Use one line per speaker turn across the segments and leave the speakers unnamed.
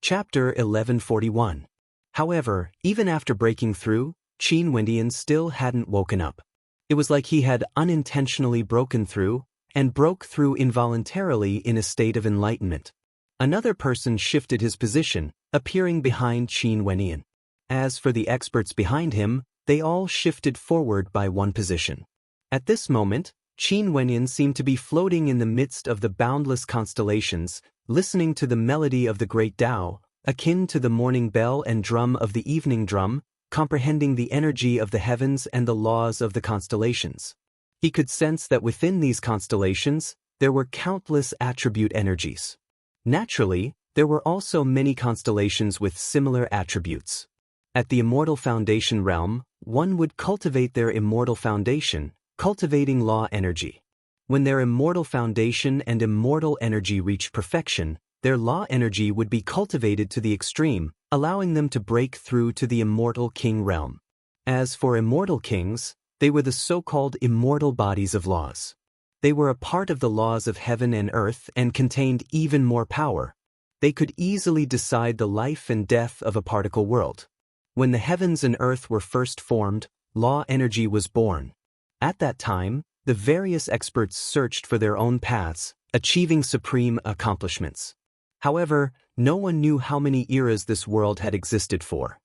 Chapter 1141. However, even after breaking through, Qin Wendian still hadn't woken up. It was like he had unintentionally broken through, and broke through involuntarily in a state of enlightenment. Another person shifted his position, appearing behind Qin Wendian. As for the experts behind him, they all shifted forward by one position. At this moment, Qin Wendian seemed to be floating in the midst of the boundless constellations, listening to the melody of the great Tao, akin to the morning bell and drum of the evening drum, comprehending the energy of the heavens and the laws of the constellations. He could sense that within these constellations, there were countless attribute energies. Naturally, there were also many constellations with similar attributes. At the immortal foundation realm, one would cultivate their immortal foundation, cultivating law energy. When their immortal foundation and immortal energy reached perfection, their law energy would be cultivated to the extreme, allowing them to break through to the immortal king realm. As for immortal kings, they were the so-called immortal bodies of laws. They were a part of the laws of heaven and earth and contained even more power. They could easily decide the life and death of a particle world. When the heavens and earth were first formed, law energy was born. At that time, the various experts searched for their own paths, achieving supreme accomplishments. However, no one knew how many eras this world had existed for.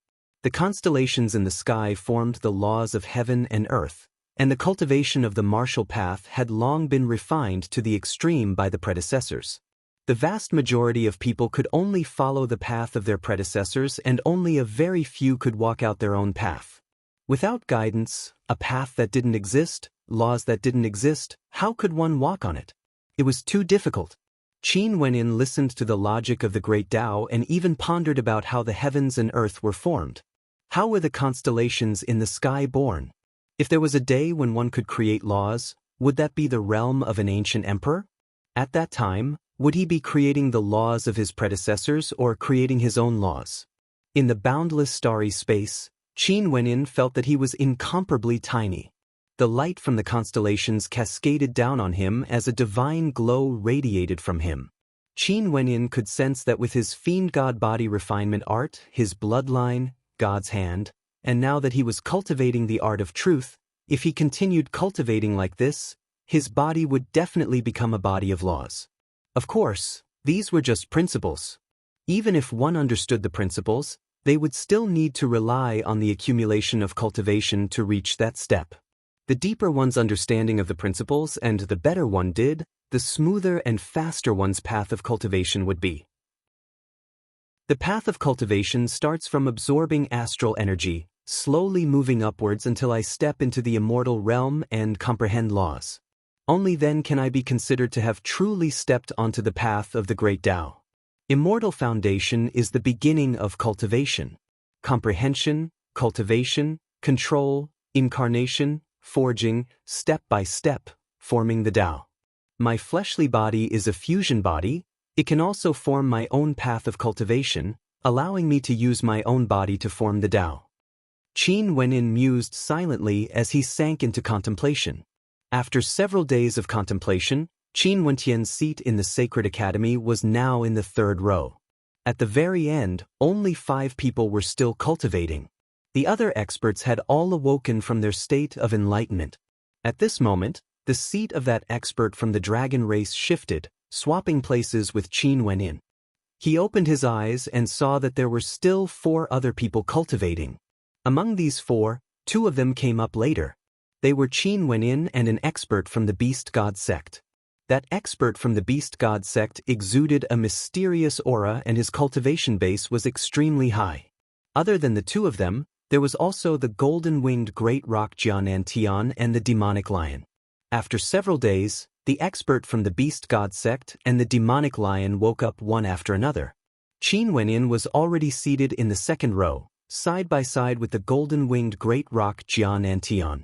The constellations in the sky formed the laws of heaven and earth, and the cultivation of the martial path had long been refined to the extreme by the predecessors. The vast majority of people could only follow the path of their predecessors, and only a very few could walk out their own path. Without guidance, a path that didn't exist, laws that didn't exist, how could one walk on it? It was too difficult. Qin Wendian listened to the logic of the great Tao and even pondered about how the heavens and earth were formed. How were the constellations in the sky born? If there was a day when one could create laws, would that be the realm of an ancient emperor? At that time, would he be creating the laws of his predecessors or creating his own laws? In the boundless starry space, Qin Wendian felt that he was incomparably tiny. The light from the constellations cascaded down on him as a divine glow radiated from him. Qin Wendian could sense that with his fiend god body refinement art, his bloodline, God's hand, and now that he was cultivating the art of truth, if he continued cultivating like this, his body would definitely become a body of laws. Of course, these were just principles. Even if one understood the principles, they would still need to rely on the accumulation of cultivation to reach that step. The deeper one's understanding of the principles and the better one did, the smoother and faster one's path of cultivation would be. The path of cultivation starts from absorbing astral energy, slowly moving upwards until I step into the immortal realm and comprehend laws. Only then can I be considered to have truly stepped onto the path of the great Tao. Immortal foundation is the beginning of cultivation. Comprehension, cultivation, control, incarnation, forging, step by step, forming the Tao. My fleshly body is a fusion body. It can also form my own path of cultivation, allowing me to use my own body to form the Tao. Qin Wendian mused silently as he sank into contemplation. After several days of contemplation, Qin Wendian's seat in the Sacred Academy was now in the third row. At the very end, only 5 people were still cultivating. The other experts had all awoken from their state of enlightenment. At this moment, the seat of that expert from the dragon race shifted, swapping places with Qin Wendian. He opened his eyes and saw that there were still 4 other people cultivating. Among these 4, 2 of them came up later. They were Qin Wendian and an expert from the Beast God sect. That expert from the Beast God sect exuded a mysterious aura and his cultivation base was extremely high. Other than the 2 of them, there was also the golden-winged great rock Jianantian and the demonic lion. After several days, the expert from the Beast God sect and the demonic lion woke up one after another. Qin Wendian was already seated in the second row, side by side with the golden-winged great rock Jianantian.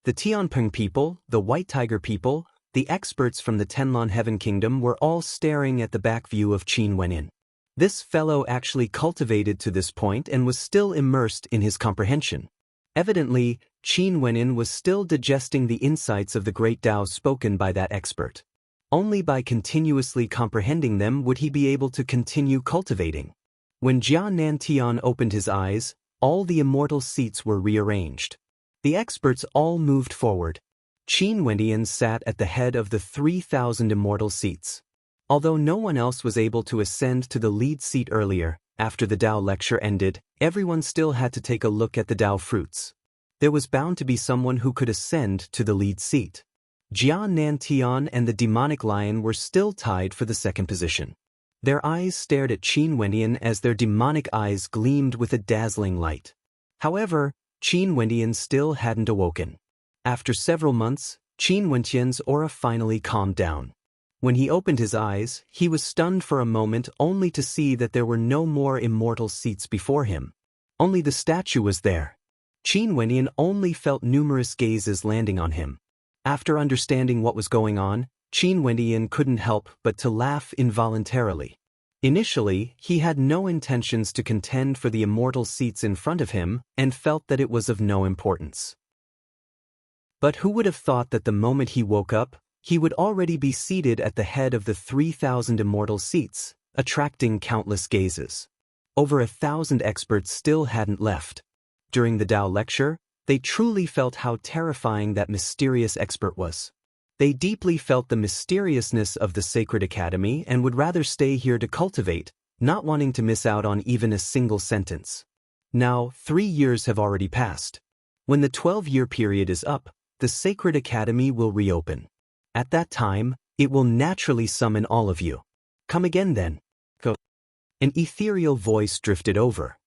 The Tianping people, the White Tiger people, the experts from the Tenlon Heaven Kingdom were all staring at the back view of Qin Wendian. This fellow actually cultivated to this point and was still immersed in his comprehension. Evidently, Qin Wendian was still digesting the insights of the great Tao spoken by that expert. Only by continuously comprehending them would he be able to continue cultivating. When Jia Nantian opened his eyes, all the immortal seats were rearranged. The experts all moved forward. Qin Wendian sat at the head of the 3,000 immortal seats. Although no one else was able to ascend to the lead seat earlier, after the Tao lecture ended, everyone still had to take a look at the Tao fruits. There was bound to be someone who could ascend to the lead seat. Jia Nantian and the demonic lion were still tied for the second position. Their eyes stared at Qin Wendian as their demonic eyes gleamed with a dazzling light. However, Qin Wendian still hadn't awoken. After several months, Qin Wendian's aura finally calmed down. When he opened his eyes, he was stunned for a moment only to see that there were no more immortal seats before him. Only the statue was there. Qin Wendian only felt numerous gazes landing on him. After understanding what was going on, Qin Wendian couldn't help but to laugh involuntarily. Initially, he had no intentions to contend for the immortal seats in front of him and felt that it was of no importance. But who would have thought that the moment he woke up, he would already be seated at the head of the 3,000 immortal seats, attracting countless gazes. Over 1,000 experts still hadn't left. During the Tao lecture, they truly felt how terrifying that mysterious expert was. They deeply felt the mysteriousness of the Sacred Academy and would rather stay here to cultivate, not wanting to miss out on even a single sentence. Now, 3 years have already passed. When the 12-year period is up, the Sacred Academy will reopen. At that time, it will naturally summon all of you. Come again then. Go. An ethereal voice drifted over.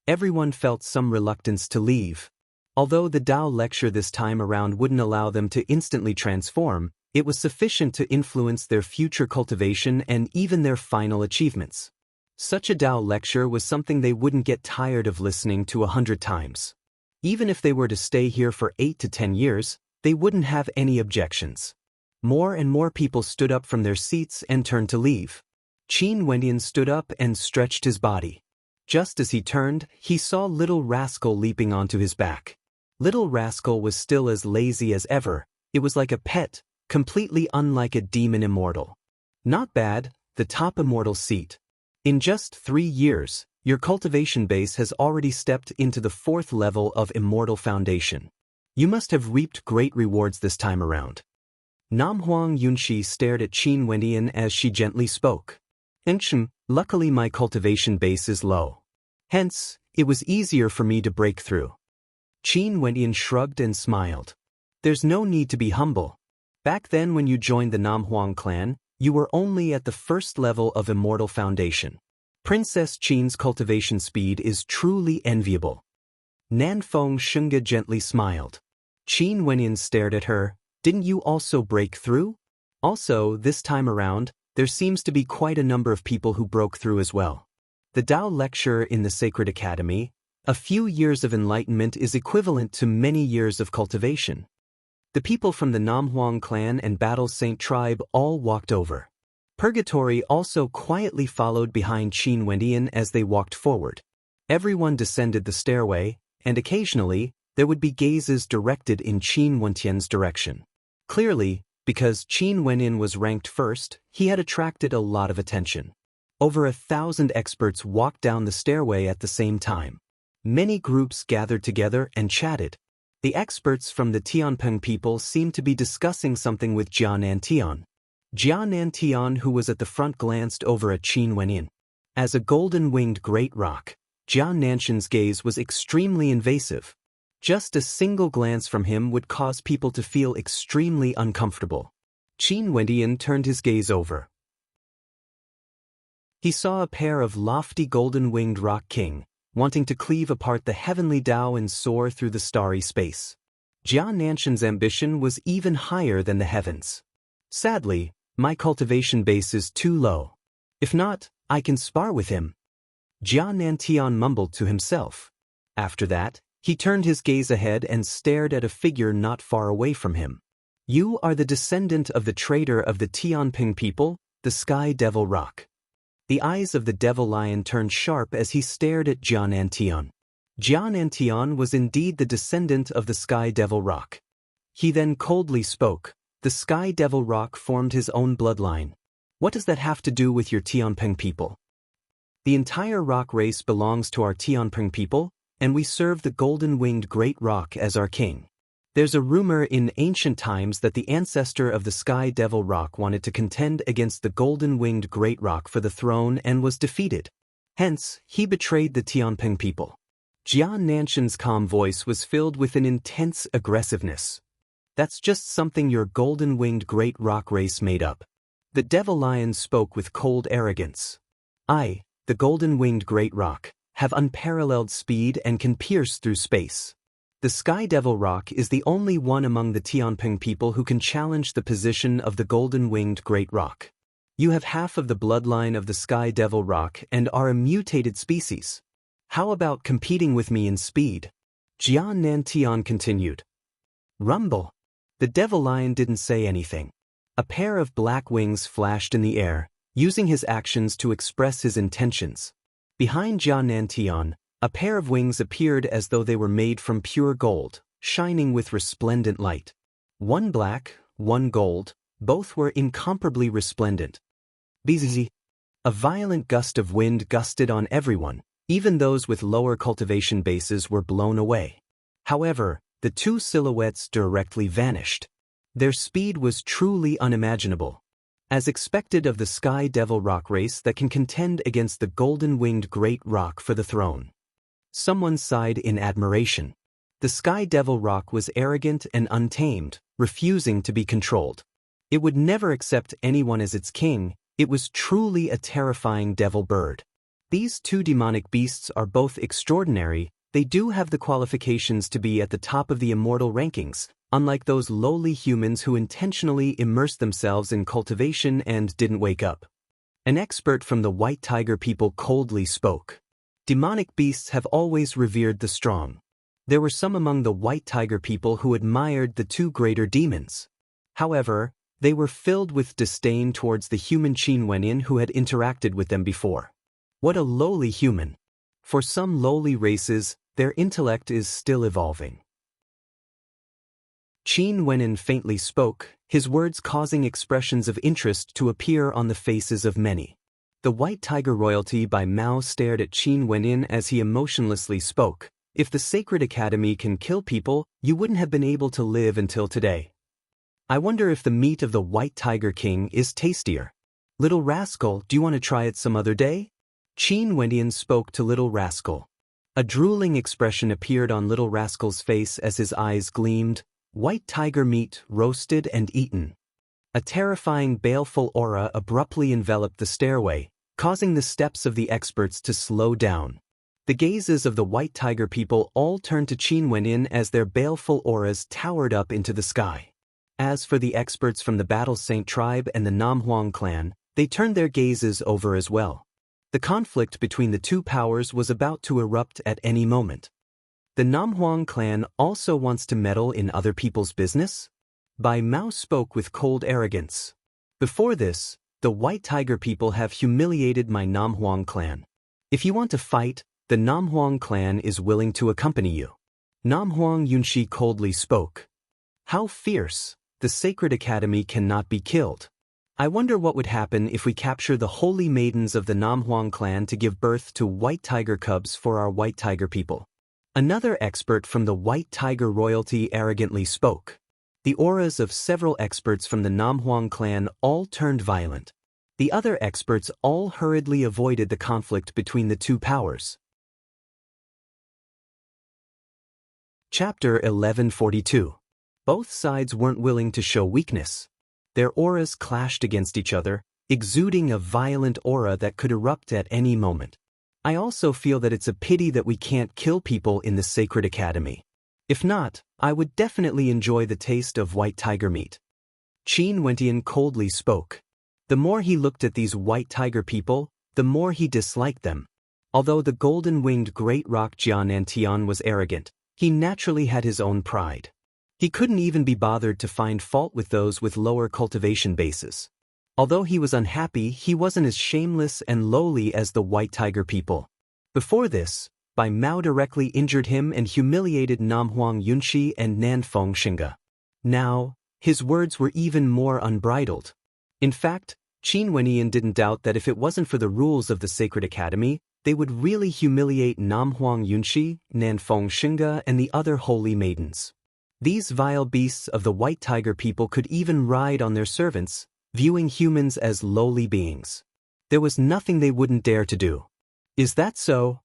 Everyone felt some reluctance to leave. Although the Tao lecture this time around wouldn't allow them to instantly transform, it was sufficient to influence their future cultivation and even their final achievements. Such a Tao lecture was something they wouldn't get tired of listening to 100 times. Even if they were to stay here for 8 to 10 years, they wouldn't have any objections. More and more people stood up from their seats and turned to leave. Qin Wendian stood up and stretched his body. Just as he turned, he saw Little Rascal leaping onto his back. Little Rascal was still as lazy as ever. It was like a pet, completely unlike a demon immortal. Not bad, the top immortal seat. In just 3 years, your cultivation base has already stepped into the 4th level of Immortal Foundation. You must have reaped great rewards this time around. Namhuang Yunxi stared at Qin Wendian as she gently spoke. Luckily my cultivation base is low. Hence, it was easier for me to break through. Qin Wendian shrugged and smiled. There's no need to be humble. Back then when you joined the Namhuang clan, you were only at the 1st level of Immortal Foundation. Princess Qin's cultivation speed is truly enviable. Nanfeng Shunga gently smiled. Qin Wendian stared at her. Didn't you also break through? Also, this time around, there seems to be quite a number of people who broke through as well. The Tao lecture in the Sacred Academy, a few years of enlightenment is equivalent to many years of cultivation. The people from the Namhuang clan and Battle Saint tribe all walked over. Purgatory also quietly followed behind Qin Wendian as they walked forward. Everyone descended the stairway, and occasionally, there would be gazes directed in Qin Wendian's direction. Clearly, because Qin Wendian was ranked first, he had attracted a lot of attention. Over 1,000 experts walked down the stairway at the same time. Many groups gathered together and chatted. The experts from the Tianpeng people seemed to be discussing something with Jia Nantian. Jia Nantian, who was at the front, glanced over at Qin Wendian. As a golden-winged great rock, Jia Nantian's gaze was extremely invasive. Just a single glance from him would cause people to feel extremely uncomfortable. Qin Wendian turned his gaze over. He saw a pair of lofty golden-winged rock king, wanting to cleave apart the heavenly Tao and soar through the starry space. Jia Nantian's ambition was even higher than the heavens. Sadly, my cultivation base is too low. If not, I can spar with him. Jia Nantian mumbled to himself. After that, he turned his gaze ahead and stared at a figure not far away from him. You are the descendant of the traitor of the Tianping people, the Sky Devil Rock. The eyes of the Devil Lion turned sharp as he stared at Jia Nantian. Jia Nantian was indeed the descendant of the Sky Devil Rock. He then coldly spoke. The Sky Devil Rock formed his own bloodline. What does that have to do with your Tianpeng people? The entire rock race belongs to our Tianping people, and we serve the golden-winged great rock as our king. There's a rumor in ancient times that the ancestor of the Sky Devil Rock wanted to contend against the golden-winged great rock for the throne and was defeated. Hence, he betrayed the Tianping people. Jian Nanshan's calm voice was filled with an intense aggressiveness. That's just something your golden-winged great rock race made up. The Devil Lion spoke with cold arrogance. I, the golden-winged great rock, have unparalleled speed and can pierce through space. The Sky Devil Rock is the only one among the Tianping people who can challenge the position of the golden-winged great rock. You have half of the bloodline of the Sky Devil Rock and are a mutated species. How about competing with me in speed? Jian Nantian continued. Rumble. The Devil Lion didn't say anything. A pair of black wings flashed in the air, using his actions to express his intentions. Behind Jian Nantian, a pair of wings appeared as though they were made from pure gold, shining with resplendent light. One black, one gold, both were incomparably resplendent. Bzzz. A violent gust of wind gusted on everyone, even those with lower cultivation bases were blown away. However, the two silhouettes directly vanished. Their speed was truly unimaginable. As expected of the Sky Devil Rock race that can contend against the golden-winged great rock for the throne. Someone sighed in admiration. The Sky Devil Rock was arrogant and untamed, refusing to be controlled. It would never accept anyone as its king. It was truly a terrifying devil bird. These two demonic beasts are both extraordinary. They do have the qualifications to be at the top of the immortal rankings, unlike those lowly humans who intentionally immersed themselves in cultivation and didn't wake up. An expert from the White Tiger people coldly spoke. Demonic beasts have always revered the strong. There were some among the White Tiger people who admired the two greater demons. However, they were filled with disdain towards the human Qin Wenin who had interacted with them before. What a lowly human! For some lowly races, their intellect is still evolving. Qin Wenin faintly spoke, his words causing expressions of interest to appear on the faces of many. The White Tiger royalty by Mao stared at Qin Wenin as he emotionlessly spoke. If the Sacred Academy can kill people, you wouldn't have been able to live until today. I wonder if the meat of the White Tiger King is tastier. Little rascal, do you want to try it some other day? Qin Wenin spoke to Little Rascal. A drooling expression appeared on Little Rascal's face as his eyes gleamed. White tiger meat, roasted and eaten. A terrifying baleful aura abruptly enveloped the stairway, causing the steps of the experts to slow down. The gazes of the White Tiger people all turned to Qin Wenin as their baleful auras towered up into the sky. As for the experts from the Battle Saint tribe and the Namhuang clan, they turned their gazes over as well. The conflict between the two powers was about to erupt at any moment. The Namhuang clan also wants to meddle in other people's business? Bai Mao spoke with cold arrogance. Before this, the White Tiger people have humiliated my Namhuang clan. If you want to fight, the Namhuang clan is willing to accompany you. Namhuang Yunshi coldly spoke. How fierce! The Sacred Academy cannot be killed. I wonder what would happen if we capture the holy maidens of the Namhuang clan to give birth to White Tiger cubs for our White Tiger people. Another expert from the White Tiger royalty arrogantly spoke. The auras of several experts from the Namhuang clan all turned violent. The other experts all hurriedly avoided the conflict between the two powers. Chapter 1142. Both sides weren't willing to show weakness. Their auras clashed against each other, exuding a violent aura that could erupt at any moment. I also feel that it's a pity that we can't kill people in the Sacred Academy. If not, I would definitely enjoy the taste of White Tiger meat. Qin Wentian coldly spoke. The more he looked at these White Tiger people, the more he disliked them. Although the golden-winged great rock Jian Antian was arrogant, he naturally had his own pride. He couldn't even be bothered to find fault with those with lower cultivation bases. Although he was unhappy, he wasn't as shameless and lowly as the White Tiger people. Before this, Bai Mao directly injured him and humiliated Namhuang Yunshi and Nanfeng Xinga. Now, his words were even more unbridled. In fact, Qin Wenyan didn't doubt that if it wasn't for the rules of the Sacred Academy, they would really humiliate Namhuang Yunxi, Nanfeng Xinge, and the other holy maidens. These vile beasts of the White Tiger people could even ride on their servants, viewing humans as lowly beings. There was nothing they wouldn't dare to do. Is that so?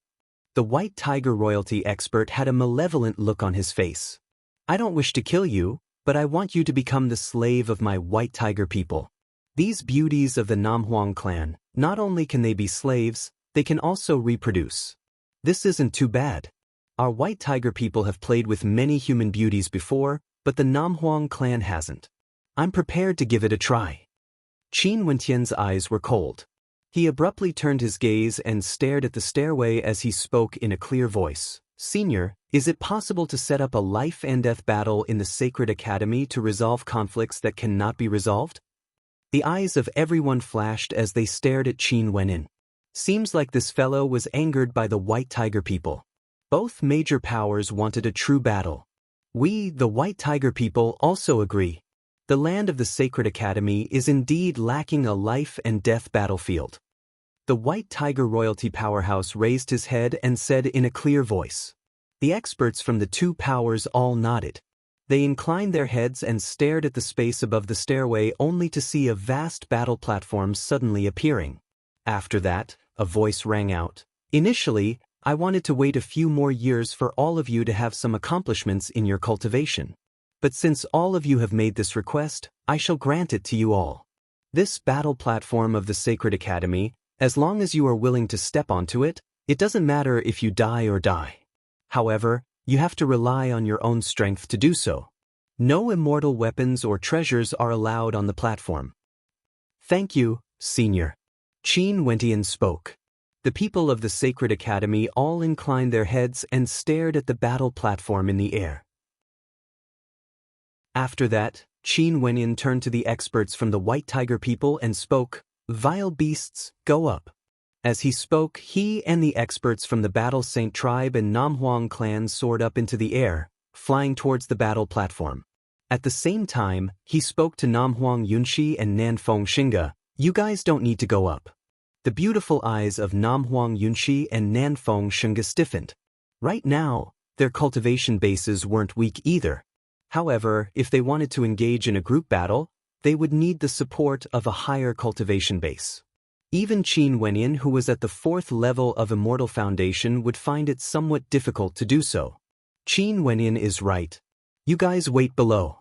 The White Tiger royalty expert had a malevolent look on his face. I don't wish to kill you, but I want you to become the slave of my White Tiger people. These beauties of the Namhuang clan, not only can they be slaves, they can also reproduce. This isn't too bad. Our White Tiger people have played with many human beauties before, but the Namhuang clan hasn't. I'm prepared to give it a try. Qin Wentian's eyes were cold. He abruptly turned his gaze and stared at the stairway as he spoke in a clear voice. Senior, is it possible to set up a life and death battle in the Sacred Academy to resolve conflicts that cannot be resolved? The eyes of everyone flashed as they stared at Qin Wenyan. Seems like this fellow was angered by the White Tiger people. Both major powers wanted a true battle. We, the White Tiger people, also agree. The land of the Sacred Academy is indeed lacking a life and death battlefield. The White Tiger royalty powerhouse raised his head and said in a clear voice. The experts from the two powers all nodded. They inclined their heads and stared at the space above the stairway only to see a vast battle platform suddenly appearing. After that, a voice rang out. Initially, I wanted to wait a few more years for all of you to have some accomplishments in your cultivation. But since all of you have made this request, I shall grant it to you all. This battle platform of the Sacred Academy, as long as you are willing to step onto it, it doesn't matter if you die or die. However, you have to rely on your own strength to do so. No immortal weapons or treasures are allowed on the platform. Thank you, Senior. Qin Wentian spoke. The people of the Sacred Academy all inclined their heads and stared at the battle platform in the air. After that, Qin Wenyan turned to the experts from the White Tiger people and spoke, "Vile beasts, go up." As he spoke, he and the experts from the Battle Saint tribe and Namhuang clan soared up into the air, flying towards the battle platform. At the same time, he spoke to Namhuang Yunxi and Nanfeng Xinge, "You guys don't need to go up." The beautiful eyes of Namhuang Yunxi and Nanfeng Xinge stiffened. Right now, their cultivation bases weren't weak either. However, if they wanted to engage in a group battle, they would need the support of a higher cultivation base. Even Qin Wenyan, who was at the 4th level of Immortal Foundation, would find it somewhat difficult to do so. Qin Wenyan is right. You guys wait below.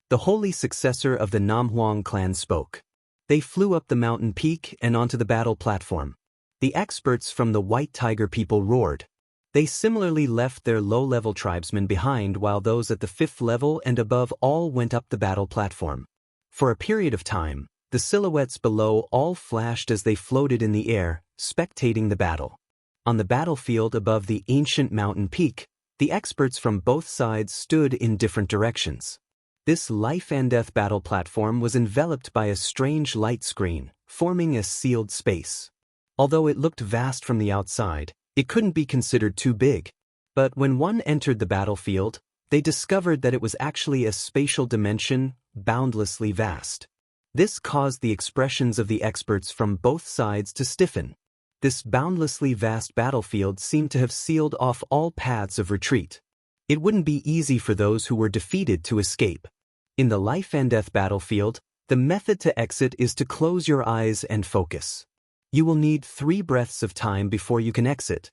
The holy successor of the Namhuang clan spoke. They flew up the mountain peak and onto the battle platform. The experts from the White Tiger people roared. They similarly left their low-level tribesmen behind while those at the 5th level and above all went up the battle platform. For a period of time, the silhouettes below all flashed as they floated in the air, spectating the battle. On the battlefield above the ancient mountain peak, the experts from both sides stood in different directions. This life and death battle platform was enveloped by a strange light screen, forming a sealed space. Although it looked vast from the outside, it couldn't be considered too big. But when one entered the battlefield, they discovered that it was actually a spatial dimension, boundlessly vast. This caused the expressions of the experts from both sides to stiffen. This boundlessly vast battlefield seemed to have sealed off all paths of retreat. It wouldn't be easy for those who were defeated to escape. In the life and death battlefield, the method to exit is to close your eyes and focus. You will need 3 breaths of time before you can exit.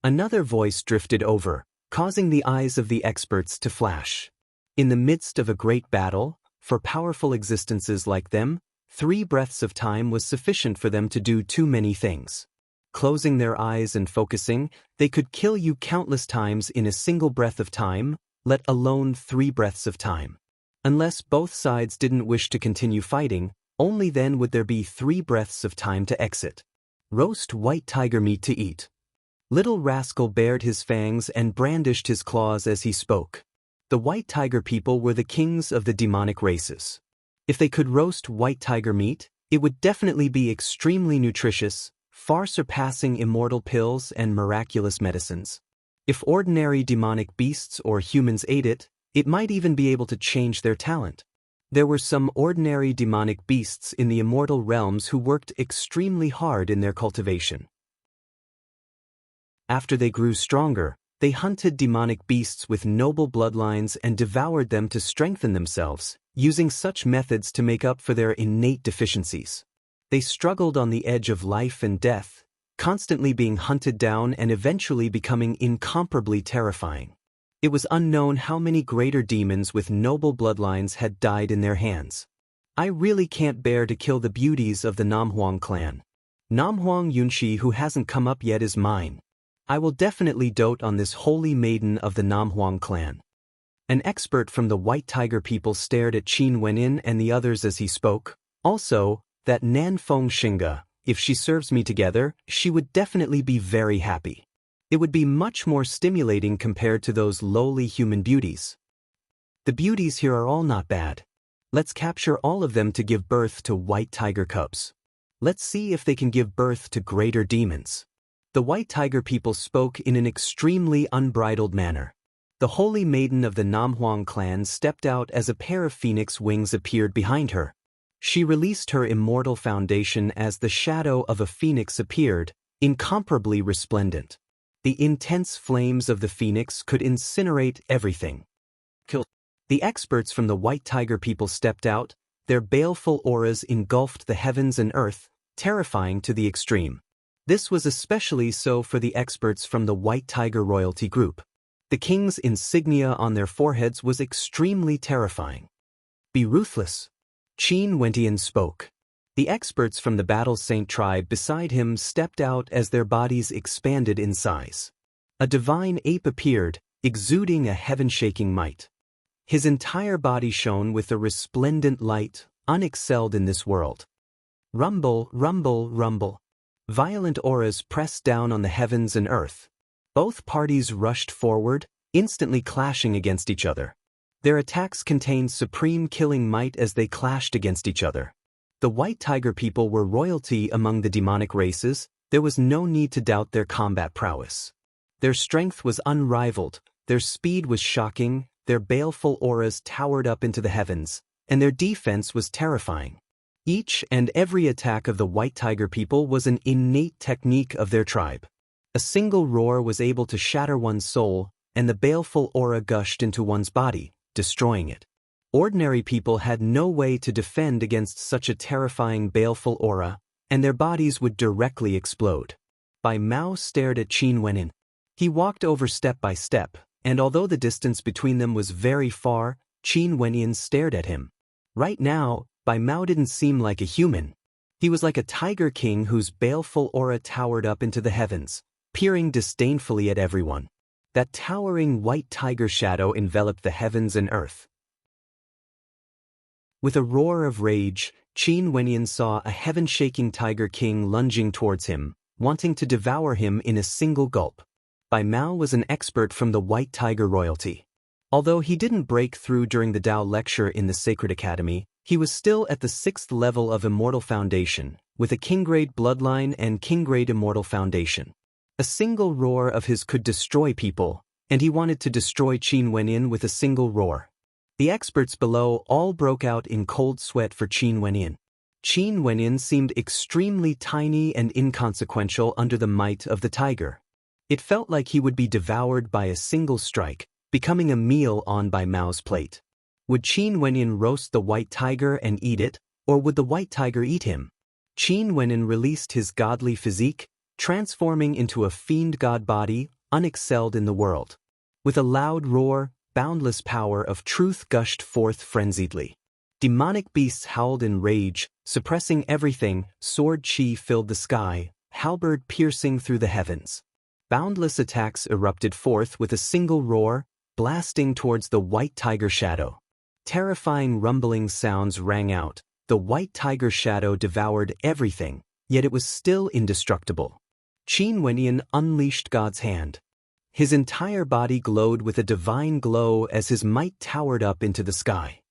Another voice drifted over, causing the eyes of the experts to flash. In the midst of a great battle, for powerful existences like them, 3 breaths of time was sufficient for them to do too many things. Closing their eyes and focusing, they could kill you countless times in a single breath of time, let alone 3 breaths of time. Unless both sides didn't wish to continue fighting, only then would there be 3 breaths of time to exit. Roast white tiger meat to eat. Little rascal bared his fangs and brandished his claws as he spoke. The White Tiger people were the kings of the demonic races. If they could roast white tiger meat, it would definitely be extremely nutritious, far surpassing immortal pills and miraculous medicines. If ordinary demonic beasts or humans ate it, it might even be able to change their talent. There were some ordinary demonic beasts in the immortal realms who worked extremely hard in their cultivation. After they grew stronger, they hunted demonic beasts with noble bloodlines and devoured them to strengthen themselves, using such methods to make up for their innate deficiencies. They struggled on the edge of life and death, constantly being hunted down and eventually becoming incomparably terrifying. It was unknown how many greater demons with noble bloodlines had died in their hands. I really can't bear to kill the beauties of the Namhuang clan. Namhuang Yunshi, who hasn't come up yet, is mine. I will definitely dote on this holy maiden of the Namhuang clan. An expert from the White Tiger people stared at Qin Wenyin and the others as he spoke. Also, that Nanfeng Xinga, if she serves me together, she would definitely be very happy. It would be much more stimulating compared to those lowly human beauties. The beauties here are all not bad. Let's capture all of them to give birth to white tiger cubs. Let's see if they can give birth to greater demons. The White Tiger people spoke in an extremely unbridled manner. The holy maiden of the Namhuang clan stepped out as a pair of phoenix wings appeared behind her. She released her immortal foundation as the shadow of a phoenix appeared, incomparably resplendent. The intense flames of the phoenix could incinerate everything. The experts from the White Tiger people stepped out, their baleful auras engulfed the heavens and earth, terrifying to the extreme. This was especially so for the experts from the White Tiger royalty group. The king's insignia on their foreheads was extremely terrifying. Be ruthless. Qin Wenyin spoke. The experts from the Battle Saint tribe beside him stepped out as their bodies expanded in size. A divine ape appeared, exuding a heaven-shaking might. His entire body shone with a resplendent light, unexcelled in this world. Rumble, rumble, rumble. Violent auras pressed down on the heavens and earth. Both parties rushed forward, instantly clashing against each other. Their attacks contained supreme killing might as they clashed against each other. The White Tiger people were royalty among the demonic races. There was no need to doubt their combat prowess. Their strength was unrivaled, their speed was shocking, their baleful auras towered up into the heavens, and their defense was terrifying. Each and every attack of the White Tiger people was an innate technique of their tribe. A single roar was able to shatter one's soul, and the baleful aura gushed into one's body, destroying it. Ordinary people had no way to defend against such a terrifying baleful aura, and their bodies would directly explode. Bai Mao stared at Qin Wenyin. He walked over step by step, and although the distance between them was very far, Qin Wenyin stared at him. Right now, Bai Mao didn't seem like a human. He was like a tiger king whose baleful aura towered up into the heavens, peering disdainfully at everyone. That towering white tiger shadow enveloped the heavens and earth. With a roar of rage, Qin Wenyin saw a heaven-shaking tiger king lunging towards him, wanting to devour him in a single gulp. Bai Mao was an expert from the White Tiger royalty. Although he didn't break through during the Tao lecture in the Sacred Academy, he was still at the 6th level of Immortal Foundation, with a King-grade bloodline and King-grade Immortal Foundation. A single roar of his could destroy people, and he wanted to destroy Qin Wenyin with a single roar. The experts below all broke out in cold sweat for Qin Wenyin. Qin Wenyin seemed extremely tiny and inconsequential under the might of the tiger. It felt like he would be devoured by a single strike, becoming a meal on Bai Mao's plate. Would Qin Wenyin roast the white tiger and eat it, or would the white tiger eat him? Qin Wenyin released his godly physique, transforming into a fiend god body, unexcelled in the world. With a loud roar, boundless power of truth gushed forth frenziedly. Demonic beasts howled in rage, suppressing everything. Sword chi filled the sky, halberd piercing through the heavens. Boundless attacks erupted forth with a single roar, blasting towards the white tiger shadow. Terrifying rumbling sounds rang out. The white tiger shadow devoured everything, yet it was still indestructible. Qin Wenyin unleashed God's hand. His entire body glowed with a divine glow as his might towered up into the sky.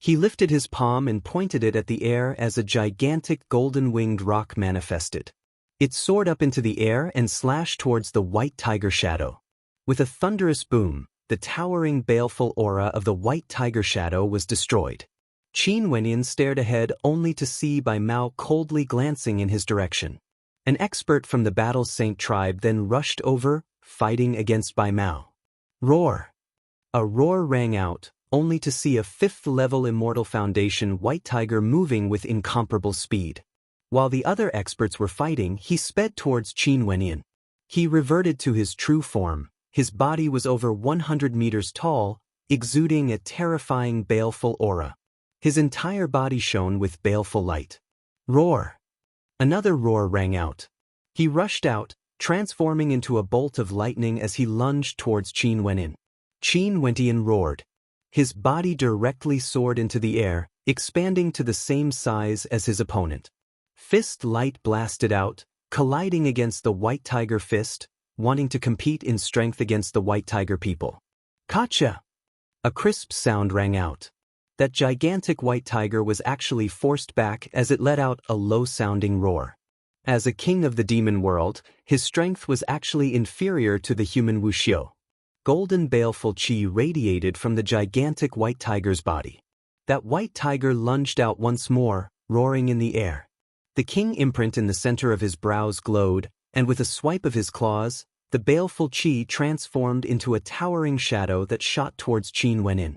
He lifted his palm and pointed it at the air as a gigantic golden-winged rock manifested. It soared up into the air and slashed towards the white tiger shadow. With a thunderous boom, the towering baleful aura of the white tiger shadow was destroyed. Qin Wenyan stared ahead only to see Bai Mao coldly glancing in his direction. An expert from the Battle Saint tribe then rushed over, fighting against Bai Mao. Roar! A roar rang out, only to see a 5th-level Immortal Foundation White Tiger moving with incomparable speed. While the other experts were fighting, he sped towards Qin Wenyan. He reverted to his true form. His body was over 100 meters tall, exuding a terrifying baleful aura. His entire body shone with baleful light. Roar! Another roar rang out. He rushed out, transforming into a bolt of lightning as he lunged towards Qin Wenyan. Qin Wenyan roared. His body directly soared into the air, expanding to the same size as his opponent. Fist light blasted out, colliding against the White Tiger fist, wanting to compete in strength against the White Tiger people. Gotcha! A crisp sound rang out. That gigantic White Tiger was actually forced back as it let out a low-sounding roar. As a king of the demon world, his strength was actually inferior to the human wuxiu. Golden baleful qi radiated from the gigantic White Tiger's body. That White Tiger lunged out once more, roaring in the air. The king imprint in the center of his brows glowed, and with a swipe of his claws, the baleful qi transformed into a towering shadow that shot towards Qin Wenyan.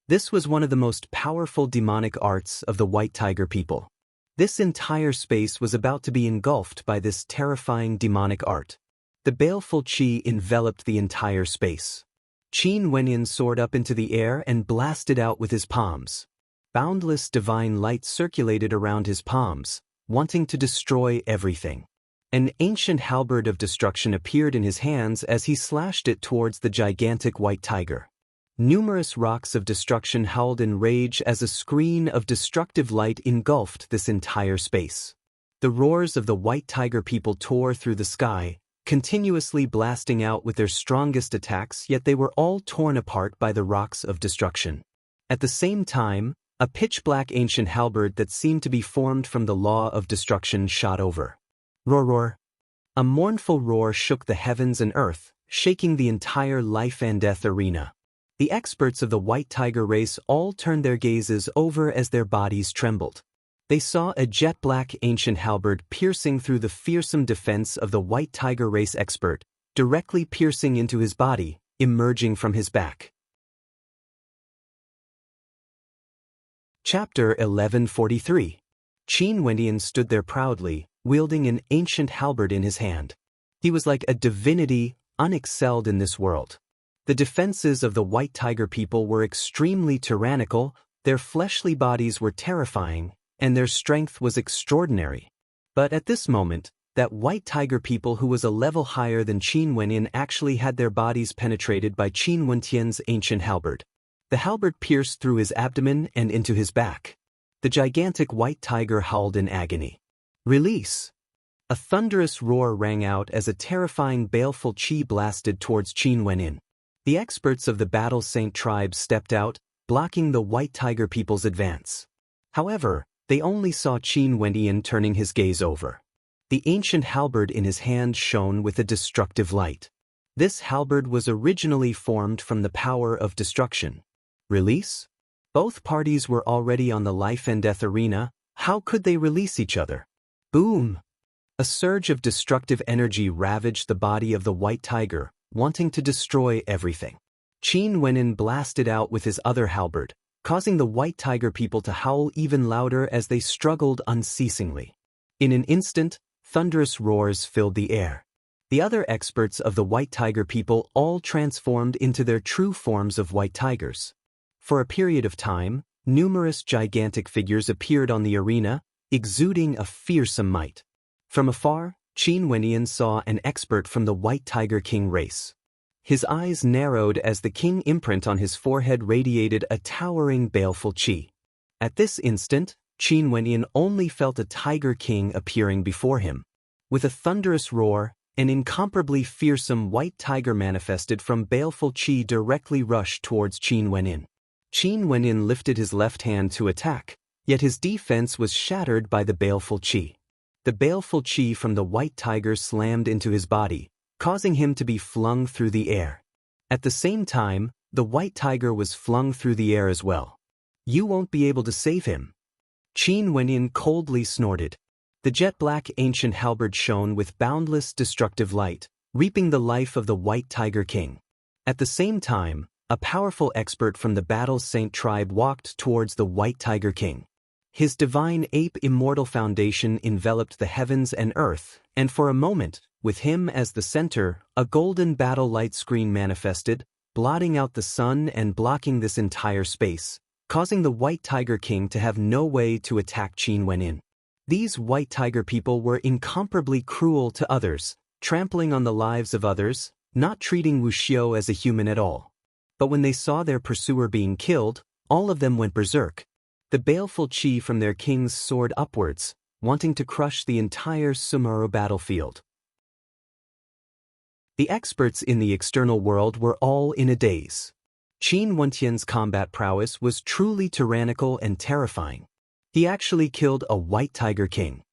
This was one of the most powerful demonic arts of the White Tiger people. This entire space was about to be engulfed by this terrifying demonic art. The baleful qi enveloped the entire space. Qin Wenyan soared up into the air and blasted out with his palms. Boundless divine light circulated around his palms, wanting to destroy everything. An ancient halberd of destruction appeared in his hands as he slashed it towards the gigantic White Tiger. Numerous rocks of destruction howled in rage as a screen of destructive light engulfed this entire space. The roars of the White Tiger people tore through the sky, continuously blasting out with their strongest attacks, yet they were all torn apart by the rocks of destruction. At the same time, a pitch-black ancient halberd that seemed to be formed from the law of destruction shot over. Roar, roar! A mournful roar shook the heavens and earth, shaking the entire life and death arena. The experts of the White Tiger race all turned their gazes over as their bodies trembled. They saw a jet-black ancient halberd piercing through the fearsome defense of the White Tiger race expert, directly piercing into his body, emerging from his back. Chapter 1143. Qin Wenyan stood there proudly, wielding an ancient halberd in his hand. He was like a divinity, unexcelled in this world. The defenses of the White Tiger people were extremely tyrannical, their fleshly bodies were terrifying, and their strength was extraordinary. But at this moment, that White Tiger people who was a level higher than Qin Wenyan actually had their bodies penetrated by Qin Wenyan's ancient halberd. The halberd pierced through his abdomen and into his back. The gigantic White Tiger howled in agony. Release! A thunderous roar rang out as a terrifying baleful qi blasted towards Qin Wenyan. The experts of the Battle Saint tribe stepped out, blocking the White Tiger people's advance. However, they only saw Qin Wenyan turning his gaze over. The ancient halberd in his hand shone with a destructive light. This halberd was originally formed from the power of destruction. Release? Both parties were already on the life and death arena. How could they release each other? Boom! A surge of destructive energy ravaged the body of the White Tiger, wanting to destroy everything. Qin Wenyan blasted out with his other halberd, causing the White Tiger people to howl even louder as they struggled unceasingly. In an instant, thunderous roars filled the air. The other experts of the White Tiger people all transformed into their true forms of White Tigers. For a period of time, numerous gigantic figures appeared on the arena, exuding a fearsome might. From afar, Qin Wenyan saw an expert from the White Tiger King race. His eyes narrowed as the king imprint on his forehead radiated a towering baleful qi. At this instant, Qin Wenyan only felt a Tiger King appearing before him. With a thunderous roar, an incomparably fearsome white tiger manifested from baleful qi directly rushed towards Qin Wenyan. Qin Wenyan lifted his left hand to attack, yet his defense was shattered by the baleful qi. The baleful qi from the white tiger slammed into his body, causing him to be flung through the air. At the same time, the white tiger was flung through the air as well. You won't be able to save him. Qin Wenyan coldly snorted. The jet-black ancient halberd shone with boundless destructive light, reaping the life of the White Tiger King. At the same time, a powerful expert from the Battle Saint tribe walked towards the White Tiger King. His divine ape immortal foundation enveloped the heavens and earth, and for a moment, with him as the center, a golden battle light screen manifested, blotting out the sun and blocking this entire space, causing the White Tiger King to have no way to attack Qin Wenyan. These White Tiger people were incomparably cruel to others, trampling on the lives of others, not treating Wuxiu as a human at all. But when they saw their pursuer being killed, all of them went berserk. The baleful chi from their kings soared upwards, wanting to crush the entire Sumeru battlefield. The experts in the external world were all in a daze. Qin Wenyan's combat prowess was truly tyrannical and terrifying. He actually killed a White Tiger King.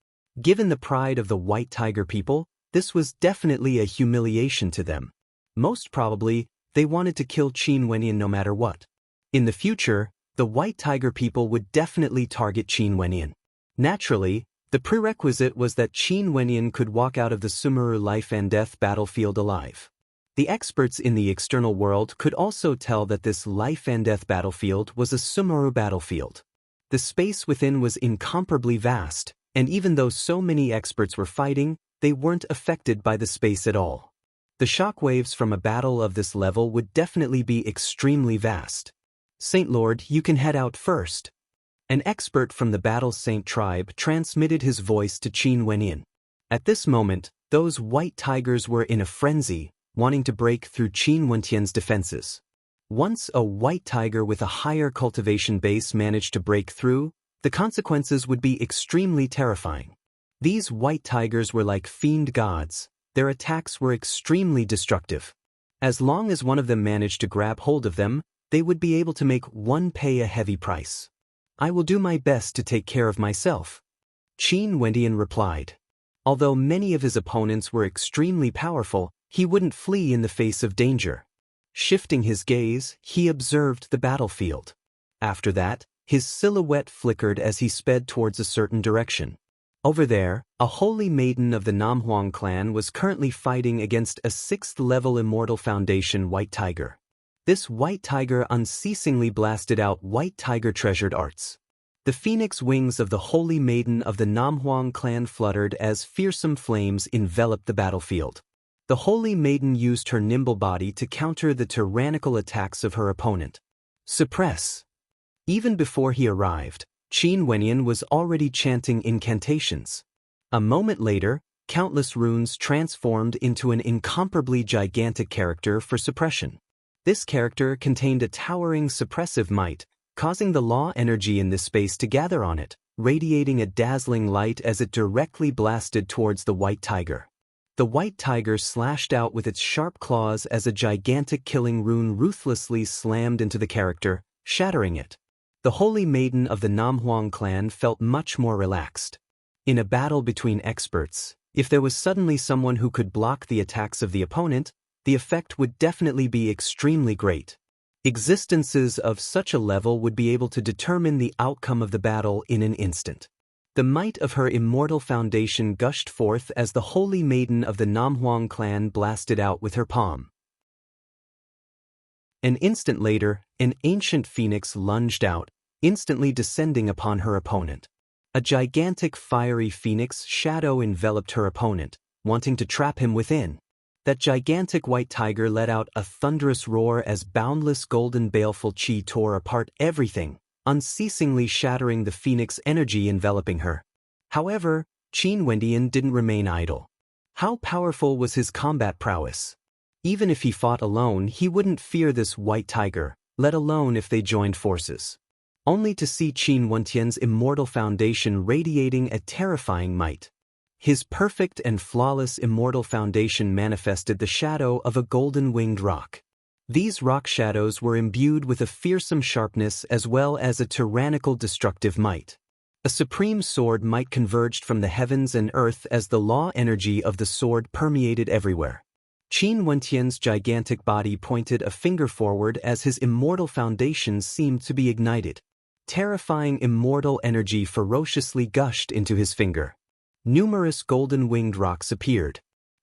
Given the pride of the White Tiger people, this was definitely a humiliation to them. Most probably, they wanted to kill Qin Wenyan no matter what. In the future, the White Tiger people would definitely target Qin Wenyan. Naturally, the prerequisite was that Qin Wenyan could walk out of the Sumeru life and death battlefield alive. The experts in the external world could also tell that this life and death battlefield was a Sumeru battlefield. The space within was incomparably vast, and even though so many experts were fighting, they weren't affected by the space at all. The shockwaves from a battle of this level would definitely be extremely vast. Saint Lord, you can head out first. An expert from the Battle Saint tribe transmitted his voice to Qin Wenyan. At this moment, those white tigers were in a frenzy, wanting to break through Qin Wenyan's defenses. Once a white tiger with a higher cultivation base managed to break through, the consequences would be extremely terrifying. These white tigers were like fiend gods. Their attacks were extremely destructive. As long as one of them managed to grab hold of them, they would be able to make one pay a heavy price. I will do my best to take care of myself, Qin Wenyan replied. Although many of his opponents were extremely powerful, he wouldn't flee in the face of danger. Shifting his gaze, he observed the battlefield. After that, his silhouette flickered as he sped towards a certain direction. Over there, a holy maiden of the Namhuang clan was currently fighting against a 6th-level Immortal Foundation White Tiger. This White Tiger unceasingly blasted out White Tiger treasured arts. The phoenix wings of the holy maiden of the Namhuang clan fluttered as fearsome flames enveloped the battlefield. The holy maiden used her nimble body to counter the tyrannical attacks of her opponent. Suppress. Even before he arrived, Qin Wenyan was already chanting incantations. A moment later, countless runes transformed into an incomparably gigantic character for suppression. This character contained a towering suppressive might, causing the law energy in this space to gather on it, radiating a dazzling light as it directly blasted towards the White Tiger. The White Tiger slashed out with its sharp claws as a gigantic killing rune ruthlessly slammed into the character, shattering it. The holy maiden of the Namhuang clan felt much more relaxed. In a battle between experts, if there was suddenly someone who could block the attacks of the opponent, the effect would definitely be extremely great. Existences of such a level would be able to determine the outcome of the battle in an instant. The might of her immortal foundation gushed forth as the holy maiden of the Namhuang clan blasted out with her palm. An instant later, an ancient phoenix lunged out, instantly descending upon her opponent. A gigantic fiery phoenix shadow enveloped her opponent, wanting to trap him within. That gigantic white tiger let out a thunderous roar as boundless golden baleful chi tore apart everything, unceasingly shattering the phoenix energy enveloping her. However, Qin Wenyan didn't remain idle. How powerful was his combat prowess? Even if he fought alone, he wouldn't fear this white tiger, let alone if they joined forces. Only to see Qin Wenyan's immortal foundation radiating a terrifying might. His perfect and flawless immortal foundation manifested the shadow of a golden-winged rock. These rock shadows were imbued with a fearsome sharpness as well as a tyrannical destructive might. A supreme sword might converged from the heavens and earth as the law energy of the sword permeated everywhere. Qin Wenyan's gigantic body pointed a finger forward as his immortal foundation seemed to be ignited. terrifying immortal energy ferociously gushed into his finger. Numerous golden-winged rocks appeared.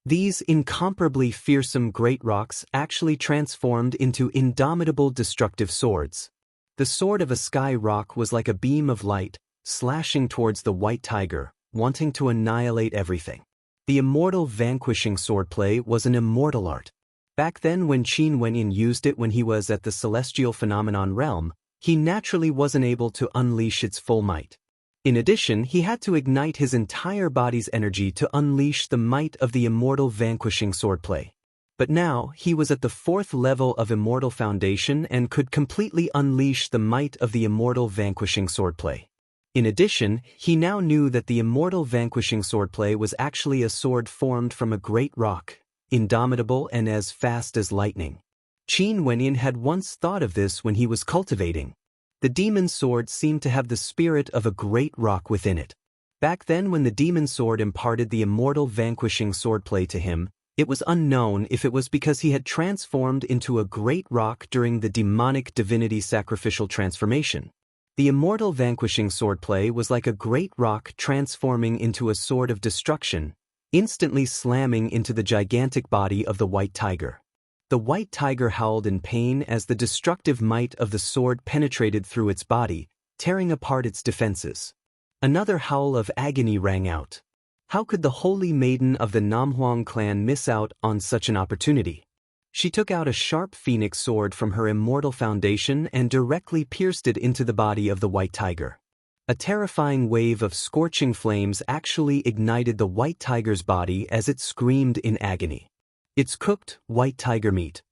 These incomparably fearsome great rocks actually transformed into indomitable destructive swords. The sword of a sky rock was like a beam of light, slashing towards the white tiger, wanting to annihilate everything. The immortal vanquishing swordplay was an immortal art. Back then when Qin Wenyin used it when he was at the celestial phenomenon realm, he naturally wasn't able to unleash its full might. In addition, he had to ignite his entire body's energy to unleash the might of the immortal vanquishing swordplay. But now, he was at the 4th level of Immortal Foundation and could completely unleash the might of the immortal vanquishing swordplay. In addition, he now knew that the immortal vanquishing swordplay was actually a sword formed from a great rock, indomitable and as fast as lightning. Qin Wenyin had once thought of this when he was cultivating. The demon sword seemed to have the spirit of a great rock within it. Back then when the demon sword imparted the immortal vanquishing swordplay to him, it was unknown if it was because he had transformed into a great rock during the demonic divinity sacrificial transformation. The immortal vanquishing swordplay was like a great rock transforming into a sword of destruction, instantly slamming into the gigantic body of the white tiger. The white tiger howled in pain as the destructive might of the sword penetrated through its body, tearing apart its defenses. Another howl of agony rang out. How could the holy maiden of the Namhuang clan miss out on such an opportunity? She took out a sharp phoenix sword from her immortal foundation and directly pierced it into the body of the white tiger. A terrifying wave of scorching flames actually ignited the white tiger's body as it screamed in agony. It's cooked, white tiger meat.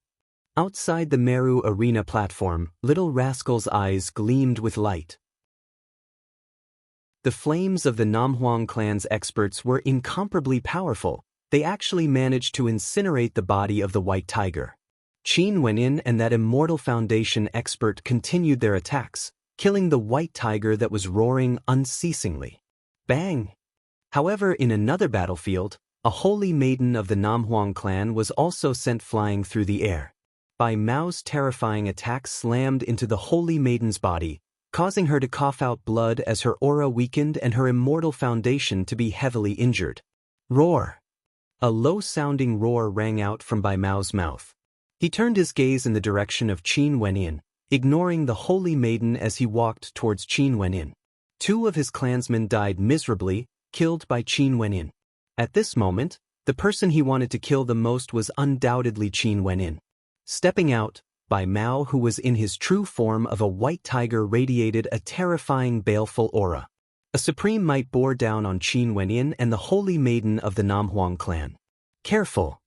Outside the Meru arena platform, Little Rascal's eyes gleamed with light. The flames of the Namhuang clan's experts were incomparably powerful. They actually managed to incinerate the body of the white tiger. Qin Wenyin and that immortal foundation expert continued their attacks, killing the white tiger that was roaring unceasingly. Bang! However, in another battlefield, a holy maiden of the Namhuang clan was also sent flying through the air. Bai Mao's terrifying attack slammed into the holy maiden's body, causing her to cough out blood as her aura weakened and her immortal foundation to be heavily injured. Roar! A low-sounding roar rang out from Bai Mao's mouth. He turned his gaze in the direction of Qin Wenyin, ignoring the holy maiden as he walked towards Qin Wenyin. 2 of his clansmen died miserably, killed by Qin Wenyin. At this moment, the person he wanted to kill the most was undoubtedly Qin Wenyin. Stepping out, Bai Mao, who was in his true form of a white tiger, radiated a terrifying baleful aura. A supreme might bore down on Qin Wenyin and the holy maiden of the Namhuang clan. Careful!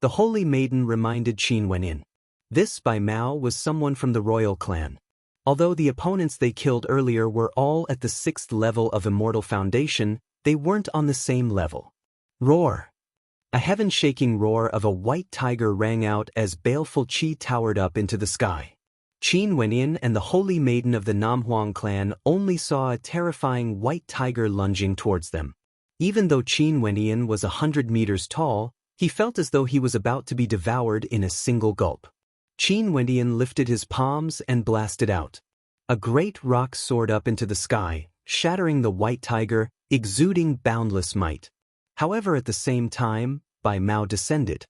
The holy maiden reminded Qin Wenyin. This Bai Mao was someone from the royal clan. Although the opponents they killed earlier were all at the 6th level of Immortal Foundation, they weren't on the same level. Roar! A heaven-shaking roar of a white tiger rang out as baleful qi towered up into the sky. Qin Wenyin and the holy maiden of the Namhuang clan only saw a terrifying white tiger lunging towards them. Even though Qin Wenyin was 100 meters tall, he felt as though he was about to be devoured in a single gulp. Qin Wenyin lifted his palms and blasted out. A great rock soared up into the sky, shattering the white tiger, exuding boundless might. However, at the same time, Bai Mao descended.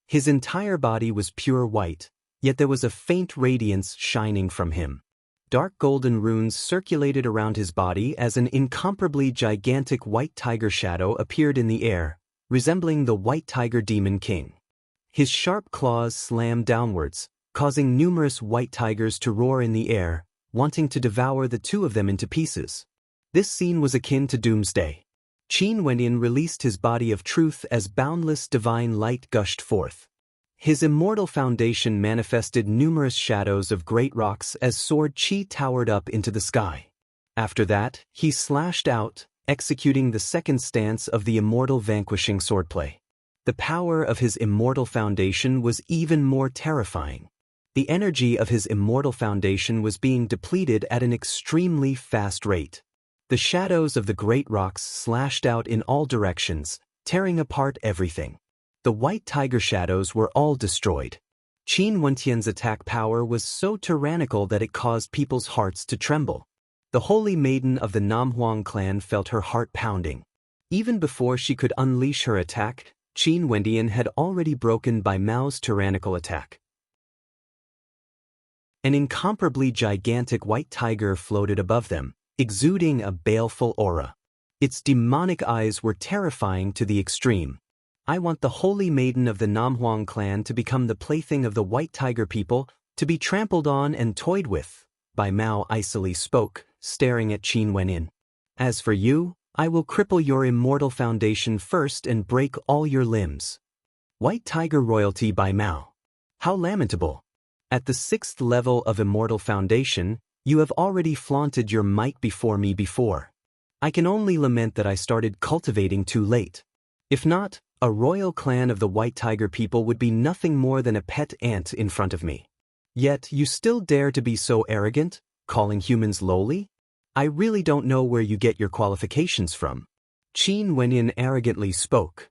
His entire body was pure white, yet there was a faint radiance shining from him. Dark golden runes circulated around his body as an incomparably gigantic white tiger shadow appeared in the air, resembling the white tiger demon king. His sharp claws slammed downwards, causing numerous white tigers to roar in the air, wanting to devour the 2 of them into pieces. This scene was akin to doomsday. Qin Wenyin released his body of truth as boundless divine light gushed forth. His immortal foundation manifested numerous shadows of great rocks as sword qi towered up into the sky. After that, he slashed out, executing the 2nd stance of the immortal vanquishing swordplay. The power of his immortal foundation was even more terrifying. The energy of his immortal foundation was being depleted at an extremely fast rate. The shadows of the great rocks slashed out in all directions, tearing apart everything. The white tiger shadows were all destroyed. Qin Wentian's attack power was so tyrannical that it caused people's hearts to tremble. The holy maiden of the Namhuang clan felt her heart pounding. Even before she could unleash her attack, Qin Wendian had already broken Bai Mao's tyrannical attack. An incomparably gigantic white tiger floated above them, exuding a baleful aura. Its demonic eyes were terrifying to the extreme. I want the holy maiden of the Namhuang clan to become the plaything of the white tiger people, to be trampled on and toyed with, Bai Mao icily spoke, staring at Qin Wenyin. As for you, I will cripple your immortal foundation first and break all your limbs. White tiger royalty Bai Mao. How lamentable. At the 6th level of immortal foundation, you have already flaunted your might before me before. I can only lament that I started cultivating too late. If not, a royal clan of the white tiger people would be nothing more than a pet ant in front of me. Yet you still dare to be so arrogant, calling humans lowly? I really don't know where you get your qualifications from. Qin Wenyin arrogantly spoke.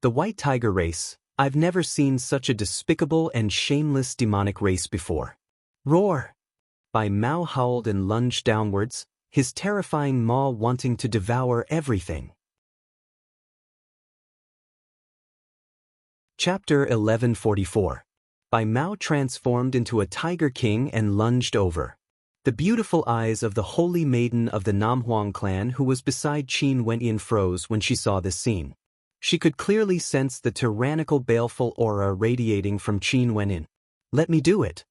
The white tiger race, I've never seen such a despicable and shameless demonic race before. Roar! Bai Mao howled and lunged downwards, his terrifying maw wanting to devour everything. Chapter 1144. Bai Mao transformed into a tiger king and lunged over. The beautiful eyes of the holy maiden of the Namhuang clan who was beside Qin Wenyin froze when she saw this scene. She could clearly sense the tyrannical baleful aura radiating from Qin Wenyin. Let me do it.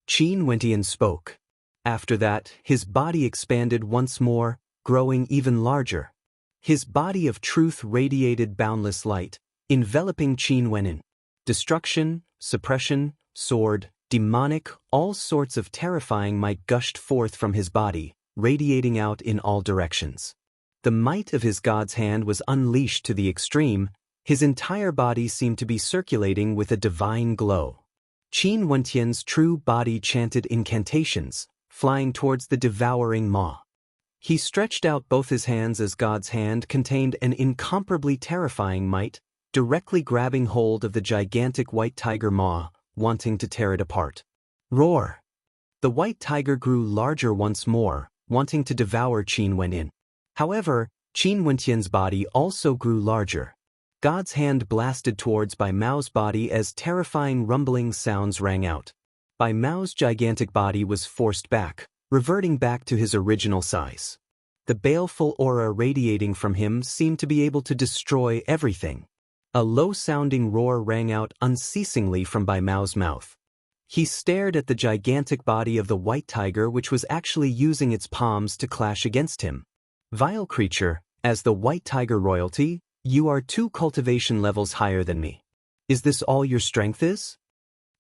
Qin Wenyin spoke. After that, his body expanded once more, growing even larger. His body of truth radiated boundless light, enveloping Qin Wenyin. Destruction, suppression, sword, demonic, all sorts of terrifying might gushed forth from his body, radiating out in all directions. The might of his god's hand was unleashed to the extreme. His entire body seemed to be circulating with a divine glow. Qin Wenyan's true body chanted incantations, flying towards the devouring maw. He stretched out both his hands as God's hand contained an incomparably terrifying might, directly grabbing hold of the gigantic white tiger maw, wanting to tear it apart. Roar! The white tiger grew larger once more, wanting to devour Qin Wenyin. However, Qin Wenyan's body also grew larger. God's hand blasted towards Bai Mao's body as terrifying rumbling sounds rang out. Bai Mao's gigantic body was forced back, reverting back to his original size. The baleful aura radiating from him seemed to be able to destroy everything. A low-sounding roar rang out unceasingly from Bai Mao's mouth. He stared at the gigantic body of the white tiger which was actually using its palms to clash against him. Vile creature, as the white tiger royalty, you are 2 cultivation levels higher than me. Is this all your strength is?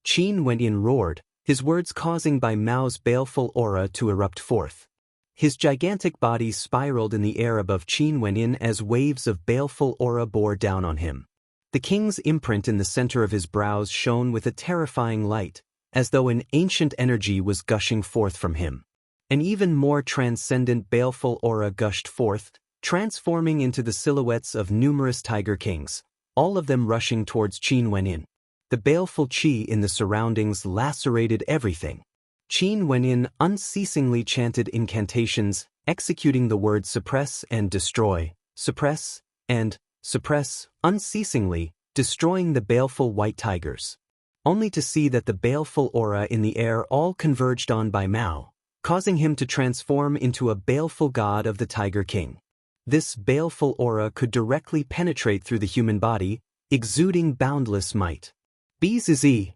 Qin Wenyin roared, his words causing Bai Mao's baleful aura to erupt forth. His gigantic body spiraled in the air above Qin Wenyin as waves of baleful aura bore down on him. The king's imprint in the center of his brows shone with a terrifying light, as though an ancient energy was gushing forth from him. An even more transcendent baleful aura gushed forth, transforming into the silhouettes of numerous tiger kings, all of them rushing towards Qin Wenyin. The baleful qi in the surroundings lacerated everything. Qin Wenyin unceasingly chanted incantations, executing the words suppress and destroy, suppress and suppress, unceasingly, destroying the baleful white tigers. Only to see that the baleful aura in the air all converged on Bai Mao, causing him to transform into a baleful god of the Tiger King. This baleful aura could directly penetrate through the human body, exuding boundless might. Bzz.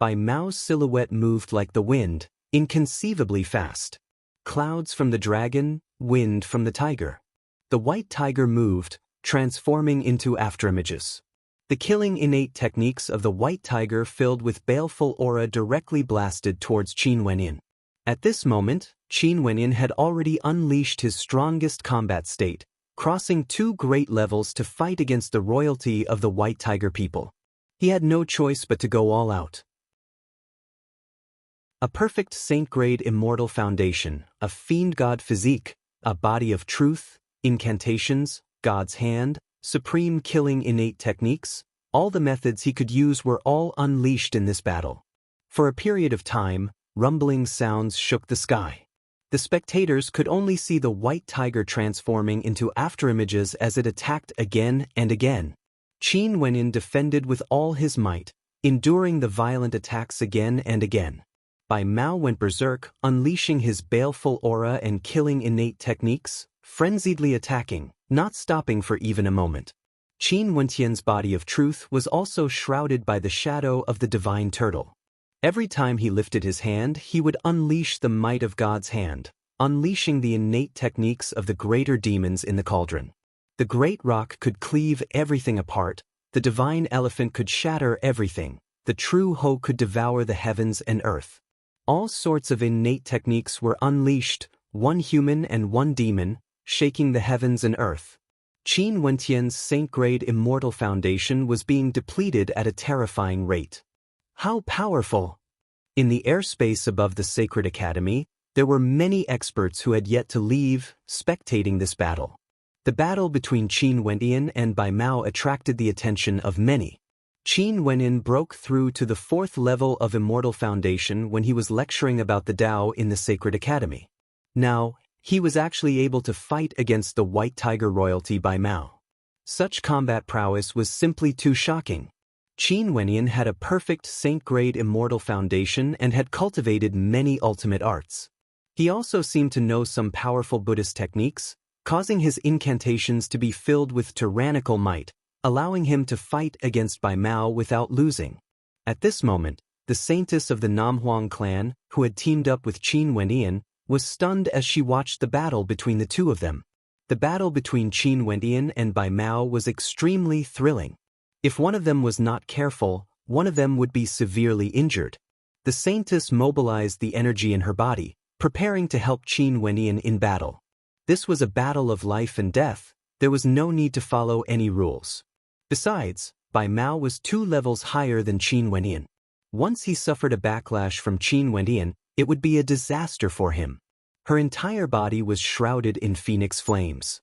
Bai Mao's silhouette moved like the wind, inconceivably fast. Clouds from the dragon, wind from the tiger. The white tiger moved, transforming into afterimages. The killing innate techniques of the white tiger filled with baleful aura directly blasted towards Qin Wenyin. At this moment, Qin Wenyin had already unleashed his strongest combat state, crossing 2 great levels to fight against the royalty of the white tiger people. He had no choice but to go all out. A perfect saint-grade immortal foundation, a fiend-god physique, a body of truth, incantations, God's hand, supreme killing innate techniques, all the methods he could use were all unleashed in this battle. For a period of time, rumbling sounds shook the sky. The spectators could only see the white tiger transforming into afterimages as it attacked again and again. Qin Wenyin defended with all his might, enduring the violent attacks again and again. Bai Mao went berserk, unleashing his baleful aura and killing innate techniques, frenziedly attacking, not stopping for even a moment. Qin Wentian's body of truth was also shrouded by the shadow of the divine turtle. Every time he lifted his hand, he would unleash the might of God's hand, unleashing the innate techniques of the greater demons in the cauldron. The great rock could cleave everything apart, the divine elephant could shatter everything, the true Ho could devour the heavens and earth. All sorts of innate techniques were unleashed, one human and one demon, shaking the heavens and earth. Qin Wentian's saint-grade immortal foundation was being depleted at a terrifying rate. How powerful! In the airspace above the Sacred Academy, there were many experts who had yet to leave, spectating this battle. The battle between Qin Wentian and Bai Mao attracted the attention of many. Qin Wenyin broke through to the 4th level of Immortal Foundation when he was lecturing about the Tao in the Sacred Academy. Now, he was actually able to fight against the White Tiger royalty Bai Mao. Such combat prowess was simply too shocking. Qin Wenyin had a perfect saint-grade immortal foundation and had cultivated many ultimate arts. He also seemed to know some powerful Buddhist techniques, causing his incantations to be filled with tyrannical might, allowing him to fight against Bai Mao without losing. At this moment, the saintess of the Namhuang clan, who had teamed up with Qin Wenyin, was stunned as she watched the battle between the two of them. The battle between Qin Wenyin and Bai Mao was extremely thrilling. If one of them was not careful, one of them would be severely injured. The saintess mobilized the energy in her body, preparing to help Qin Wenyin in battle. This was a battle of life and death. There was no need to follow any rules. Besides, Bai Mao was 2 levels higher than Qin Wenyin. Once he suffered a backlash from Qin Wenyin, it would be a disaster for him. Her entire body was shrouded in phoenix flames.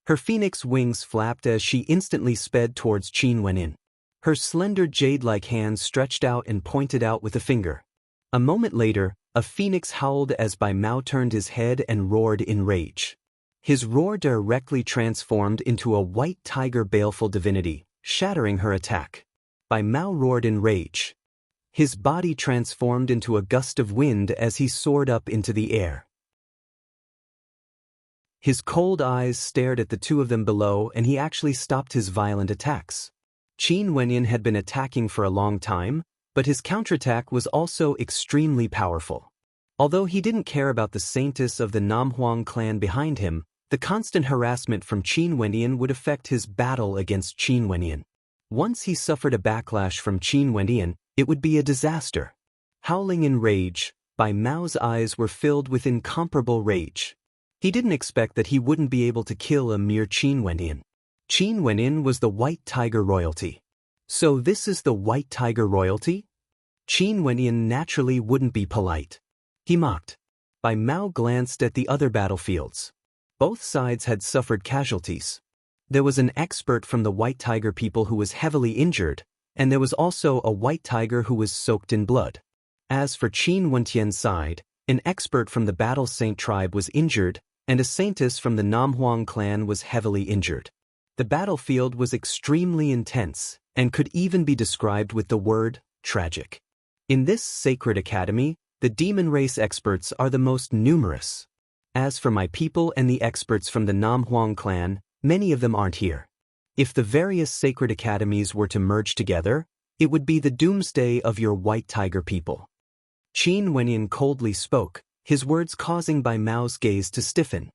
Her phoenix wings flapped as she instantly sped towards Qin Wenyin. Her slender jade-like hands stretched out and pointed out with a finger. A moment later, a phoenix howled as Bai Mao turned his head and roared in rage. His roar directly transformed into a white tiger baleful divinity, shattering her attack. Bai Mao roared in rage. His body transformed into a gust of wind as he soared up into the air. His cold eyes stared at the two of them below, and he actually stopped his violent attacks. Qin Wenyin had been attacking for a long time, but his counterattack was also extremely powerful. Although he didn't care about the saintess of the Namhuang clan behind him, the constant harassment from Qin Wenyin would affect his battle against Qin Wenyin. Once he suffered a backlash from Qin Wenyin, it would be a disaster. Howling in rage, Bai Mao's eyes were filled with incomparable rage. He didn't expect that he wouldn't be able to kill a mere Qin Wenyin. Qin Wenyin was the White Tiger royalty. So this is the White Tiger royalty? Qin Wenyin naturally wouldn't be polite. He mocked. Bai Mao glanced at the other battlefields. Both sides had suffered casualties. There was an expert from the White Tiger people who was heavily injured, and there was also a White Tiger who was soaked in blood. As for Qin Wentian's side, an expert from the Battle Saint tribe was injured, and a saintess from the Namhuang clan was heavily injured. The battlefield was extremely intense, and could even be described with the word tragic. In this sacred academy, the demon race experts are the most numerous. As for my people and the experts from the Namhuang clan, many of them aren't here. If the various sacred academies were to merge together, it would be the doomsday of your White Tiger people. Qin Wenyin coldly spoke, his words causing Bai Mao's gaze to stiffen.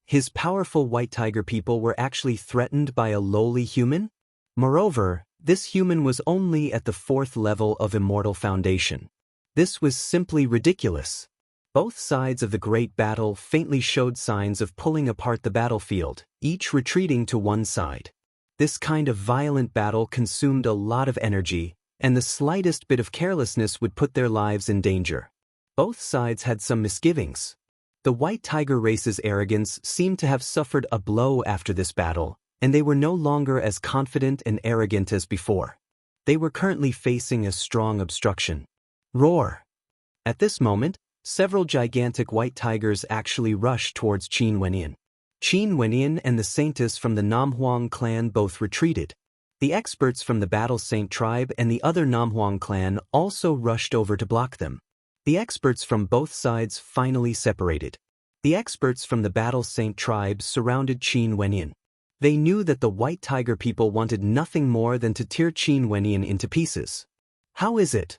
His powerful White Tiger people were actually threatened by a lowly human? Moreover, this human was only at the 4th level of Immortal Foundation. This was simply ridiculous. Both sides of the great battle faintly showed signs of pulling apart the battlefield, each retreating to one side. This kind of violent battle consumed a lot of energy, and the slightest bit of carelessness would put their lives in danger. Both sides had some misgivings. The White Tiger race's arrogance seemed to have suffered a blow after this battle, and they were no longer as confident and arrogant as before. They were currently facing a strong obstruction. Roar! At this moment, several gigantic white tigers actually rushed towards Qin Wenyan. Qin Wenyan and the Saintess from the Namhuang clan both retreated. The experts from the Battle Saint tribe and the other Namhuang clan also rushed over to block them. The experts from both sides finally separated. The experts from the Battle Saint tribe surrounded Qin Wenyan. They knew that the White Tiger people wanted nothing more than to tear Qin Wenyan into pieces. How is it?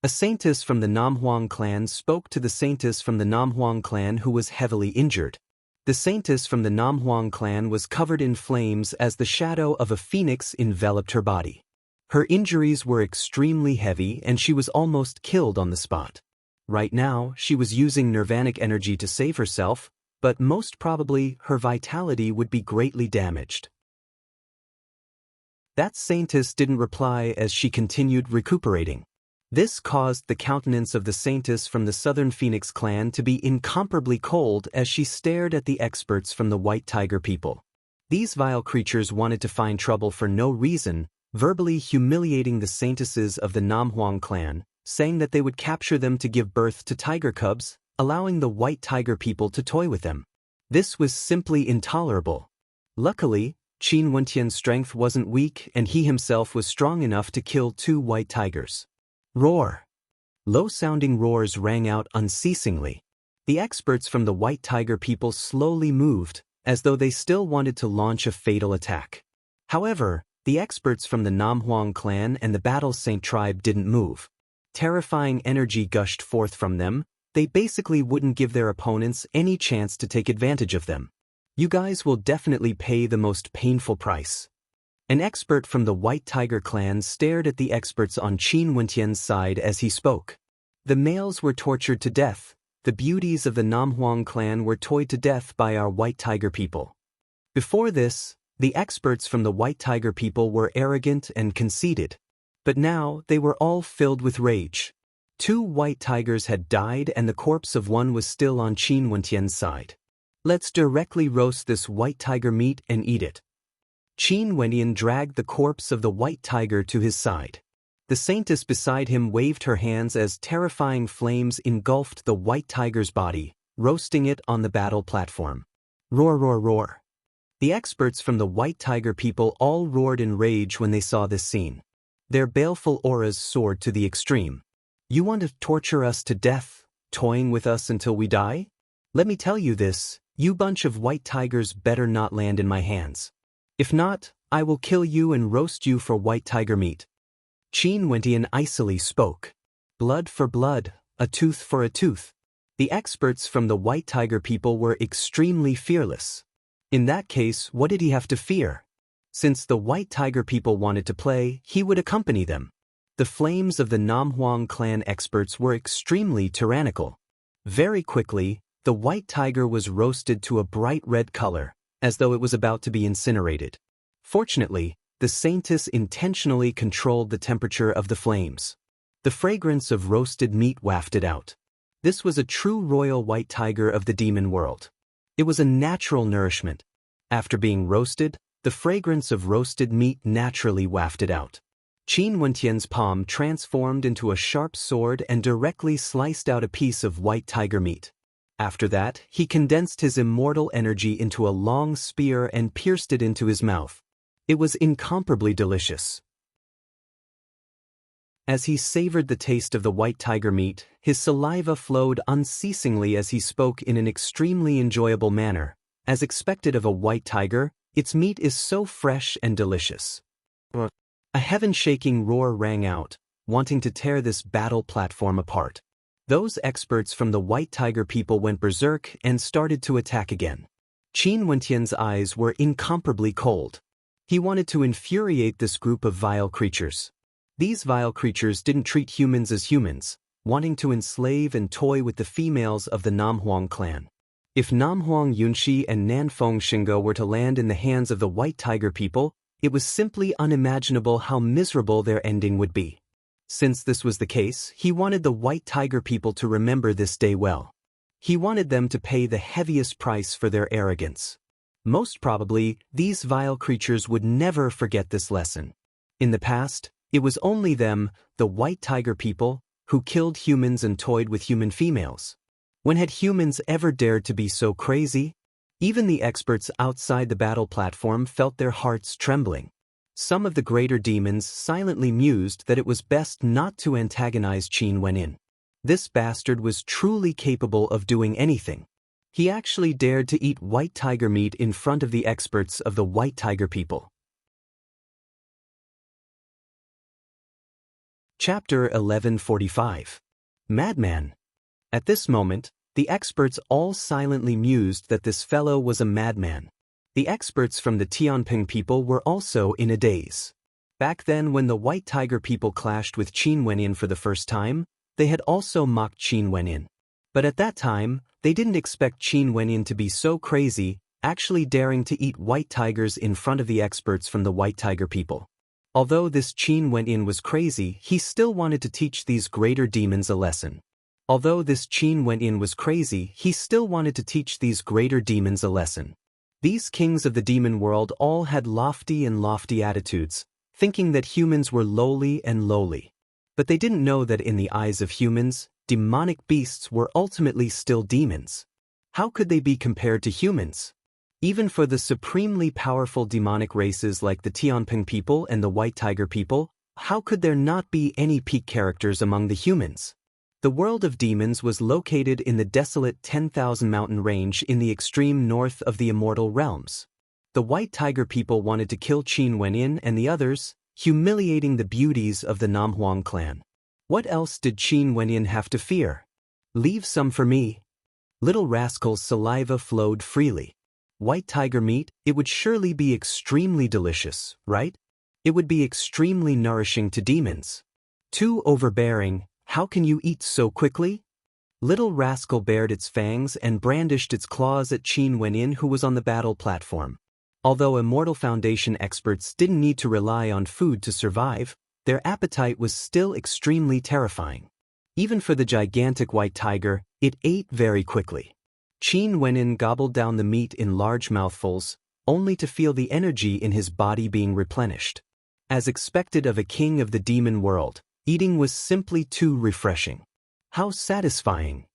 A Saintess from the Namhuang clan spoke to the Saintess from the Namhuang clan who was heavily injured. The Saintess from the Namhuang clan was covered in flames as the shadow of a phoenix enveloped her body. Her injuries were extremely heavy and she was almost killed on the spot. Right now, she was using nirvanic energy to save herself, but most probably her vitality would be greatly damaged. That Saintess didn't reply as she continued recuperating. This caused the countenance of the Saintess from the Southern Phoenix clan to be incomparably cold as she stared at the experts from the White Tiger people. These vile creatures wanted to find trouble for no reason, verbally humiliating the Saintesses of the Namhuang clan, saying that they would capture them to give birth to tiger cubs, allowing the White Tiger people to toy with them. This was simply intolerable. Luckily, Qin Wentian's strength wasn't weak and he himself was strong enough to kill 2 white tigers. Roar! Low-sounding roars rang out unceasingly. The experts from the White Tiger people slowly moved, as though they still wanted to launch a fatal attack. However, the experts from the Namhuang clan and the Battle Saint tribe didn't move. Terrifying energy gushed forth from them. They basically wouldn't give their opponents any chance to take advantage of them. You guys will definitely pay the most painful price. An expert from the White Tiger clan stared at the experts on Qin Wentian's side as he spoke. The males were tortured to death. The beauties of the Namhuang clan were toyed to death by our White Tiger people. Before this, the experts from the White Tiger people were arrogant and conceited. But now they were all filled with rage. 2 white tigers had died and the corpse of one was still on Qin Wentian's side. Let's directly roast this white tiger meat and eat it. Qin Wenyan dragged the corpse of the white tiger to his side. The Saintess beside him waved her hands as terrifying flames engulfed the white tiger's body, roasting it on the battle platform. Roar, roar, roar. The experts from the White Tiger people all roared in rage when they saw this scene. Their baleful auras soared to the extreme. You want to torture us to death, toying with us until we die? Let me tell you this, you bunch of white tigers better not land in my hands. If not, I will kill you and roast you for white tiger meat. Qin Wentian icily spoke. Blood for blood, a tooth for a tooth. The experts from the White Tiger people were extremely fearless. In that case, what did he have to fear? Since the White Tiger people wanted to play, he would accompany them. The flames of the Namhuang clan experts were extremely tyrannical. Very quickly, the white tiger was roasted to a bright red color, as though it was about to be incinerated. Fortunately, the Saintess intentionally controlled the temperature of the flames. The fragrance of roasted meat wafted out. This was a true royal white tiger of the demon world. It was a natural nourishment. After being roasted, the fragrance of roasted meat naturally wafted out. Qin Wentian's palm transformed into a sharp sword and directly sliced out a piece of white tiger meat. After that, he condensed his immortal energy into a long spear and pierced it into his mouth. It was incomparably delicious. As he savored the taste of the white tiger meat, his saliva flowed unceasingly as he spoke in an extremely enjoyable manner. As expected of a white tiger, its meat is so fresh and delicious. A heaven-shaking roar rang out, wanting to tear this battle platform apart. Those experts from the White Tiger people went berserk and started to attack again. Qin Wentian's eyes were incomparably cold. He wanted to infuriate this group of vile creatures. These vile creatures didn't treat humans as humans, wanting to enslave and toy with the females of the Namhuang clan. If Namhuang Yunshi and Nanfeng Shingo were to land in the hands of the White Tiger people, it was simply unimaginable how miserable their ending would be. Since this was the case, he wanted the White Tiger people to remember this day well. He wanted them to pay the heaviest price for their arrogance. Most probably, these vile creatures would never forget this lesson. In the past, it was only them, the White Tiger people, who killed humans and toyed with human females. When had humans ever dared to be so crazy? Even the experts outside the battle platform felt their hearts trembling. Some of the greater demons silently mused that it was best not to antagonize Qin Wenin. This bastard was truly capable of doing anything. He actually dared to eat white tiger meat in front of the experts of the white tiger people. Chapter 1145. Madman. At this moment, the experts all silently mused that this fellow was a madman. The experts from the Tianping people were also in a daze. Back then, when the white tiger people clashed with Qin Wenin for the first time, they had also mocked Qin Wenin. But at that time, they didn't expect Qin Wenin to be so crazy, actually daring to eat white tigers in front of the experts from the white tiger people. Although this Qin Wenin was crazy, he still wanted to teach these greater demons a lesson. These kings of the demon world all had lofty attitudes, thinking that humans were lowly and lowly. But they didn't know that in the eyes of humans, demonic beasts were ultimately still demons. How could they be compared to humans? Even for the supremely powerful demonic races like the Tianping people and the white tiger people, how could there not be any peak characters among the humans? The world of demons was located in the desolate 10,000 mountain range in the extreme north of the immortal realms. The white tiger people wanted to kill Qin Wenin and the others, humiliating the beauties of the Namhuang clan. What else did Qin Wenin have to fear? Leave some for me. Little rascal's saliva flowed freely. White tiger meat, it would surely be extremely delicious, right? It would be extremely nourishing to demons. Too overbearing, how can you eat so quickly? Little rascal bared its fangs and brandished its claws at Qin Wenin, who was on the battle platform. Although Immortal Foundation experts didn't need to rely on food to survive, their appetite was still extremely terrifying. Even for the gigantic white tiger, it ate very quickly. Qin Wenin gobbled down the meat in large mouthfuls, only to feel the energy in his body being replenished. As expected of a king of the demon world, eating was simply too refreshing. How satisfying!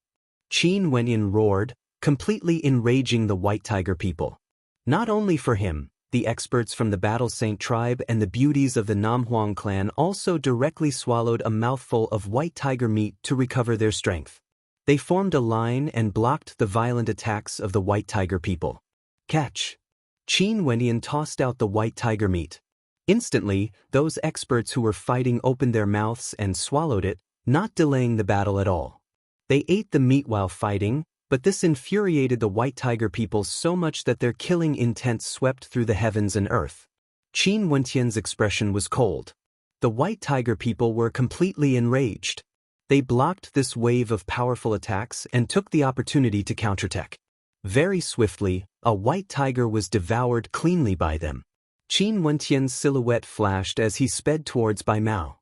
Qin Wenin roared, completely enraging the white tiger people. Not only for him, the experts from the Battle Saint tribe and the beauties of the Namhuang clan also directly swallowed a mouthful of white tiger meat to recover their strength. They formed a line and blocked the violent attacks of the white tiger people. Catch! Qin Wenin tossed out the white tiger meat. Instantly, those experts who were fighting opened their mouths and swallowed it, not delaying the battle at all. They ate the meat while fighting, but this infuriated the white tiger people so much that their killing intent swept through the heavens and earth. Qin Wentian's expression was cold. The white tiger people were completely enraged. They blocked this wave of powerful attacks and took the opportunity to counterattack. Very swiftly, a white tiger was devoured cleanly by them. Qin Wentian's silhouette flashed as he sped towards Bai Mao.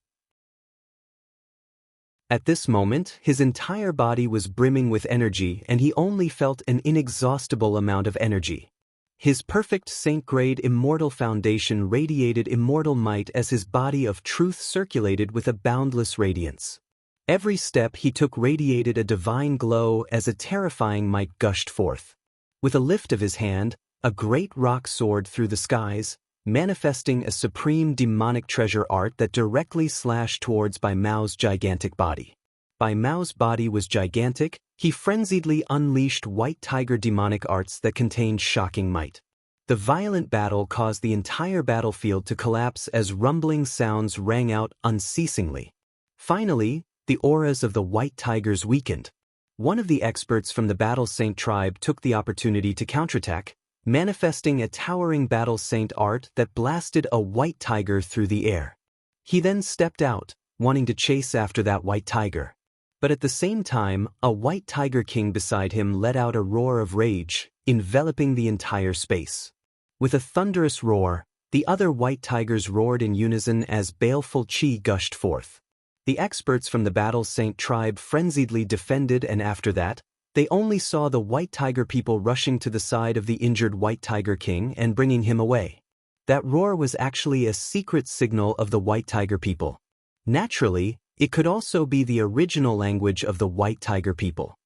At this moment, his entire body was brimming with energy and he only felt an inexhaustible amount of energy. His perfect saint-grade immortal foundation radiated immortal might as his body of truth circulated with a boundless radiance. Every step he took radiated a divine glow as a terrifying might gushed forth. With a lift of his hand, a great rock soared through the skies, manifesting a supreme demonic treasure art that directly slashed towards Bai Mao's gigantic body. Bai Mao's body was gigantic, he frenziedly unleashed white tiger demonic arts that contained shocking might. The violent battle caused the entire battlefield to collapse as rumbling sounds rang out unceasingly. Finally, the auras of the white tigers weakened. One of the experts from the Battle Saint tribe took the opportunity to counterattack, manifesting a towering Battle Saint art that blasted a white tiger through the air. He then stepped out, wanting to chase after that white tiger. But at the same time, a white tiger king beside him let out a roar of rage, enveloping the entire space. With a thunderous roar, the other white tigers roared in unison as baleful qi gushed forth. The experts from the Battle Saint tribe frenziedly defended, and after that, they only saw the white tiger people rushing to the side of the injured white tiger king and bringing him away. That roar was actually a secret signal of the white tiger people. Naturally, it could also be the original language of the white tiger people.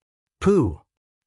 Pooh!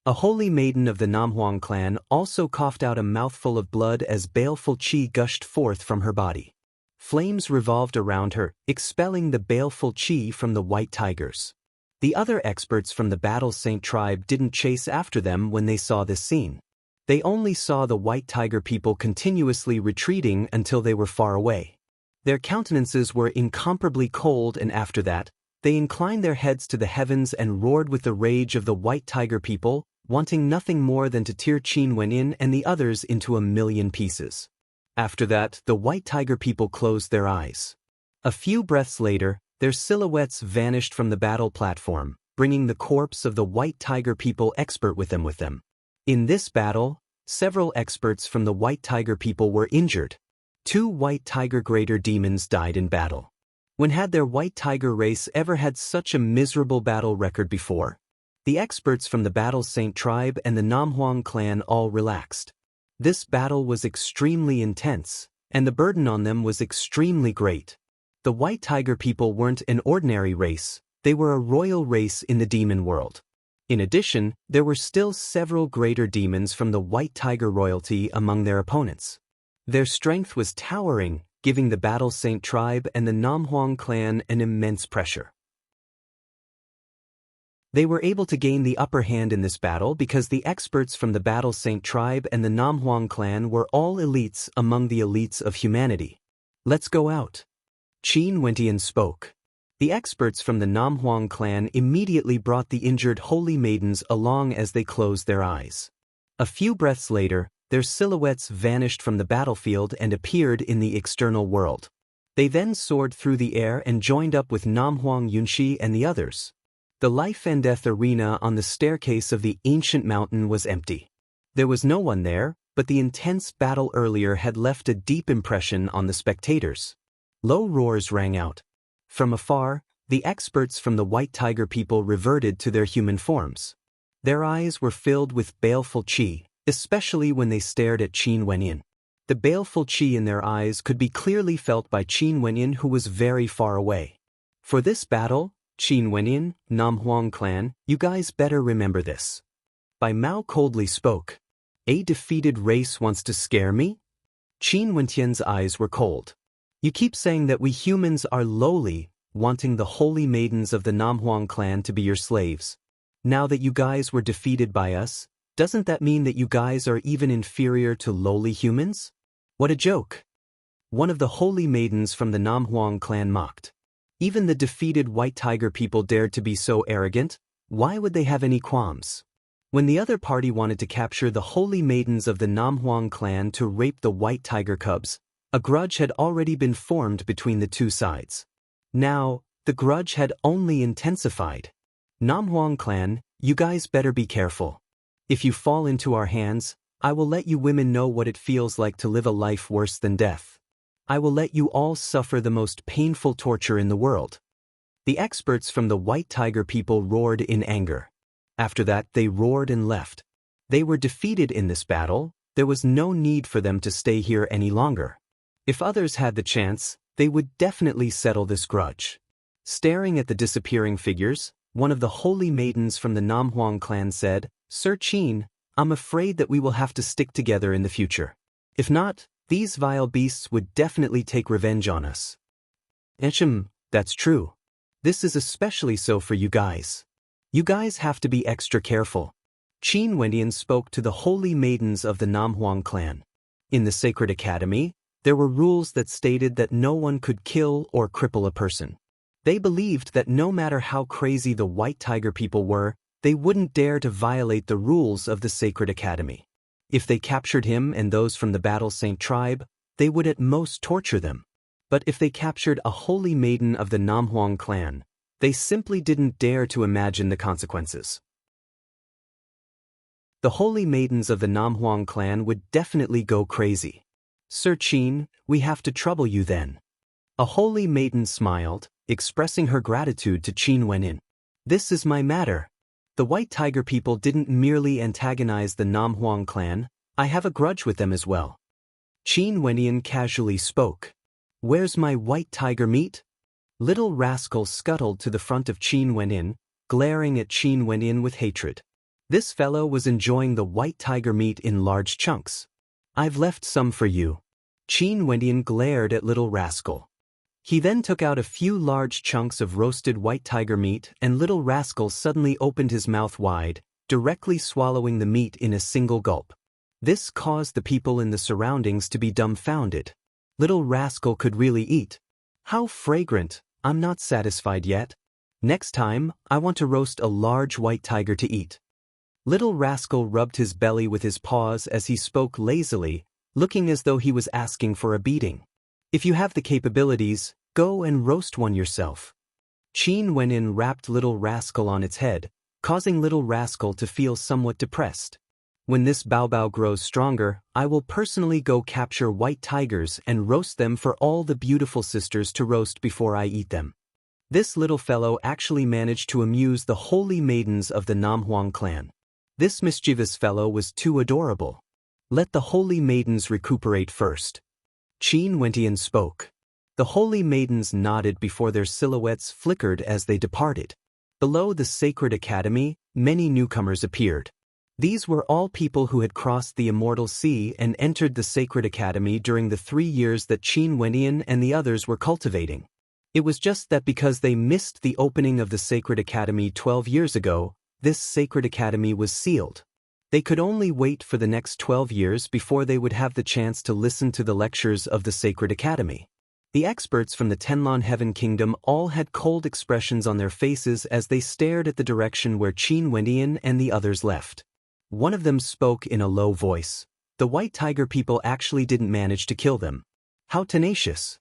A holy maiden of the Namhuang clan also coughed out a mouthful of blood as baleful qi gushed forth from her body. Flames revolved around her, expelling the baleful qi from the white tigers. The other experts from the Battle Saint tribe didn't chase after them when they saw this scene. They only saw the white tiger people continuously retreating until they were far away. Their countenances were incomparably cold, and after that, they inclined their heads to the heavens and roared with the rage of the white tiger people, wanting nothing more than to tear Qin Wenyin and the others into 1,000,000 pieces. After that, the white tiger people closed their eyes. A few breaths later, their silhouettes vanished from the battle platform, bringing the corpse of the white tiger people expert with them. In this battle, several experts from the white tiger people were injured. 2 white tiger greater demons died in battle. When had their white tiger race ever had such a miserable battle record before? The experts from the Battle Saint tribe and the Namhuang clan all relaxed. This battle was extremely intense, and the burden on them was extremely great. The white tiger people weren't an ordinary race, they were a royal race in the demon world. In addition, there were still several greater demons from the white tiger royalty among their opponents. Their strength was towering, giving the Battle Saint tribe and the Namhuang clan an immense pressure. They were able to gain the upper hand in this battle because the experts from the Battle Saint tribe and the Namhuang clan were all elites among the elites of humanity. Let's go out. Qin Wenyan spoke. The experts from the Namhuang clan immediately brought the injured holy maidens along as they closed their eyes. A few breaths later, their silhouettes vanished from the battlefield and appeared in the external world. They then soared through the air and joined up with Namhuang Yunxi and the others. The life and death arena on the staircase of the ancient mountain was empty. There was no one there, but the intense battle earlier had left a deep impression on the spectators. Low roars rang out. From afar, the experts from the white tiger people reverted to their human forms. Their eyes were filled with baleful qi, especially when they stared at Qin Wenyin. The baleful qi in their eyes could be clearly felt by Qin Wenyin, who was very far away. For this battle, Qin Wenyin, Namhuang clan, you guys better remember this. Bai Mao coldly spoke. A defeated race wants to scare me? Qin Wenyan's eyes were cold. You keep saying that we humans are lowly, wanting the holy maidens of the Namhuang clan to be your slaves. Now that you guys were defeated by us, doesn't that mean that you guys are even inferior to lowly humans? What a joke! One of the holy maidens from the Namhuang clan mocked. Even the defeated white tiger people dared to be so arrogant? Why would they have any qualms? When the other party wanted to capture the holy maidens of the Namhuang clan to rape the white tiger cubs, a grudge had already been formed between the two sides. Now, the grudge had only intensified. Namhuang clan, you guys better be careful. If you fall into our hands, I will let you women know what it feels like to live a life worse than death. I will let you all suffer the most painful torture in the world. The experts from the white tiger people roared in anger. After that, they roared and left. They were defeated in this battle. There was no need for them to stay here any longer. If others had the chance, they would definitely settle this grudge. Staring at the disappearing figures, one of the holy maidens from the Namhuang clan said, Sir Qin, I'm afraid that we will have to stick together in the future. If not, these vile beasts would definitely take revenge on us. That's true. This is especially so for you guys. You guys have to be extra careful. Qin Wenyan spoke to the holy maidens of the Namhuang clan. In the Sacred Academy, there were rules that stated that no one could kill or cripple a person. They believed that no matter how crazy the white tiger people were, they wouldn't dare to violate the rules of the Sacred Academy. If they captured him and those from the Battle Saint tribe, they would at most torture them. But if they captured a holy maiden of the Namhuang clan, they simply didn't dare to imagine the consequences. The holy maidens of the Namhuang clan would definitely go crazy. Sir Qin, we have to trouble you then. A holy maiden smiled, expressing her gratitude to Qin Wenyin. This is my matter. The white tiger people didn't merely antagonize the Namhuang clan, I have a grudge with them as well. Qin Wenyan casually spoke. Where's my white tiger meat? Little rascal scuttled to the front of Qin Wenyin, glaring at Qin Wenyin with hatred. This fellow was enjoying the white tiger meat in large chunks. "I've left some for you." Qin Wendian glared at Little Rascal. He then took out a few large chunks of roasted white tiger meat, and Little Rascal suddenly opened his mouth wide, directly swallowing the meat in a single gulp. This caused the people in the surroundings to be dumbfounded. Little Rascal could really eat. "How fragrant! I'm not satisfied yet. Next time, I want to roast a large white tiger to eat." Little Rascal rubbed his belly with his paws as he spoke lazily, looking as though he was asking for a beating. "If you have the capabilities, go and roast one yourself." Qin Wendian rapped Little Rascal on its head, causing Little Rascal to feel somewhat depressed. "When this Bao grows stronger, I will personally go capture white tigers and roast them for all the beautiful sisters to roast before I eat them." This little fellow actually managed to amuse the holy maidens of the Namhuang clan. This mischievous fellow was too adorable. "Let the holy maidens recuperate first." Qin Wendian spoke. The holy maidens nodded before their silhouettes flickered as they departed. Below the sacred academy, many newcomers appeared. These were all people who had crossed the immortal sea and entered the sacred academy during the 3 years that Qin Wendian and the others were cultivating. It was just that because they missed the opening of the sacred academy 12 years ago, this sacred academy was sealed. They could only wait for the next 12 years before they would have the chance to listen to the lectures of the sacred academy. The experts from the Tenlon Heaven Kingdom all had cold expressions on their faces as they stared at the direction where Qin Wendian and the others left. One of them spoke in a low voice. "The white tiger people actually didn't manage to kill them. How tenacious."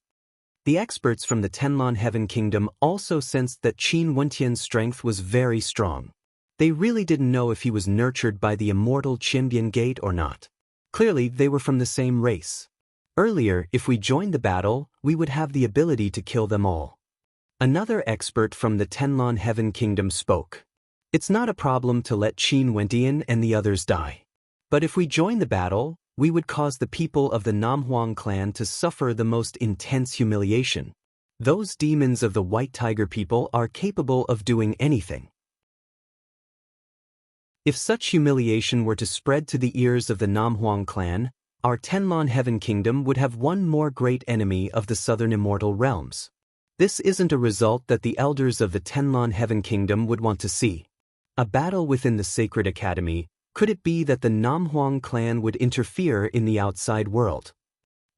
The experts from the Tenlon Heaven Kingdom also sensed that Qin Wendian's strength was very strong. They really didn't know if he was nurtured by the immortal Qinbian Gate or not. Clearly, they were from the same race. "Earlier, if we joined the battle, we would have the ability to kill them all." Another expert from the Tenlon Heaven Kingdom spoke. "It's not a problem to let Qin Wendian and the others die. But if we join the battle, we would cause the people of the Namhuang clan to suffer the most intense humiliation. Those demons of the White Tiger people are capable of doing anything. If such humiliation were to spread to the ears of the Namhuang clan, our Tenlon Heaven Kingdom would have one more great enemy of the southern immortal realms. This isn't a result that the elders of the Tenlon Heaven Kingdom would want to see. A battle within the Sacred Academy. Could it be that the Namhuang clan would interfere in the outside world?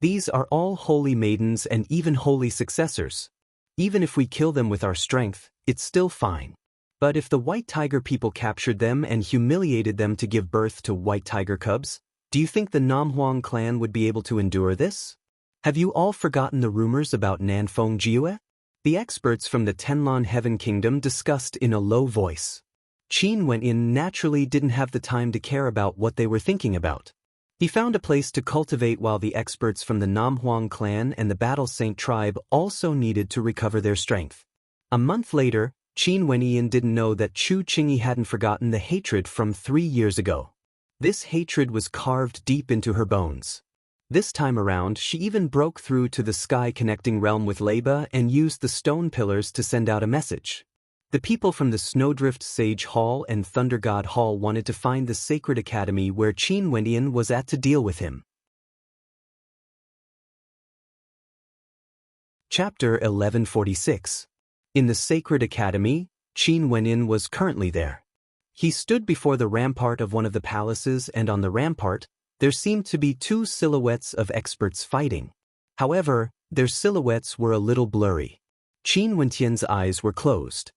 These are all holy maidens and even holy successors. Even if we kill them with our strength, it's still fine. But if the White Tiger people captured them and humiliated them to give birth to White Tiger cubs, do you think the Namhuang clan would be able to endure this? Have you all forgotten the rumors about Nanfeng Jiue? The experts from the Tenlon Heaven Kingdom discussed in a low voice. Qin Wendian naturally didn't have the time to care about what they were thinking about. He found a place to cultivate while the experts from the Namhuang clan and the Battle Saint tribe also needed to recover their strength. A month later, Qin Wendian didn't know that Chu Qingyi hadn't forgotten the hatred from 3 years ago. This hatred was carved deep into her bones. This time around, she even broke through to the sky-connecting realm with Leba and used the stone pillars to send out a message. The people from the Snowdrift Sage Hall and Thunder God Hall wanted to find the Sacred Academy where Qin Wendian was at to deal with him. Chapter 1146. In the Sacred Academy, Qin Wendian was currently there. He stood before the rampart of one of the palaces, and on the rampart, there seemed to be 2 silhouettes of experts fighting. However, their silhouettes were a little blurry. Qin Wendian's eyes were closed.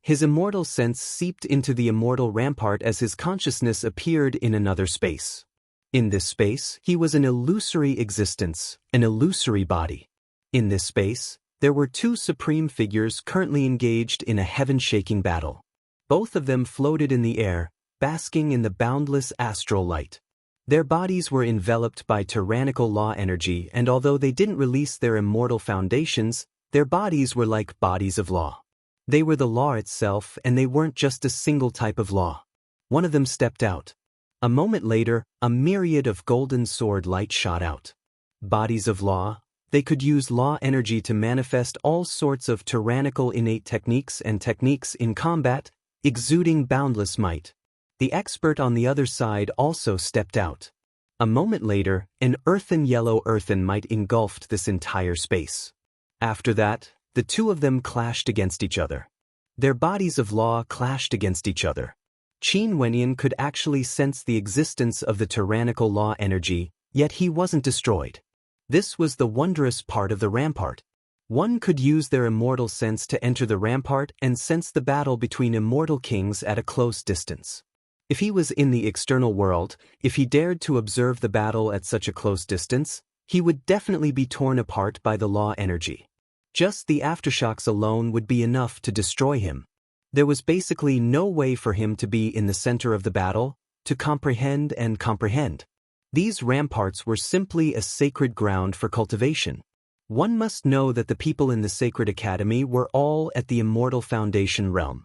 His immortal sense seeped into the immortal rampart as his consciousness appeared in another space. In this space, he was an illusory existence, an illusory body. In this space, there were 2 supreme figures currently engaged in a heaven-shaking battle. Both of them floated in the air, basking in the boundless astral light. Their bodies were enveloped by tyrannical law energy, and although they didn't release their immortal foundations, their bodies were like bodies of law. They were the law itself, and they weren't just a single type of law. One of them stepped out. A moment later, a myriad of golden sword light shot out. Bodies of law. They could use law energy to manifest all sorts of tyrannical innate techniques and techniques in combat, exuding boundless might. The expert on the other side also stepped out. A moment later, an yellow earthen might engulfed this entire space. After that, the two of them clashed against each other. Their bodies of law clashed against each other. Qin Wenyan could actually sense the existence of the tyrannical law energy, yet he wasn't destroyed. This was the wondrous part of the rampart. One could use their immortal sense to enter the rampart and sense the battle between immortal kings at a close distance. If he was in the external world, if he dared to observe the battle at such a close distance, he would definitely be torn apart by the law energy. Just the aftershocks alone would be enough to destroy him. There was basically no way for him to be in the center of the battle, to comprehend and comprehend. These ramparts were simply a sacred ground for cultivation. One must know that the people in the Sacred Academy were all at the Immortal Foundation realm.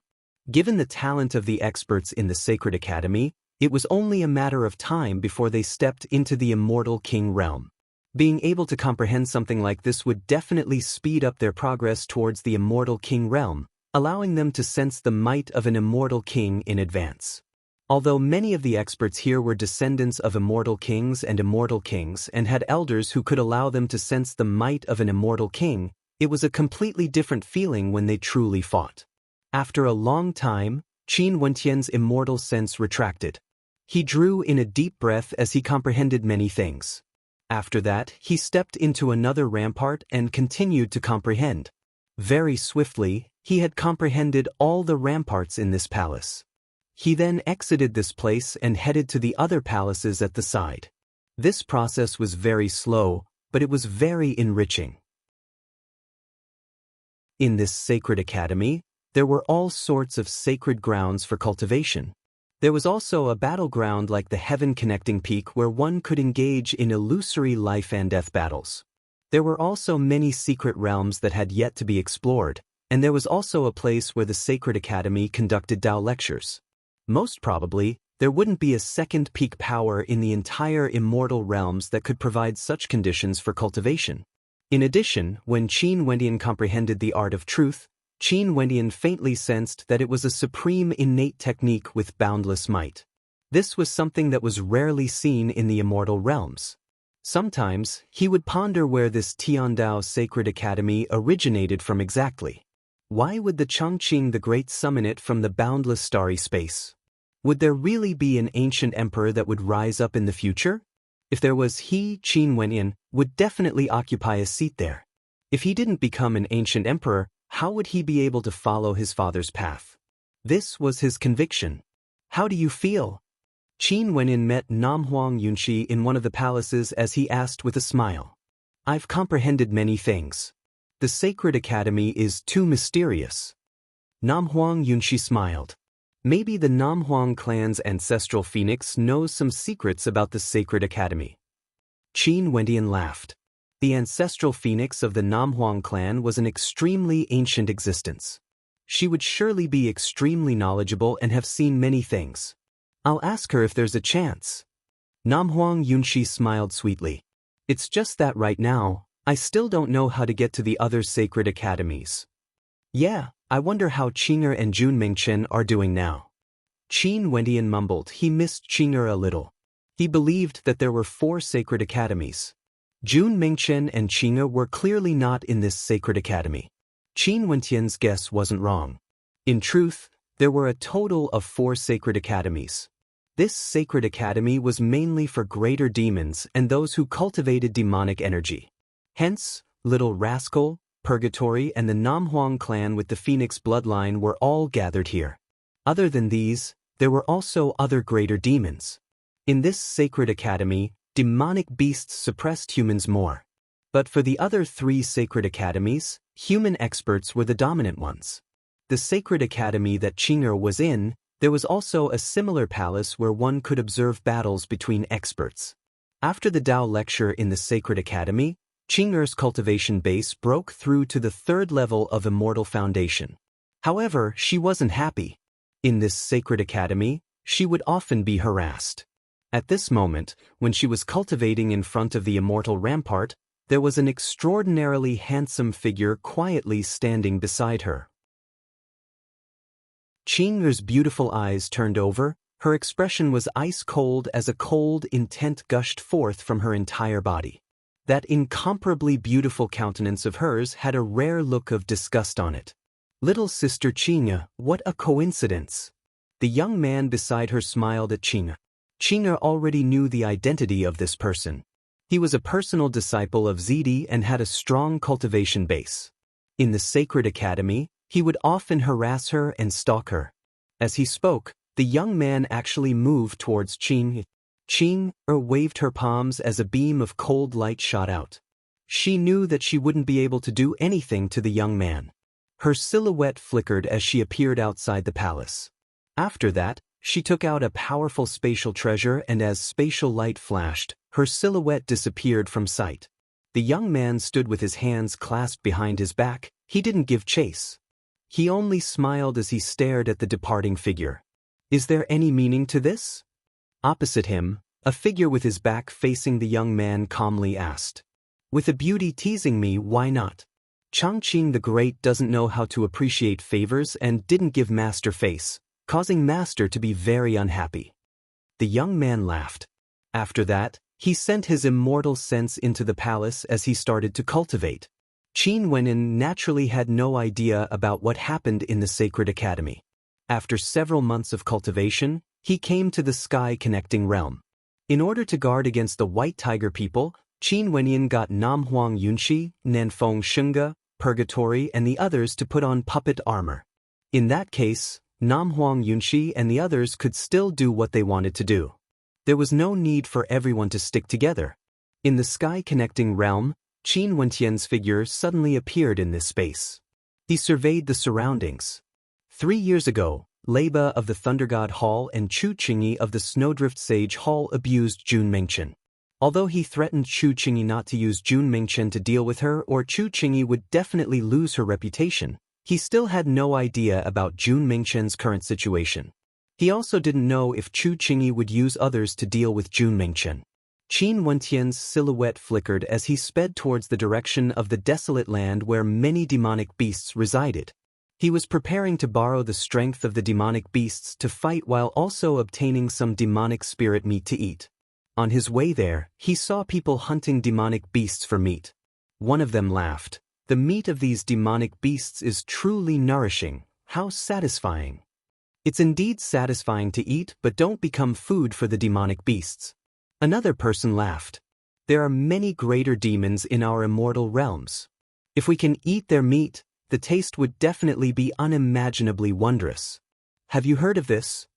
Given the talent of the experts in the Sacred Academy, it was only a matter of time before they stepped into the Immortal King realm. Being able to comprehend something like this would definitely speed up their progress towards the Immortal King realm, allowing them to sense the might of an Immortal King in advance. Although many of the experts here were descendants of immortal kings and had elders who could allow them to sense the might of an immortal king, it was a completely different feeling when they truly fought. After a long time, Qin Wenyan's immortal sense retracted. He drew in a deep breath as he comprehended many things. After that, he stepped into another rampart and continued to comprehend. Very swiftly, he had comprehended all the ramparts in this palace. He then exited this place and headed to the other palaces at the side. This process was very slow, but it was very enriching. In this sacred academy, there were all sorts of sacred grounds for cultivation. There was also a battleground like the heaven-connecting peak where one could engage in illusory life and death battles. There were also many secret realms that had yet to be explored, and there was also a place where the Sacred Academy conducted Tao lectures. Most probably, there wouldn't be a second peak power in the entire immortal realms that could provide such conditions for cultivation. In addition, when Qin Wenyan comprehended the art of truth, Qin Wenyan faintly sensed that it was a supreme innate technique with boundless might. This was something that was rarely seen in the immortal realms. Sometimes, he would ponder where this Tiandao Sacred Academy originated from exactly. Why would the Chongqing the Great summon it from the boundless starry space? Would there really be an ancient emperor that would rise up in the future? If there was, he, Qin Wenyan, would definitely occupy a seat there. If he didn't become an ancient emperor, how would he be able to follow his father's path? This was his conviction. How do you feel? Qin Wenyan met Nam Huang Yunshi in one of the palaces as he asked with a smile. I've comprehended many things. The Sacred Academy is too mysterious. Nam Huang Yunshi smiled. Maybe the Nam Huang clan's ancestral phoenix knows some secrets about the Sacred Academy. Qin Wenyan laughed. The ancestral phoenix of the Nam Huang clan was an extremely ancient existence. She would surely be extremely knowledgeable and have seen many things. I'll ask her if there's a chance. Nam Huang Yunshi smiled sweetly. It's just that right now, I still don't know how to get to the other sacred academies. Yeah, I wonder how Qing'er and Jun Mingchen are doing now. Qin Wenyan mumbled he missed Qing'er a little. He believed that there were 4 sacred academies. Jun Mingchen and Qing'er were clearly not in this sacred academy. Qin Wenyan's guess wasn't wrong. In truth, there were a total of 4 sacred academies. This sacred academy was mainly for greater demons and those who cultivated demonic energy. Hence, Little Rascal, Purgatory and the Nam Huang clan with the Phoenix bloodline were all gathered here. Other than these, there were also other greater demons. In this sacred academy, demonic beasts suppressed humans more. But for the other 3 sacred academies, human experts were the dominant ones. The sacred academy that Qing'er was in, there was also a similar palace where one could observe battles between experts. After the Tao lecture in the sacred academy, Qing'er's cultivation base broke through to the 3rd level of Immortal Foundation. However, she wasn't happy. In this sacred academy, she would often be harassed. At this moment, when she was cultivating in front of the immortal rampart, there was an extraordinarily handsome figure quietly standing beside her. Qing'er's beautiful eyes turned over, Her expression was ice-cold as a cold intent gushed forth from her entire body. That incomparably beautiful countenance of hers had a rare look of disgust on it. "Little sister Qingya, what a coincidence!" The young man beside her smiled at Qingya. Qingya already knew the identity of this person. He was a personal disciple of Zidi and had a strong cultivation base. In the sacred academy, he would often harass her and stalk her. As he spoke, the young man actually moved towards Qingya. Qingya waved her palms as a beam of cold light shot out. She knew that she wouldn't be able to do anything to the young man. Her silhouette flickered as she appeared outside the palace. After that, she took out a powerful spatial treasure, and as spatial light flashed, her silhouette disappeared from sight. The young man stood with his hands clasped behind his back. He didn't give chase. He only smiled as he stared at the departing figure. "Is there any meaning to this?" Opposite him, a figure with his back facing the young man calmly asked. "With a beauty teasing me, why not?" Changqing the Great doesn't know how to appreciate favors and didn't give Master face, causing Master to be very unhappy. The young man laughed. After that, he sent his immortal sense into the palace as he started to cultivate. Qin Wenin naturally had no idea about what happened in the sacred academy. After several months of cultivation, he came to the sky-connecting realm. In order to guard against the White Tiger people, Qin Wenin got Namhuang Yunxi, Nanfeng Shunga, Purgatory and the others to put on puppet armor. In that case, Namhuang Yunxi and the others could still do what they wanted to do. There was no need for everyone to stick together. In the sky-connecting realm, Qin Wentian's figure suddenly appeared in this space. He surveyed the surroundings. 3 years ago, Leiba of the Thunder God Hall and Chu Qingyi of the Snowdrift Sage Hall abused Jun Mingchen. Although he threatened Chu Qingyi not to use Jun Mingchen to deal with her or Chu Qingyi would definitely lose her reputation, he still had no idea about Jun Mingchen's current situation. He also didn't know if Chu Qingyi would use others to deal with Jun Mingchen. Qin Wentian's silhouette flickered as he sped towards the direction of the desolate land where many demonic beasts resided. He was preparing to borrow the strength of the demonic beasts to fight while also obtaining some demonic spirit meat to eat. On his way there, he saw people hunting demonic beasts for meat. One of them laughed. "The meat of these demonic beasts is truly nourishing. How satisfying." "It's indeed satisfying to eat, but don't become food for the demonic beasts." Another person laughed. "There are many greater demons in our immortal realms. If we can eat their meat, the taste would definitely be unimaginably wondrous. Have you heard of this?"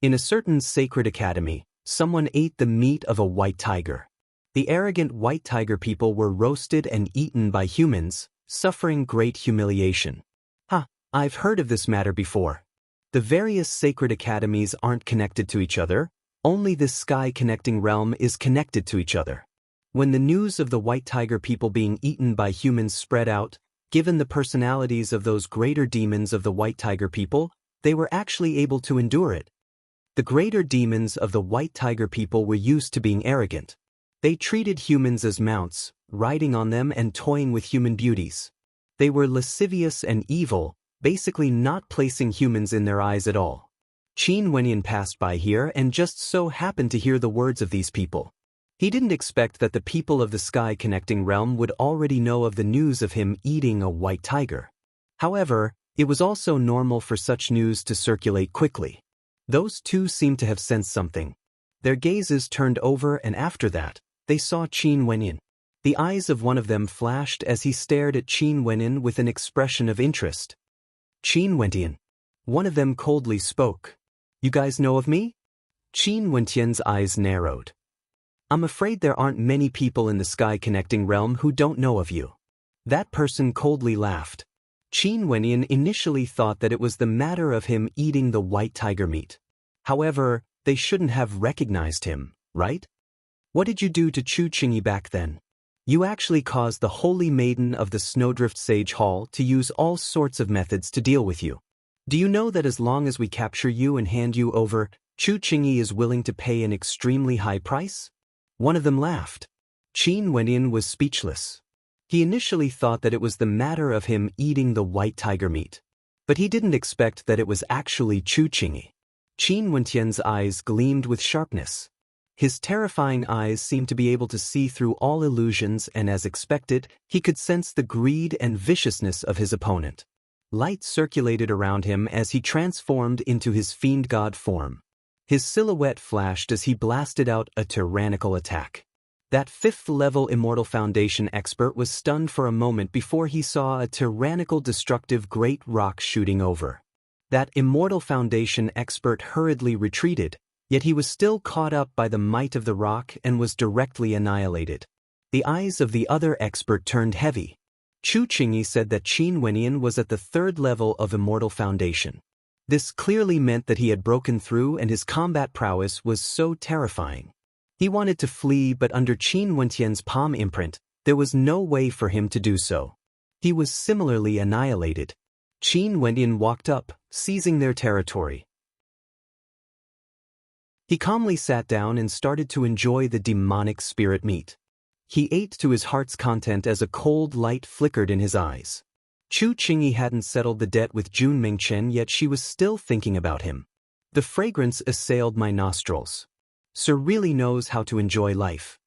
In a certain sacred academy, someone ate the meat of a white tiger. The arrogant white tiger people were roasted and eaten by humans, suffering great humiliation. I've heard of this matter before. The various sacred academies aren't connected to each other, only this sky-connecting realm is connected to each other. When the news of the white tiger people being eaten by humans spread out, given the personalities of those greater demons of the white tiger people, they were actually able to endure it. The greater demons of the white tiger people were used to being arrogant. They treated humans as mounts, riding on them and toying with human beauties. They were lascivious and evil, basically not placing humans in their eyes at all. Qin Wentian passed by here and just so happened to hear the words of these people. He didn't expect that the people of the sky-connecting realm would already know of the news of him eating a white tiger. However, it was also normal for such news to circulate quickly. Those two seemed to have sensed something. Their gazes turned over and after that, they saw Qin Wentian. The eyes of one of them flashed as he stared at Qin Wentian with an expression of interest. "Qin Wentian." One of them coldly spoke. "You guys know of me?" Qin Wentian's eyes narrowed. "I'm afraid there aren't many people in the sky-connecting realm who don't know of you." That person coldly laughed. Qin Wentian initially thought that it was the matter of him eating the white tiger meat. However, they shouldn't have recognized him, right? "What did you do to Chu Qingyi back then? You actually caused the Holy Maiden of the Snowdrift Sage Hall to use all sorts of methods to deal with you. Do you know that as long as we capture you and hand you over, Chu Qingyi is willing to pay an extremely high price?" One of them laughed. Qin Wentian was speechless. He initially thought that it was the matter of him eating the white tiger meat. But he didn't expect that it was actually Chu Qingyi. Qin Wentian's eyes gleamed with sharpness. His terrifying eyes seemed to be able to see through all illusions, and as expected, he could sense the greed and viciousness of his opponent. Light circulated around him as he transformed into his fiend god form. His silhouette flashed as he blasted out a tyrannical attack. That fifth-level Immortal Foundation expert was stunned for a moment before he saw a tyrannical destructive great rock shooting over. That Immortal Foundation expert hurriedly retreated, yet he was still caught up by the might of the rock and was directly annihilated. The eyes of the other expert turned heavy. Chu Qingyi said that Qin Wenyan was at the third level of Immortal Foundation. This clearly meant that he had broken through, and his combat prowess was so terrifying. He wanted to flee, but under Qin Wentian's palm imprint, there was no way for him to do so. He was similarly annihilated. Qin Wentian walked up, seizing their territory. He calmly sat down and started to enjoy the demonic spirit meat. He ate to his heart's content as a cold light flickered in his eyes. Chu Qingyi hadn't settled the debt with Jun Mingchen, yet she was still thinking about him. The fragrance assailed my nostrils. Sir really knows how to enjoy life.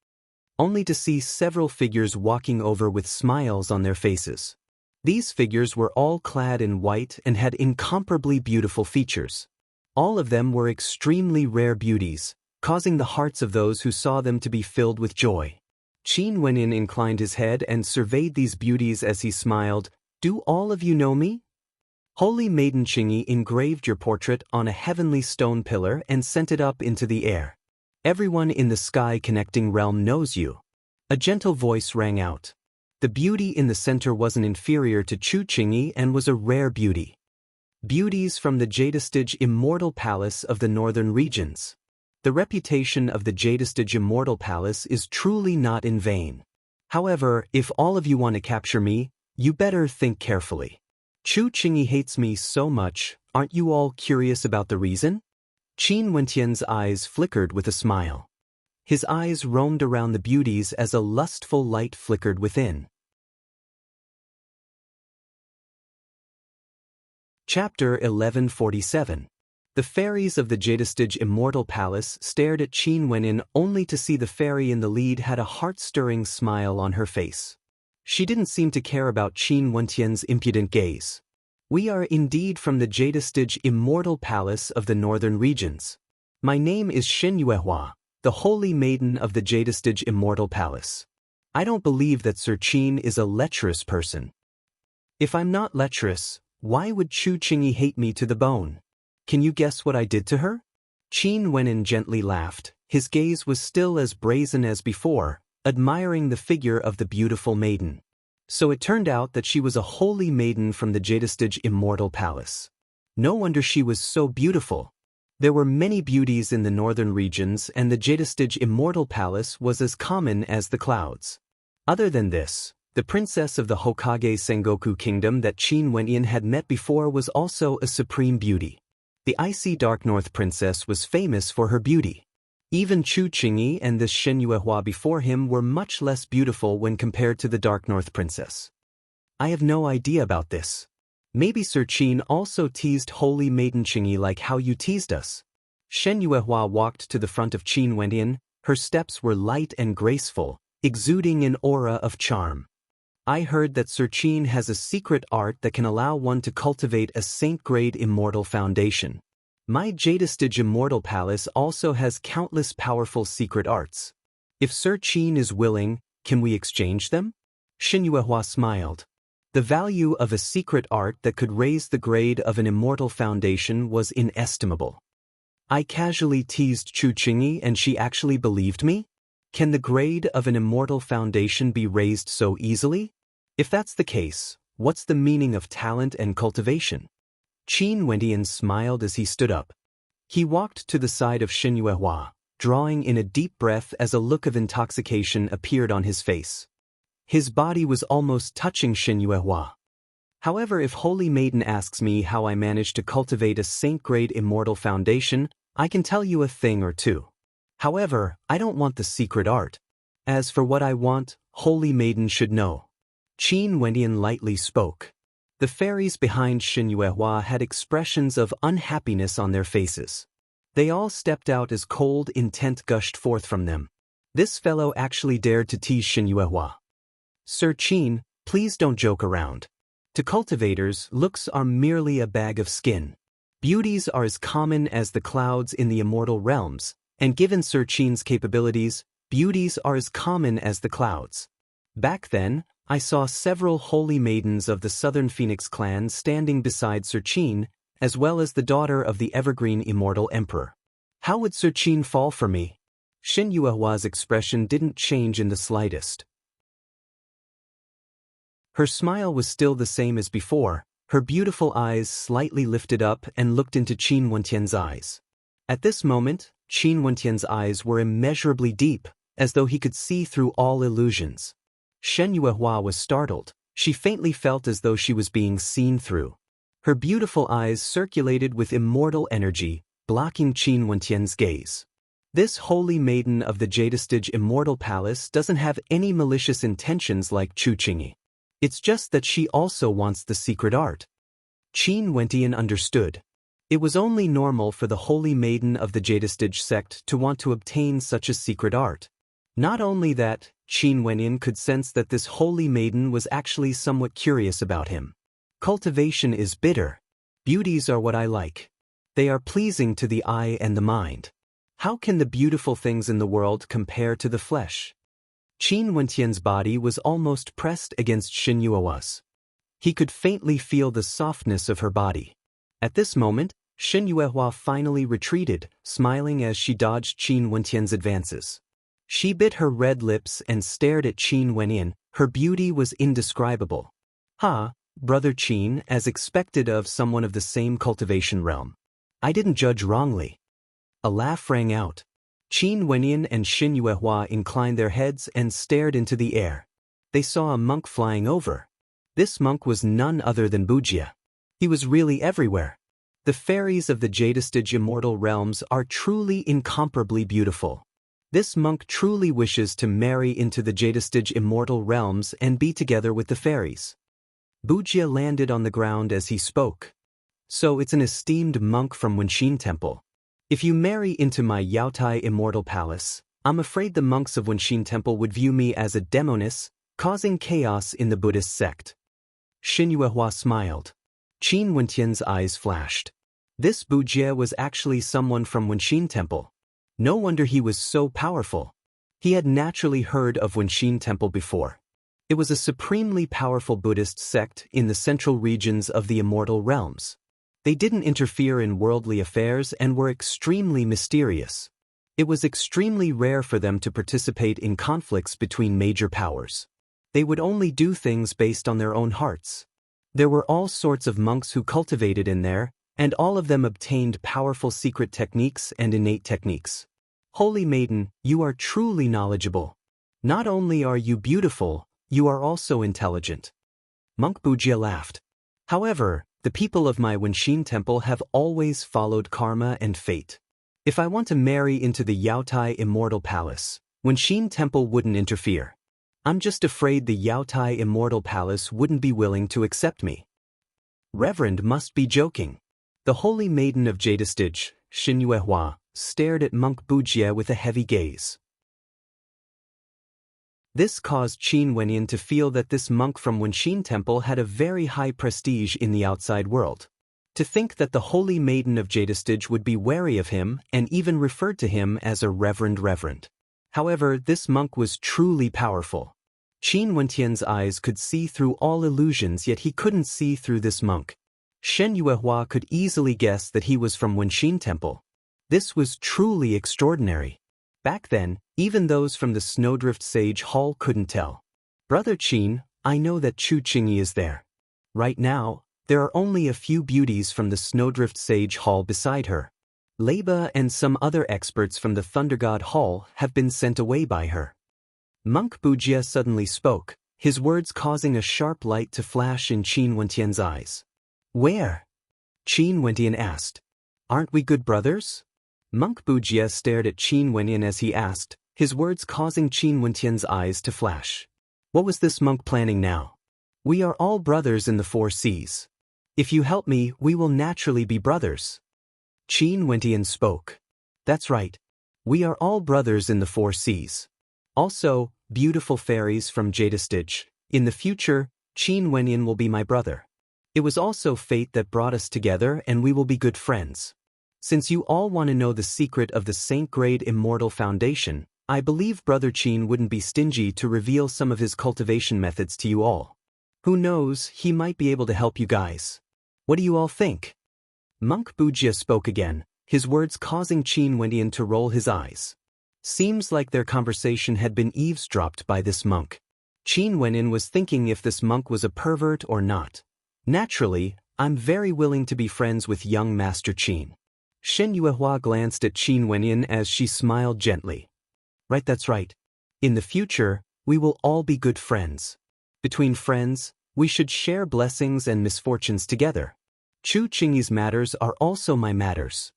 Only to see several figures walking over with smiles on their faces. These figures were all clad in white and had incomparably beautiful features. All of them were extremely rare beauties, causing the hearts of those who saw them to be filled with joy. Qin Wenyan inclined his head and surveyed these beauties as he smiled. "Do all of you know me? Holy Maiden Qingyi engraved your portrait on a heavenly stone pillar and sent it up into the air. Everyone in the sky-connecting realm knows you." A gentle voice rang out. The beauty in the center wasn't inferior to Chu Qingyi and was a rare beauty. Beauties from the Jadestige Immortal Palace of the Northern Regions. The reputation of the Jadestige Immortal Palace is truly not in vain. However, if all of you want to capture me, you better think carefully. Chu Qingyi hates me so much, aren't you all curious about the reason? Qin Wentian's eyes flickered with a smile. His eyes roamed around the beauties as a lustful light flickered within. Chapter 1147. The fairies of the Jadestige Immortal Palace stared at Qin Wenyan only to see the fairy in the lead had a heart-stirring smile on her face. She didn't seem to care about Qin Wentian's impudent gaze. "We are indeed from the Jadestige Immortal Palace of the Northern Regions. My name is Shen Yuehua, the Holy Maiden of the Jadestige Immortal Palace. I don't believe that Sir Qin is a lecherous person. If I'm not lecherous, why would Chu Qingyi hate me to the bone? Can you guess what I did to her?" Qin Wenyan gently laughed. His gaze was still as brazen as before, admiring the figure of the beautiful maiden. So it turned out that she was a holy maiden from the Jadestige Immortal Palace. No wonder she was so beautiful. There were many beauties in the northern regions, and the Jadestige Immortal Palace was as common as the clouds. Other than this, the princess of the Hokage Sengoku Kingdom that Qin Wenyan had met before was also a supreme beauty. The icy Dark North princess was famous for her beauty. Even Chu Qingyi and this Shen Yuehua before him were much less beautiful when compared to the Dark North princess. I have no idea about this. Maybe Sir Qin also teased Holy Maiden Qingyi like how you teased us. Shen Yuehua walked to the front of Qin Wenyan. Her steps were light and graceful, exuding an aura of charm. I heard that Sir Qin has a secret art that can allow one to cultivate a saint-grade immortal foundation. My Jadestige Immortal Palace also has countless powerful secret arts. If Sir Qin is willing, can we exchange them? Shen Yuehua smiled. The value of a secret art that could raise the grade of an immortal foundation was inestimable. I casually teased Chu Qingyi and she actually believed me? Can the grade of an immortal foundation be raised so easily? If that's the case, what's the meaning of talent and cultivation? Qin Wenyan smiled as he stood up. He walked to the side of Shen Yuehua, drawing in a deep breath as a look of intoxication appeared on his face. His body was almost touching Shen Yuehua. However, if Holy Maiden asks me how I managed to cultivate a saint-grade immortal foundation, I can tell you a thing or two. However, I don't want the secret art. As for what I want, Holy Maiden should know. Qin Wenyan lightly spoke. The fairies behind Xin Yuehua had expressions of unhappiness on their faces. They all stepped out as cold intent gushed forth from them. This fellow actually dared to tease Xin Yuehua. Sir Qin, please don't joke around. To cultivators, looks are merely a bag of skin. Beauties are as common as the clouds in the immortal realms, and given Sir Qin's capabilities, beauties are as common as the clouds. Back then, I saw several holy maidens of the Southern Phoenix clan standing beside Sir Qin, as well as the daughter of the evergreen immortal emperor. How would Sir Qin fall for me? Xin Yuehua's expression didn't change in the slightest. Her smile was still the same as before, her beautiful eyes slightly lifted up and looked into Qin Wentian's eyes. At this moment, Qin Wentian's eyes were immeasurably deep, as though he could see through all illusions. Shen Yuehua was startled. She faintly felt as though she was being seen through. Her beautiful eyes circulated with immortal energy, blocking Qin Wentian's gaze. This holy maiden of the Jadestige Immortal Palace doesn't have any malicious intentions like Chu Qingyi. It's just that she also wants the secret art. Qin Wentian understood. It was only normal for the holy maiden of the Jadestige sect to want to obtain such a secret art. Not only that, Qin Wentian could sense that this holy maiden was actually somewhat curious about him. Cultivation is bitter. Beauties are what I like. They are pleasing to the eye and the mind. How can the beautiful things in the world compare to the flesh? Qin Wentian's body was almost pressed against Xin Yuehua's. He could faintly feel the softness of her body. At this moment, Xin Yuehua finally retreated, smiling as she dodged Qin Wentian's advances. She bit her red lips and stared at Qin Wentian. Her beauty was indescribable. Ha, brother Qin, as expected of someone of the same cultivation realm. I didn't judge wrongly. A laugh rang out. Qin Wentian and Xin Yuehua inclined their heads and stared into the air. They saw a monk flying over. This monk was none other than Bujia. He was really everywhere. The fairies of the Jadestige Immortal Realms are truly incomparably beautiful. This monk truly wishes to marry into the Jadestige Immortal Realms and be together with the fairies. Bujia landed on the ground as he spoke. So it's an esteemed monk from Wenxin Temple. If you marry into my Yaotai Immortal Palace, I'm afraid the monks of Wenxin Temple would view me as a demoness, causing chaos in the Buddhist sect. Xin Yuehua smiled. Qin Wentian's eyes flashed. This Bujie was actually someone from Wenxin Temple. No wonder he was so powerful. He had naturally heard of Wenxin Temple before. It was a supremely powerful Buddhist sect in the central regions of the Immortal Realms. They didn't interfere in worldly affairs and were extremely mysterious. It was extremely rare for them to participate in conflicts between major powers. They would only do things based on their own hearts. There were all sorts of monks who cultivated in there, and all of them obtained powerful secret techniques and innate techniques. Holy Maiden, you are truly knowledgeable. Not only are you beautiful, you are also intelligent. Monk Bujia laughed. However, the people of my Wenxin Temple have always followed karma and fate. If I want to marry into the Yaotai Immortal Palace, Wenxin Temple wouldn't interfere. I'm just afraid the Yaotai Immortal Palace wouldn't be willing to accept me. Reverend must be joking. The Holy Maiden of Jadestige, Xin Yuehua, stared at Monk Bujie with a heavy gaze. This caused Qin Wentian to feel that this monk from Wenxin Temple had a very high prestige in the outside world. To think that the Holy Maiden of Jadestige would be wary of him and even referred to him as a reverend. However, this monk was truly powerful. Qin Wentian's eyes could see through all illusions, yet he couldn't see through this monk. Shen Yuehua could easily guess that he was from Wenxin Temple. This was truly extraordinary. Back then, even those from the Snowdrift Sage Hall couldn't tell. Brother Qin, I know that Chu Qingyi is there. Right now, there are only a few beauties from the Snowdrift Sage Hall beside her. Leba and some other experts from the Thunder God Hall have been sent away by her. Monk Bujia suddenly spoke, his words causing a sharp light to flash in Qin Wentian's eyes. Where? Qin Wentian asked. Aren't we good brothers? Monk Bujia stared at Qin Wentian as he asked, his words causing Qin Wentian's eyes to flash. What was this monk planning now? We are all brothers in the four seas. If you help me, we will naturally be brothers. Qin Wentian spoke. That's right. We are all brothers in the four seas. Also, beautiful fairies from Jadestij, in the future, Qin Wentian will be my brother. It was also fate that brought us together and we will be good friends. Since you all want to know the secret of the Saint-Grade Immortal Foundation, I believe Brother Qin wouldn't be stingy to reveal some of his cultivation methods to you all. Who knows, he might be able to help you guys. What do you all think? Monk Bujia spoke again, his words causing Qin Wentian to roll his eyes. Seems like their conversation had been eavesdropped by this monk. Qin Wentian was thinking if this monk was a pervert or not. Naturally, I'm very willing to be friends with young Master Qin. Shen Yuehua glanced at Qin Wentian as she smiled gently. Right, that's right. In the future, we will all be good friends. Between friends, we should share blessings and misfortunes together. Chu Qingyi's matters are also my matters.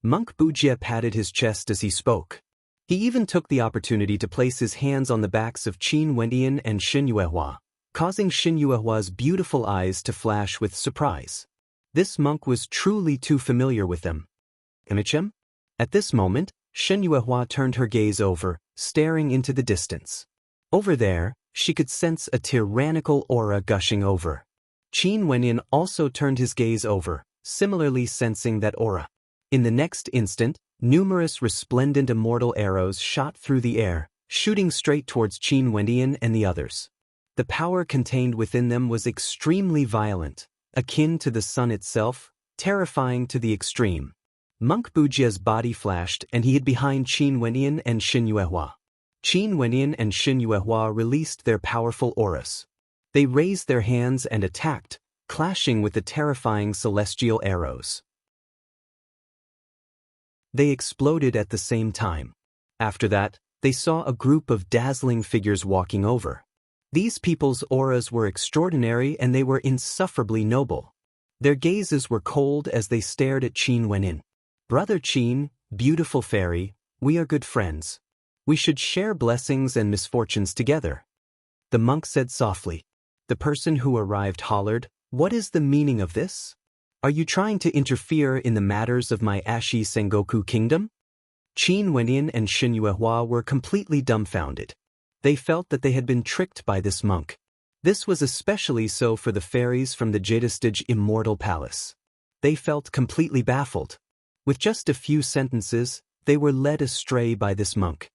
Monk Bujia patted his chest as he spoke. He even took the opportunity to place his hands on the backs of Qin Wentian and Shen Yuehua, causing Shen Yuehua's beautiful eyes to flash with surprise. This monk was truly too familiar with them. Imichem? At this moment, Shen Yuehua turned her gaze over, staring into the distance. Over there, she could sense a tyrannical aura gushing over. Qin Wentian also turned his gaze over, similarly sensing that aura. In the next instant, numerous resplendent immortal arrows shot through the air, shooting straight towards Qin Wentian and the others. The power contained within them was extremely violent, akin to the sun itself, terrifying to the extreme. Monk Bujia's body flashed and he hid behind Qin Wentian and Shen Yuehua. Qin Wentian and Shen Yuehua released their powerful auras. They raised their hands and attacked, clashing with the terrifying celestial arrows. They exploded at the same time. After that, they saw a group of dazzling figures walking over. These people's auras were extraordinary and they were insufferably noble. Their gazes were cold as they stared at Qin Wentian. Brother Qin, beautiful fairy, we are good friends. We should share blessings and misfortunes together. The monk said softly. The person who arrived hollered, What is the meaning of this? Are you trying to interfere in the matters of my Ashi Sengoku kingdom? Qin Wentian and Shen Yuehua were completely dumbfounded. They felt that they had been tricked by this monk. This was especially so for the fairies from the Jadestij Immortal Palace. They felt completely baffled. With just a few sentences, they were led astray by this monk.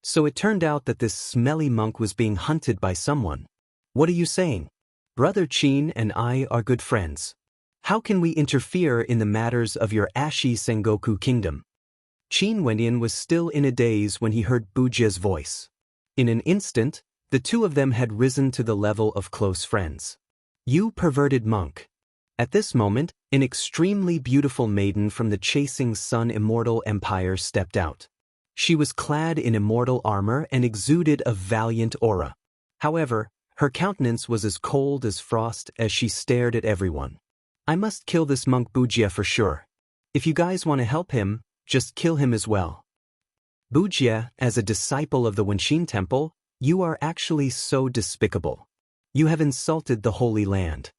So it turned out that this smelly monk was being hunted by someone. What are you saying? Brother Qin and I are good friends. How can we interfere in the matters of your Ashi Sengoku kingdom? Qin Wentian was still in a daze when he heard Bujia's voice. In an instant, the two of them had risen to the level of close friends. You perverted monk. At this moment, an extremely beautiful maiden from the Chasing Sun Immortal Empire stepped out. She was clad in immortal armor and exuded a valiant aura. However, her countenance was as cold as frost as she stared at everyone. I must kill this monk Bujia for sure. If you guys want to help him, just kill him as well. Bujia, as a disciple of the Wenshin Temple, you are actually so despicable. You have insulted the Holy Land.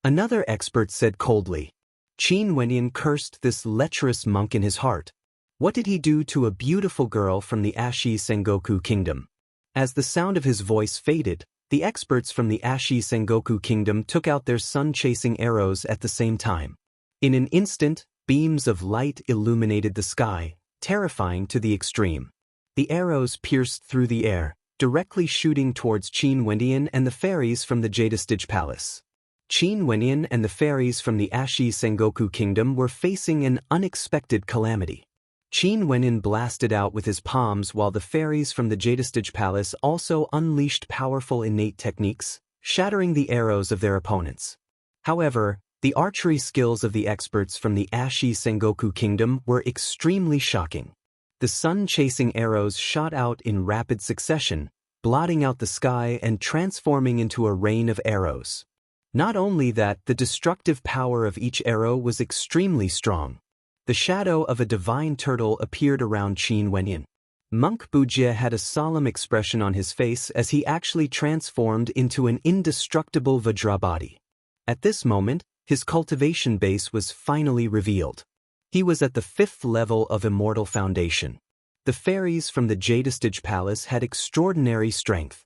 Another expert said coldly. Qin Wentian cursed this lecherous monk in his heart. What did he do to a beautiful girl from the Ashi Sengoku kingdom? As the sound of his voice faded, the experts from the Ashi Sengoku kingdom took out their sun-chasing arrows at the same time. In an instant, beams of light illuminated the sky, terrifying to the extreme. The arrows pierced through the air, directly shooting towards Qin Wentian and the fairies from the Jadestij Palace. Qin Wentian and the fairies from the Ashi Sengoku kingdom were facing an unexpected calamity. Qin Wentian blasted out with his palms while the fairies from the Jadestij Palace also unleashed powerful innate techniques, shattering the arrows of their opponents. However, the archery skills of the experts from the Ashi Sengoku kingdom were extremely shocking. The sun-chasing arrows shot out in rapid succession, blotting out the sky and transforming into a rain of arrows. Not only that, the destructive power of each arrow was extremely strong. The shadow of a divine turtle appeared around Qin Wentian. Monk Bujie had a solemn expression on his face as he actually transformed into an indestructible Vajra body. At this moment, his cultivation base was finally revealed. He was at the 5th level of Immortal Foundation. The fairies from the Jadestige Palace had extraordinary strength.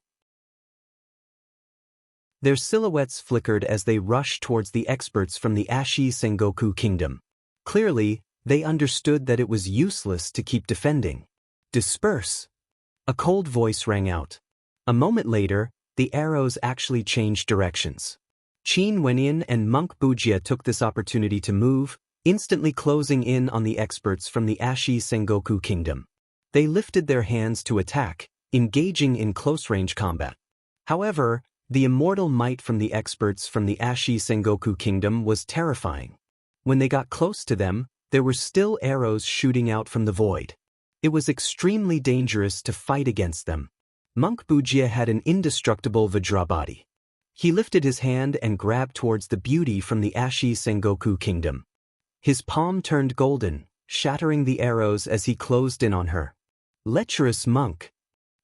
Their silhouettes flickered as they rushed towards the experts from the Ashi Sengoku Kingdom. Clearly, they understood that it was useless to keep defending. Disperse! A cold voice rang out. A moment later, the arrows actually changed directions. Qin Wenyan and Monk Bujie took this opportunity to move, instantly closing in on the experts from the Ashi Sengoku Kingdom. They lifted their hands to attack, engaging in close-range combat. However, the immortal might from the experts from the Ashi Sengoku Kingdom was terrifying. When they got close to them, there were still arrows shooting out from the void. It was extremely dangerous to fight against them. Monk Bujie had an indestructible Vajra body. He lifted his hand and grabbed towards the beauty from the Ashi Sengoku Kingdom. His palm turned golden, shattering the arrows as he closed in on her. Lecherous monk!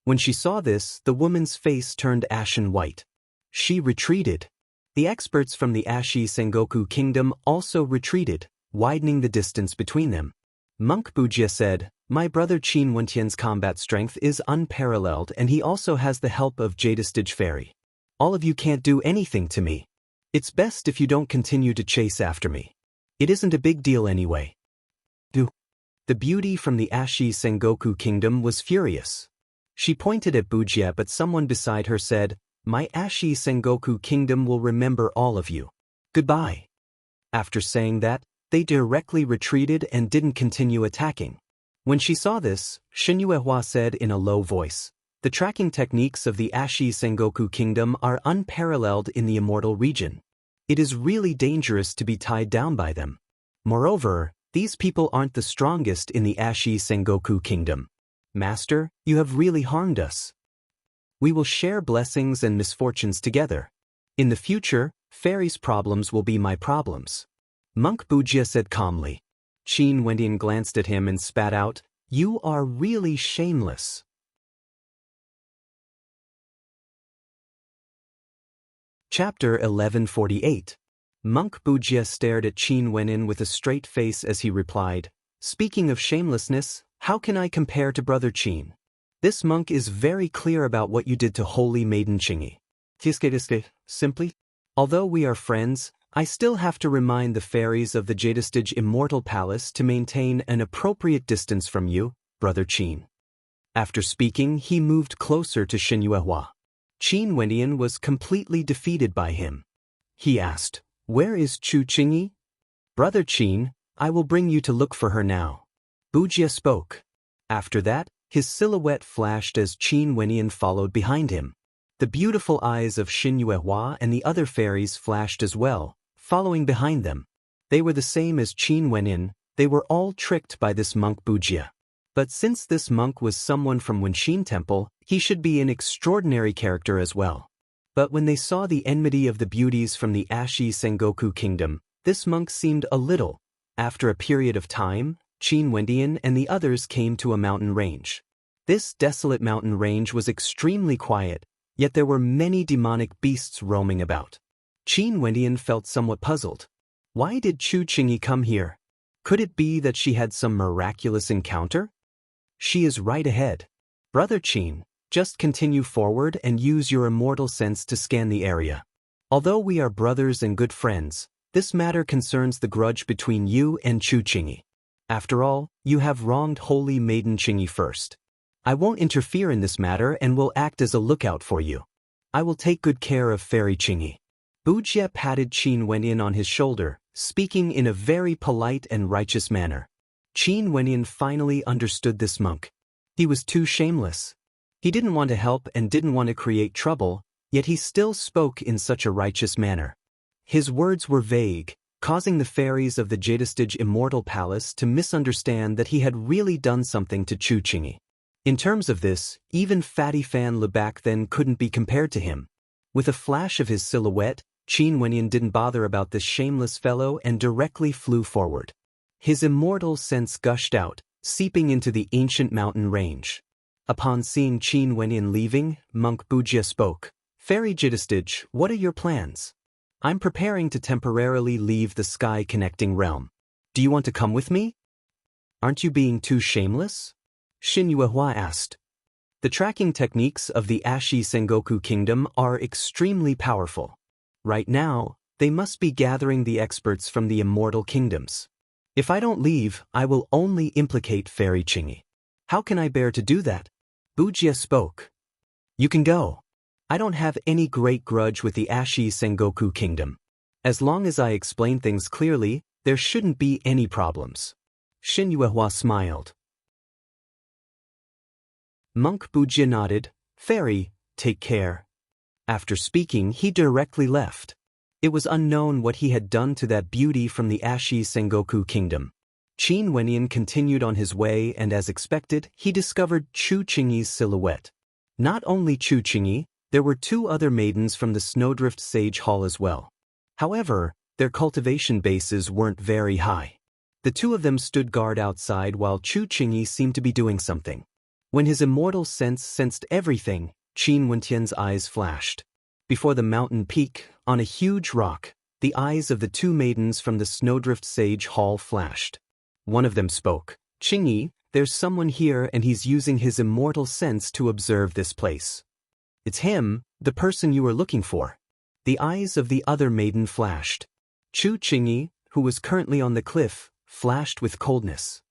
When she saw this, the woman's face turned ashen white. She retreated. The experts from the Ashi Sengoku Kingdom also retreated, widening the distance between them. Monk Bujie said, "My brother Qin Wentian's combat strength is unparalleled and he also has the help of Jadestige Fairy. All of you can't do anything to me. It's best if you don't continue to chase after me. It isn't a big deal anyway." The beauty from the Ashi Sengoku Kingdom was furious. She pointed at Bujie, but someone beside her said, "My Ashi Sengoku Kingdom will remember all of you. Goodbye." After saying that, they directly retreated and didn't continue attacking. When she saw this, Shinyuehua said in a low voice, "The tracking techniques of the Ashi Sengoku Kingdom are unparalleled in the Immortal region. It is really dangerous to be tied down by them. Moreover, these people aren't the strongest in the Ashi Sengoku Kingdom. Master, you have really harmed us. We will share blessings and misfortunes together. In the future, fairies' problems will be my problems." Monk Bujie said calmly. Qin Wenyan glanced at him and spat out, "You are really shameless." Chapter 1148. Monk Bujie stared at Qin Wenyan with a straight face as he replied, "Speaking of shamelessness, how can I compare to Brother Qin? This monk is very clear about what you did to Holy Maiden Chingy. Simply, although we are friends, I still have to remind the fairies of the Jadestige Immortal Palace to maintain an appropriate distance from you, Brother Qin." After speaking, he moved closer to Shinyuehua. Qin Wenyan was completely defeated by him. He asked, "Where is Chu Qingyi?" "Brother Qin, I will bring you to look for her now." Bujie spoke. After that, his silhouette flashed as Qin Wenyan followed behind him. The beautiful eyes of Shinyuehua and the other fairies flashed as well, following behind them. They were the same as Qin Wenyan, they were all tricked by this monk Bujie. But since this monk was someone from Wenshin Temple, he should be an extraordinary character as well. But when they saw the enmity of the beauties from the Ashi Sengoku Kingdom, this monk seemed a little. After a period of time, Qin Wenyan and the others came to a mountain range. This desolate mountain range was extremely quiet, yet there were many demonic beasts roaming about. Qin Wenyan felt somewhat puzzled. Why did Chu Qingyi come here? Could it be that she had some miraculous encounter? She is right ahead. Brother Qin, just continue forward and use your immortal sense to scan the area. Although we are brothers and good friends, this matter concerns the grudge between you and Chu Qingyi. After all, you have wronged Holy Maiden Qingyi first. I won't interfere in this matter and will act as a lookout for you. I will take good care of Fairy Qingyi." Bujie patted Qin Wenyan on his shoulder, speaking in a very polite and righteous manner. Qin Wenyan finally understood this monk. He was too shameless. He didn't want to help and didn't want to create trouble, yet he still spoke in such a righteous manner. His words were vague, causing the fairies of the Jadestige Immortal Palace to misunderstand that he had really done something to Chu Qingyi. In terms of this, even Fatty Fan Lebac then couldn't be compared to him. With a flash of his silhouette, Qin Wenyan didn't bother about this shameless fellow and directly flew forward. His immortal sense gushed out, seeping into the ancient mountain range. Upon seeing Qin Wenyin leaving, Monk Bujia spoke. Fairy Jitistage, what are your plans? I'm preparing to temporarily leave the sky-connecting realm. Do you want to come with me? Aren't you being too shameless? Xin Yuehua asked. The tracking techniques of the Ashi Sengoku Kingdom are extremely powerful. Right now, they must be gathering the experts from the immortal kingdoms. If I don't leave, I will only implicate Fairy Qingyi. How can I bear to do that? Bujia spoke. You can go. I don't have any great grudge with the Ashi Sengoku Kingdom. As long as I explain things clearly, there shouldn't be any problems. Xin Yuehua smiled. Monk Bujia nodded. Fairy, take care. After speaking, he directly left. It was unknown what he had done to that beauty from the Ashi Sengoku Kingdom. Qin Wenyin continued on his way, and as expected, he discovered Chu Qingyi's silhouette. Not only Chu Qingyi, there were two other maidens from the Snowdrift Sage Hall as well. However, their cultivation bases weren't very high. The two of them stood guard outside while Chu Qingyi seemed to be doing something. When his immortal sense sensed everything, Qin Wentian's eyes flashed. Before the mountain peak, on a huge rock, the eyes of the two maidens from the Snowdrift Sage Hall flashed. One of them spoke. Qingyi, there's someone here and he's using his immortal sense to observe this place. It's him, the person you were looking for. The eyes of the other maiden flashed. Chu Qingyi, who was currently on the cliff, flashed with coldness.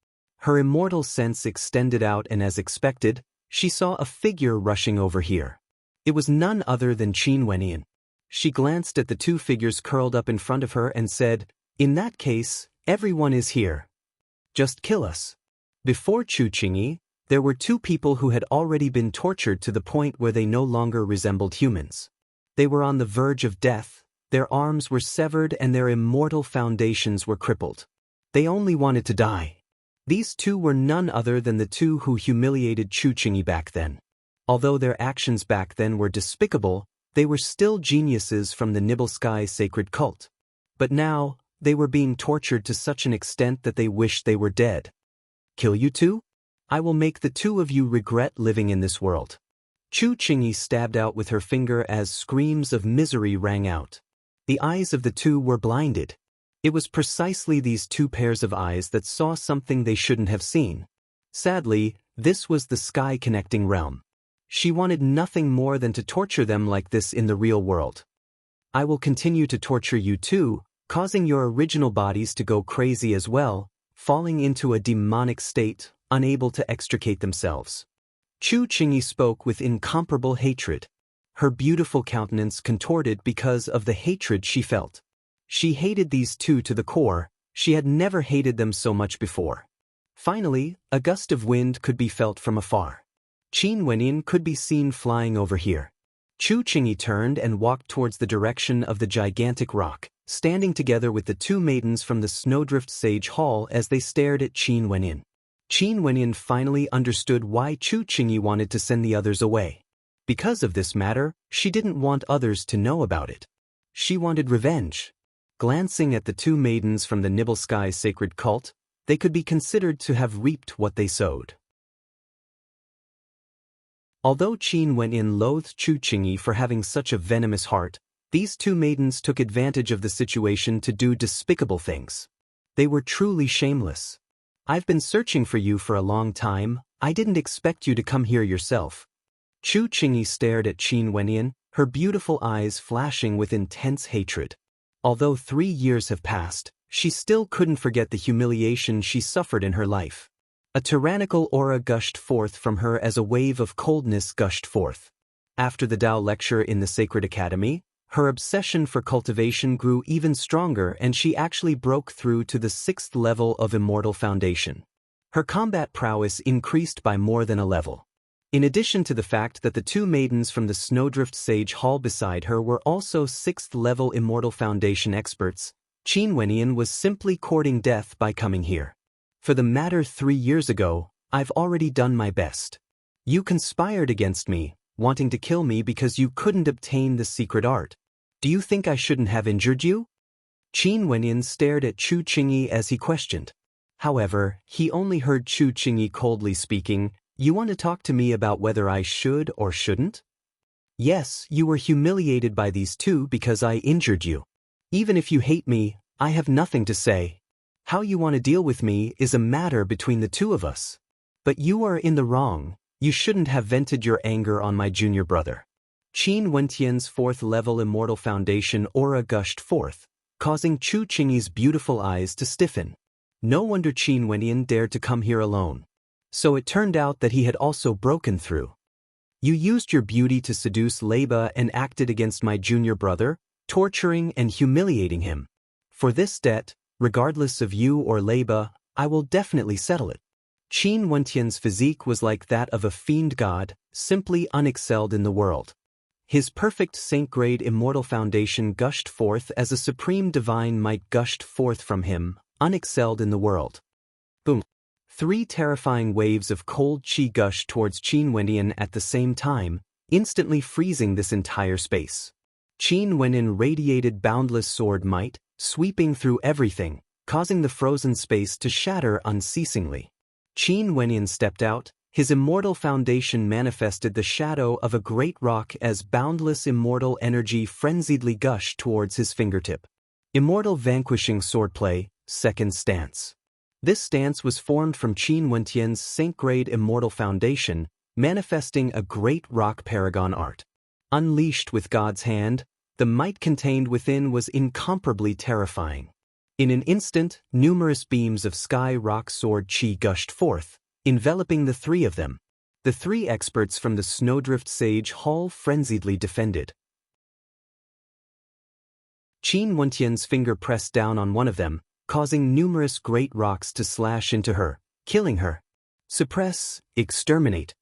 Her immortal sense extended out and as expected, she saw a figure rushing over here. It was none other than Qin Wenyin. She glanced at the two figures curled up in front of her and said, in that case, everyone is here. Just kill us. Before Chu Qingyi, there were two people who had already been tortured to the point where they no longer resembled humans. They were on the verge of death, their arms were severed and their immortal foundations were crippled. They only wanted to die. These two were none other than the two who humiliated Chu Qingyi back then. Although their actions back then were despicable, they were still geniuses from the Nibelsky sacred cult. But now, they were being tortured to such an extent that they wished they were dead. Kill you two? I will make the two of you regret living in this world. Chu Qingyi stabbed out with her finger as screams of misery rang out. The eyes of the two were blinded. It was precisely these two pairs of eyes that saw something they shouldn't have seen. Sadly, this was the sky-connecting realm. She wanted nothing more than to torture them like this in the real world. I will continue to torture you too, causing your original bodies to go crazy as well, falling into a demonic state, unable to extricate themselves. Chu Qingyi spoke with incomparable hatred. Her beautiful countenance contorted because of the hatred she felt. She hated these two to the core, she had never hated them so much before. Finally, a gust of wind could be felt from afar. Qin Wenyin could be seen flying over here. Chu Qingyi turned and walked towards the direction of the gigantic rock, standing together with the two maidens from the Snowdrift Sage Hall as they stared at Qin Wenyin. Qin Wenyin finally understood why Chu Qingyi wanted to send the others away. Because of this matter, she didn't want others to know about it. She wanted revenge. Glancing at the two maidens from the Nibelsky sacred cult, they could be considered to have reaped what they sowed. Although Qin Wenyin loathed Chu Qingyi for having such a venomous heart, these two maidens took advantage of the situation to do despicable things. They were truly shameless. I've been searching for you for a long time, I didn't expect you to come here yourself. Chu Qingyi stared at Qin Wenyin, her beautiful eyes flashing with intense hatred. Although 3 years have passed, she still couldn't forget the humiliation she suffered in her life. A tyrannical aura gushed forth from her as a wave of coldness gushed forth. After the Tao lecture in the Sacred Academy, her obsession for cultivation grew even stronger and she actually broke through to the 6th level of Immortal Foundation. Her combat prowess increased by more than a level. In addition to the fact that the two maidens from the Snowdrift Sage Hall beside her were also 6th level Immortal Foundation experts, Qin Wenyin was simply courting death by coming here. For the matter 3 years ago, I've already done my best. You conspired against me, wanting to kill me because you couldn't obtain the secret art. Do you think I shouldn't have injured you? Qin Wenyin stared at Chu Qingyi as he questioned. However, he only heard Chu Qingyi coldly speaking, You want to talk to me about whether I should or shouldn't? Yes, you were humiliated by these two because I injured you. Even if you hate me, I have nothing to say. How you want to deal with me is a matter between the two of us. But you are in the wrong. You shouldn't have vented your anger on my junior brother. Qin Wentian's 4th level immortal foundation aura gushed forth, causing Chu Qingyi's beautiful eyes to stiffen. No wonder Qin Wentian dared to come here alone. So it turned out that he had also broken through. You used your beauty to seduce Leiba and acted against my junior brother, torturing and humiliating him. For this debt, regardless of you or Leiba, I will definitely settle it. Qin Wentian's physique was like that of a fiend god, simply unexcelled in the world. His perfect saint-grade immortal foundation gushed forth as a supreme divine might gushed forth from him, unexcelled in the world. Boom. 3 terrifying waves of cold qi gushed towards Qin Wentian at the same time, instantly freezing this entire space. Qin Wentian radiated boundless sword might, sweeping through everything, causing the frozen space to shatter unceasingly. Qin Wentian stepped out, his immortal foundation manifested the shadow of a great rock as boundless immortal energy frenziedly gushed towards his fingertip. Immortal vanquishing swordplay, 2nd stance. This stance was formed from Qin Wentian's saint-grade immortal foundation, manifesting a great rock paragon art. Unleashed with God's hand, the might contained within was incomparably terrifying. In an instant, numerous beams of sky rock sword qi gushed forth, enveloping the 3 of them. The 3 experts from the Snowdrift Sage Hall frenziedly defended. Qin Wentian's finger pressed down on one of them, causing numerous great rocks to slash into her, killing her. Suppress, exterminate.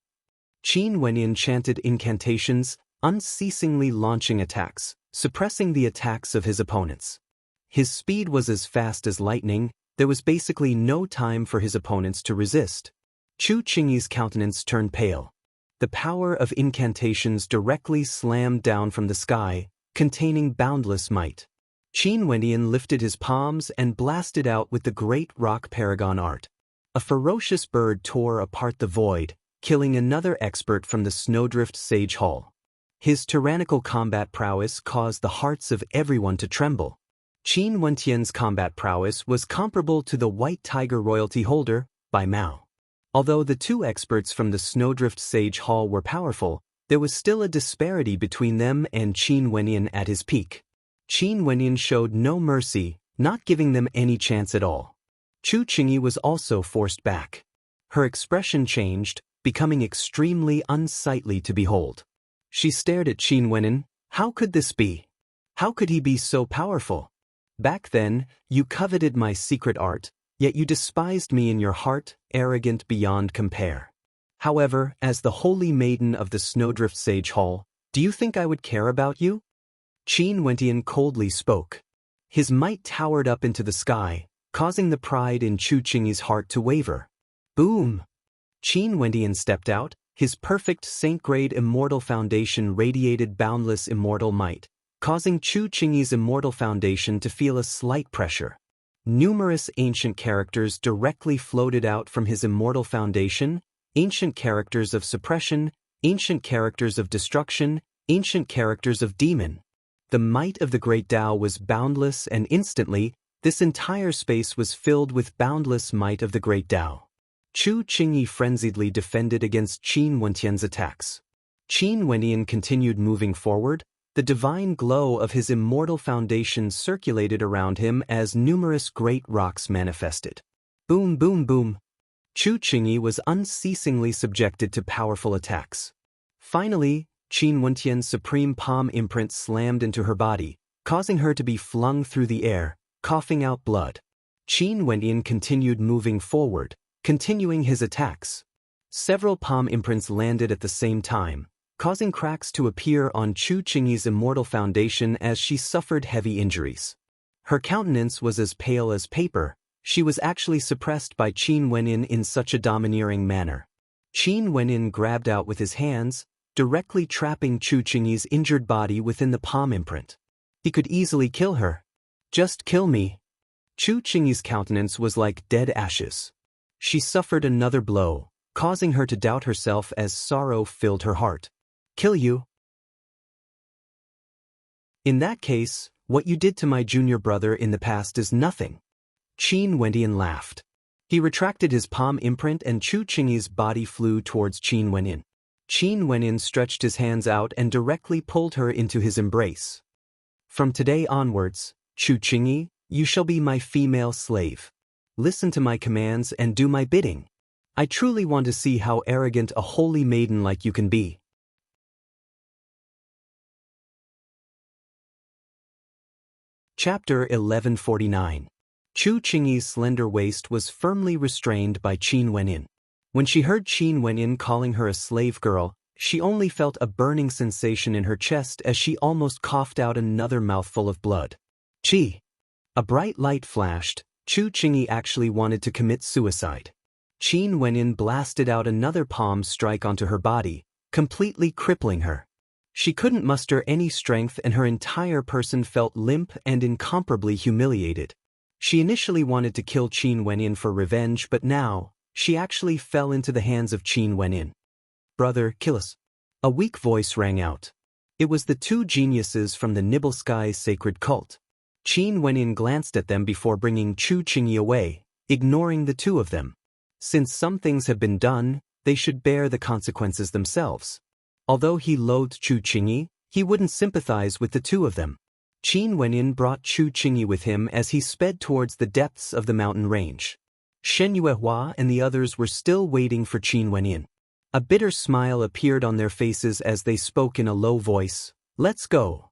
Qin Wentian chanted incantations, unceasingly launching attacks, suppressing the attacks of his opponents. His speed was as fast as lightning, there was basically no time for his opponents to resist. Chu Qingyi's countenance turned pale. The power of incantations directly slammed down from the sky, containing boundless might. Qin Wentian lifted his palms and blasted out with the great rock paragon art. A ferocious bird tore apart the void, killing another expert from the Snowdrift Sage Hall. His tyrannical combat prowess caused the hearts of everyone to tremble. Qin Wentian's combat prowess was comparable to the White Tiger royalty holder, Bai Mao. Although the 2 experts from the Snowdrift Sage Hall were powerful, there was still a disparity between them and Qin Wentian at his peak. Qin Wentian showed no mercy, not giving them any chance at all. Chu Qingyi was also forced back. Her expression changed, becoming extremely unsightly to behold. She stared at Qin Wentian. How could this be? How could he be so powerful? Back then, you coveted my secret art, yet you despised me in your heart, arrogant beyond compare. However, as the holy maiden of the Snowdrift Sage Hall, do you think I would care about you? Qin Wentian coldly spoke. His might towered up into the sky, causing the pride in Chu Qingyi's heart to waver. Boom! Qin Wentian stepped out, his perfect saint-grade immortal foundation radiated boundless immortal might, causing Chu Qingyi's immortal foundation to feel a slight pressure. Numerous ancient characters directly floated out from his immortal foundation, ancient characters of suppression, ancient characters of destruction, ancient characters of demon. The might of the great Tao was boundless, and instantly, this entire space was filled with boundless might of the great Tao. Chu Qingyi frenziedly defended against Qin Wentian's attacks. Qin Wentian continued moving forward, the divine glow of his immortal foundation circulated around him as numerous great rocks manifested. Boom, boom, boom. Chu Qingyi was unceasingly subjected to powerful attacks. Finally, Qin Wentian's supreme palm imprint slammed into her body, causing her to be flung through the air, coughing out blood. Qin Wentian continued moving forward, continuing his attacks. Several palm imprints landed at the same time, causing cracks to appear on Chu Qingyi's immortal foundation as she suffered heavy injuries. Her countenance was as pale as paper. She was actually suppressed by Qin Wentian in such a domineering manner. Qin Wentian grabbed out with his hands, directly trapping Chu Qingyi's injured body within the palm imprint. He could easily kill her. Just kill me. Chu Qingyi's countenance was like dead ashes. She suffered another blow, causing her to doubt herself as sorrow filled her heart. Kill you? In that case, what you did to my junior brother in the past is nothing. Qin Wendian laughed. He retracted his palm imprint and Chu Qingyi's body flew towards Qin Wenyan. Qin Wenyan stretched his hands out and directly pulled her into his embrace. From today onwards, Chu Qingyi, you shall be my female slave. Listen to my commands and do my bidding. I truly want to see how arrogant a holy maiden like you can be. Chapter 1149. Chu Qingyi's slender waist was firmly restrained by Qin Wenyan. When she heard Qin Wenyan calling her a slave girl, she only felt a burning sensation in her chest as she almost coughed out another mouthful of blood. Qi. A bright light flashed. Chu Qingyi actually wanted to commit suicide. Qin Wenyan blasted out another palm strike onto her body, completely crippling her. She couldn't muster any strength and her entire person felt limp and incomparably humiliated. She initially wanted to kill Qin Wenyan for revenge, but now, she actually fell into the hands of Qin Wenyan. Brother, kill us. A weak voice rang out. It was the two geniuses from the Nibelskai's sacred cult. Qin Wenyan glanced at them before bringing Chu Qingyi away, ignoring the two of them. Since some things have been done, they should bear the consequences themselves. Although he loathed Chu Qingyi, he wouldn't sympathize with the two of them. Qin Wenyan brought Chu Qingyi with him as he sped towards the depths of the mountain range. Shen Yuehua and the others were still waiting for Qin Wenyan. A bitter smile appeared on their faces as they spoke in a low voice. Let's go.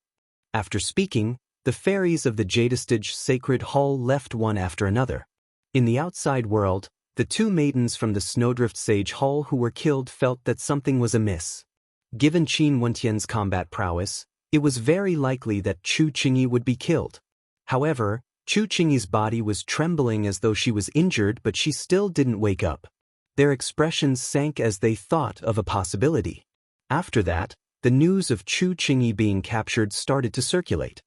After speaking, the fairies of the Jadestage sacred hall left one after another. In the outside world, the two maidens from the Snowdrift Sage Hall who were killed felt that something was amiss. Given Qin Wentian's combat prowess, it was very likely that Chu Qingyi would be killed. However, Chu Qingyi's body was trembling as though she was injured, but she still didn't wake up. Their expressions sank as they thought of a possibility. After that, the news of Chu Qingyi being captured started to circulate.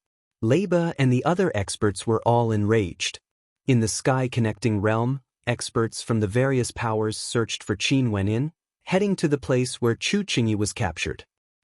Leba and the other experts were all enraged. In the sky-connecting realm, experts from the various powers searched for Qin Wenyan, heading to the place where Chu Qingyi was captured.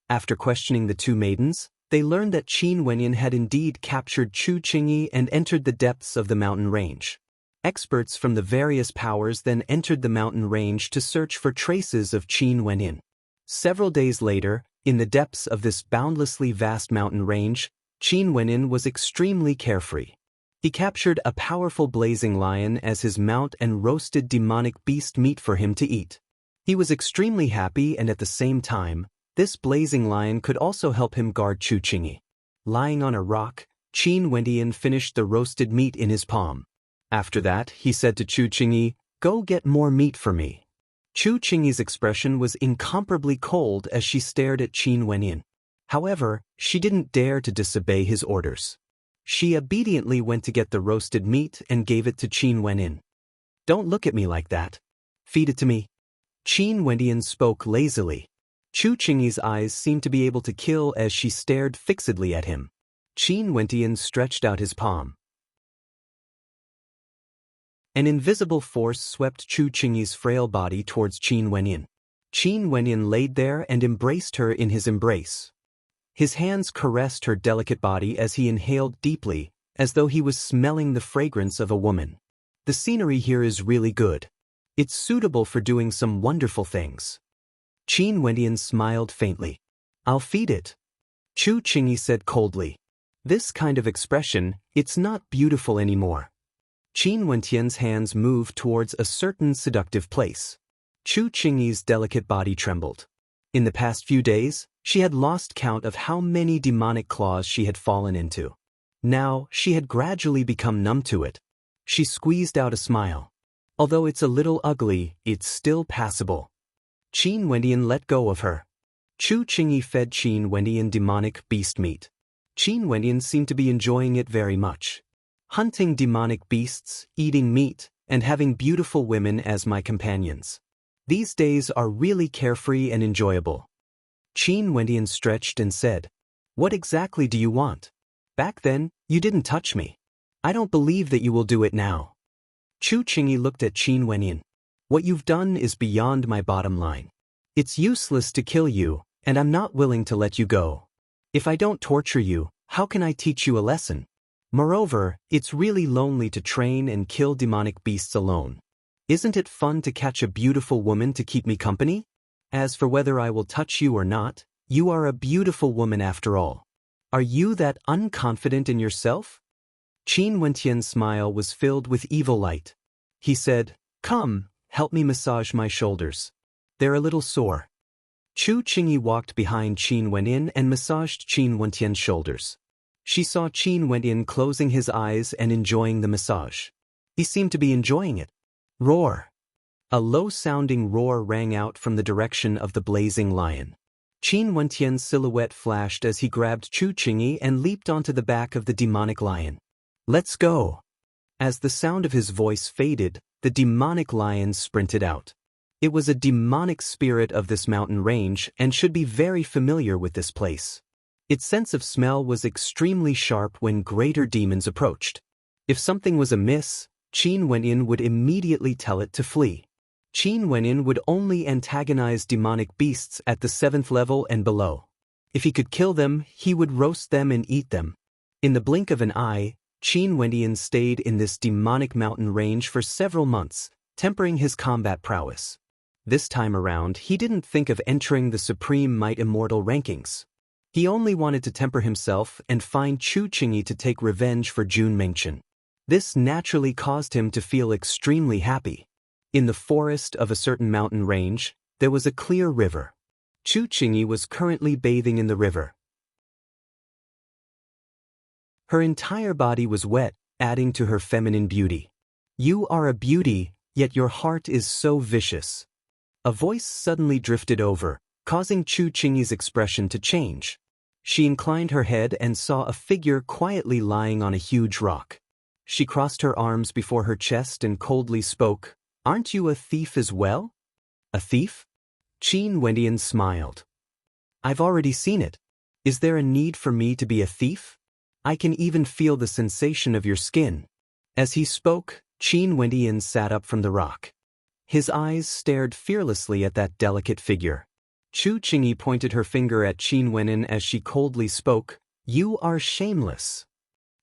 After questioning the two maidens, they learned that Qin Wenyan had indeed captured Chu Qingyi and entered the depths of the mountain range. Experts from the various powers then entered the mountain range to search for traces of Qin Wenyan. Several days later, in the depths of this boundlessly vast mountain range, Qin Wenyan was extremely carefree. He captured a powerful blazing lion as his mount and roasted demonic beast meat for him to eat. He was extremely happy, and at the same time, this blazing lion could also help him guard Chu Qingyi. Lying on a rock, Qin Wendian finished the roasted meat in his palm. After that, he said to Chu Qingyi, "Go get more meat for me." Chu Qingyi's expression was incomparably cold as she stared at Qin Wenyan. However, she didn't dare to disobey his orders. She obediently went to get the roasted meat and gave it to Qin Wenyan. "Don't look at me like that. Feed it to me." Qin Wendian spoke lazily. Chu Qingyi's eyes seemed to be able to kill as she stared fixedly at him. Qin Wendian stretched out his palm. An invisible force swept Chu Qingyi's frail body towards Qin Wenyan. Qin Wenyan laid there and embraced her in his embrace. His hands caressed her delicate body as he inhaled deeply, as though he was smelling the fragrance of a woman. The scenery here is really good. It's suitable for doing some wonderful things. Qin Wendian smiled faintly. "I'll feed it." Chu Qingyi said coldly. "This kind of expression, it's not beautiful anymore." Qin Wentian's hands moved towards a certain seductive place. Chu Qingyi's delicate body trembled. In the past few days, she had lost count of how many demonic claws she had fallen into. Now, she had gradually become numb to it. She squeezed out a smile. "Although it's a little ugly, it's still passable." Qin Wendian let go of her. Chu Qingyi fed Qin Wendian demonic beast meat. Qin Wendian seemed to be enjoying it very much. Hunting demonic beasts, eating meat, and having beautiful women as my companions. These days are really carefree and enjoyable. Qin Wendian stretched and said, "What exactly do you want? Back then, you didn't touch me. I don't believe that you will do it now." Chu Qingyi looked at Qin Wendian. What you've done is beyond my bottom line. It's useless to kill you, and I'm not willing to let you go. If I don't torture you, how can I teach you a lesson? Moreover, it's really lonely to train and kill demonic beasts alone. Isn't it fun to catch a beautiful woman to keep me company? As for whether I will touch you or not, you are a beautiful woman after all. Are you that unconfident in yourself? Qin Wentian's smile was filled with evil light. He said, "Come, help me massage my shoulders. They're a little sore." Chu Qingyi walked behind Qin Wenyin and massaged Qin Wentian's shoulders. She saw Qin Wenyin closing his eyes and enjoying the massage. He seemed to be enjoying it. Roar! A low-sounding roar rang out from the direction of the blazing lion. Qin Wentian's silhouette flashed as he grabbed Chu Qingyi and leaped onto the back of the demonic lion. "Let's go!" As the sound of his voice faded, the demonic lion sprinted out. It was a demonic spirit of this mountain range and should be very familiar with this place. Its sense of smell was extremely sharp when greater demons approached. If something was amiss, Qin Wenyin would immediately tell it to flee. Qin Wenyin would only antagonize demonic beasts at the 7th level and below. If he could kill them, he would roast them and eat them. In the blink of an eye, Qin Wenyin stayed in this demonic mountain range for several months, tempering his combat prowess. This time around, he didn't think of entering the Supreme Might Immortal rankings. He only wanted to temper himself and find Chu Qingyi to take revenge for Jun Mengchen. This naturally caused him to feel extremely happy. In the forest of a certain mountain range, there was a clear river. Chu Qingyi was currently bathing in the river. Her entire body was wet, adding to her feminine beauty. "You are a beauty, yet your heart is so vicious." A voice suddenly drifted over, causing Chu Qingyi's expression to change. She inclined her head and saw a figure quietly lying on a huge rock. She crossed her arms before her chest and coldly spoke, "Aren't you a thief as well?" "A thief?" Qin Wendian smiled. "I've already seen it. Is there a need for me to be a thief? I can even feel the sensation of your skin." As he spoke, Qin Wendian sat up from the rock. His eyes stared fearlessly at that delicate figure. Chu Qingyi pointed her finger at Qin Wenyin as she coldly spoke, "You are shameless.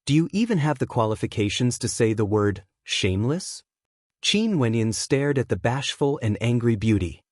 Do you even have the qualifications to say the word, shameless?" Qin Wenyin stared at the bashful and angry beauty.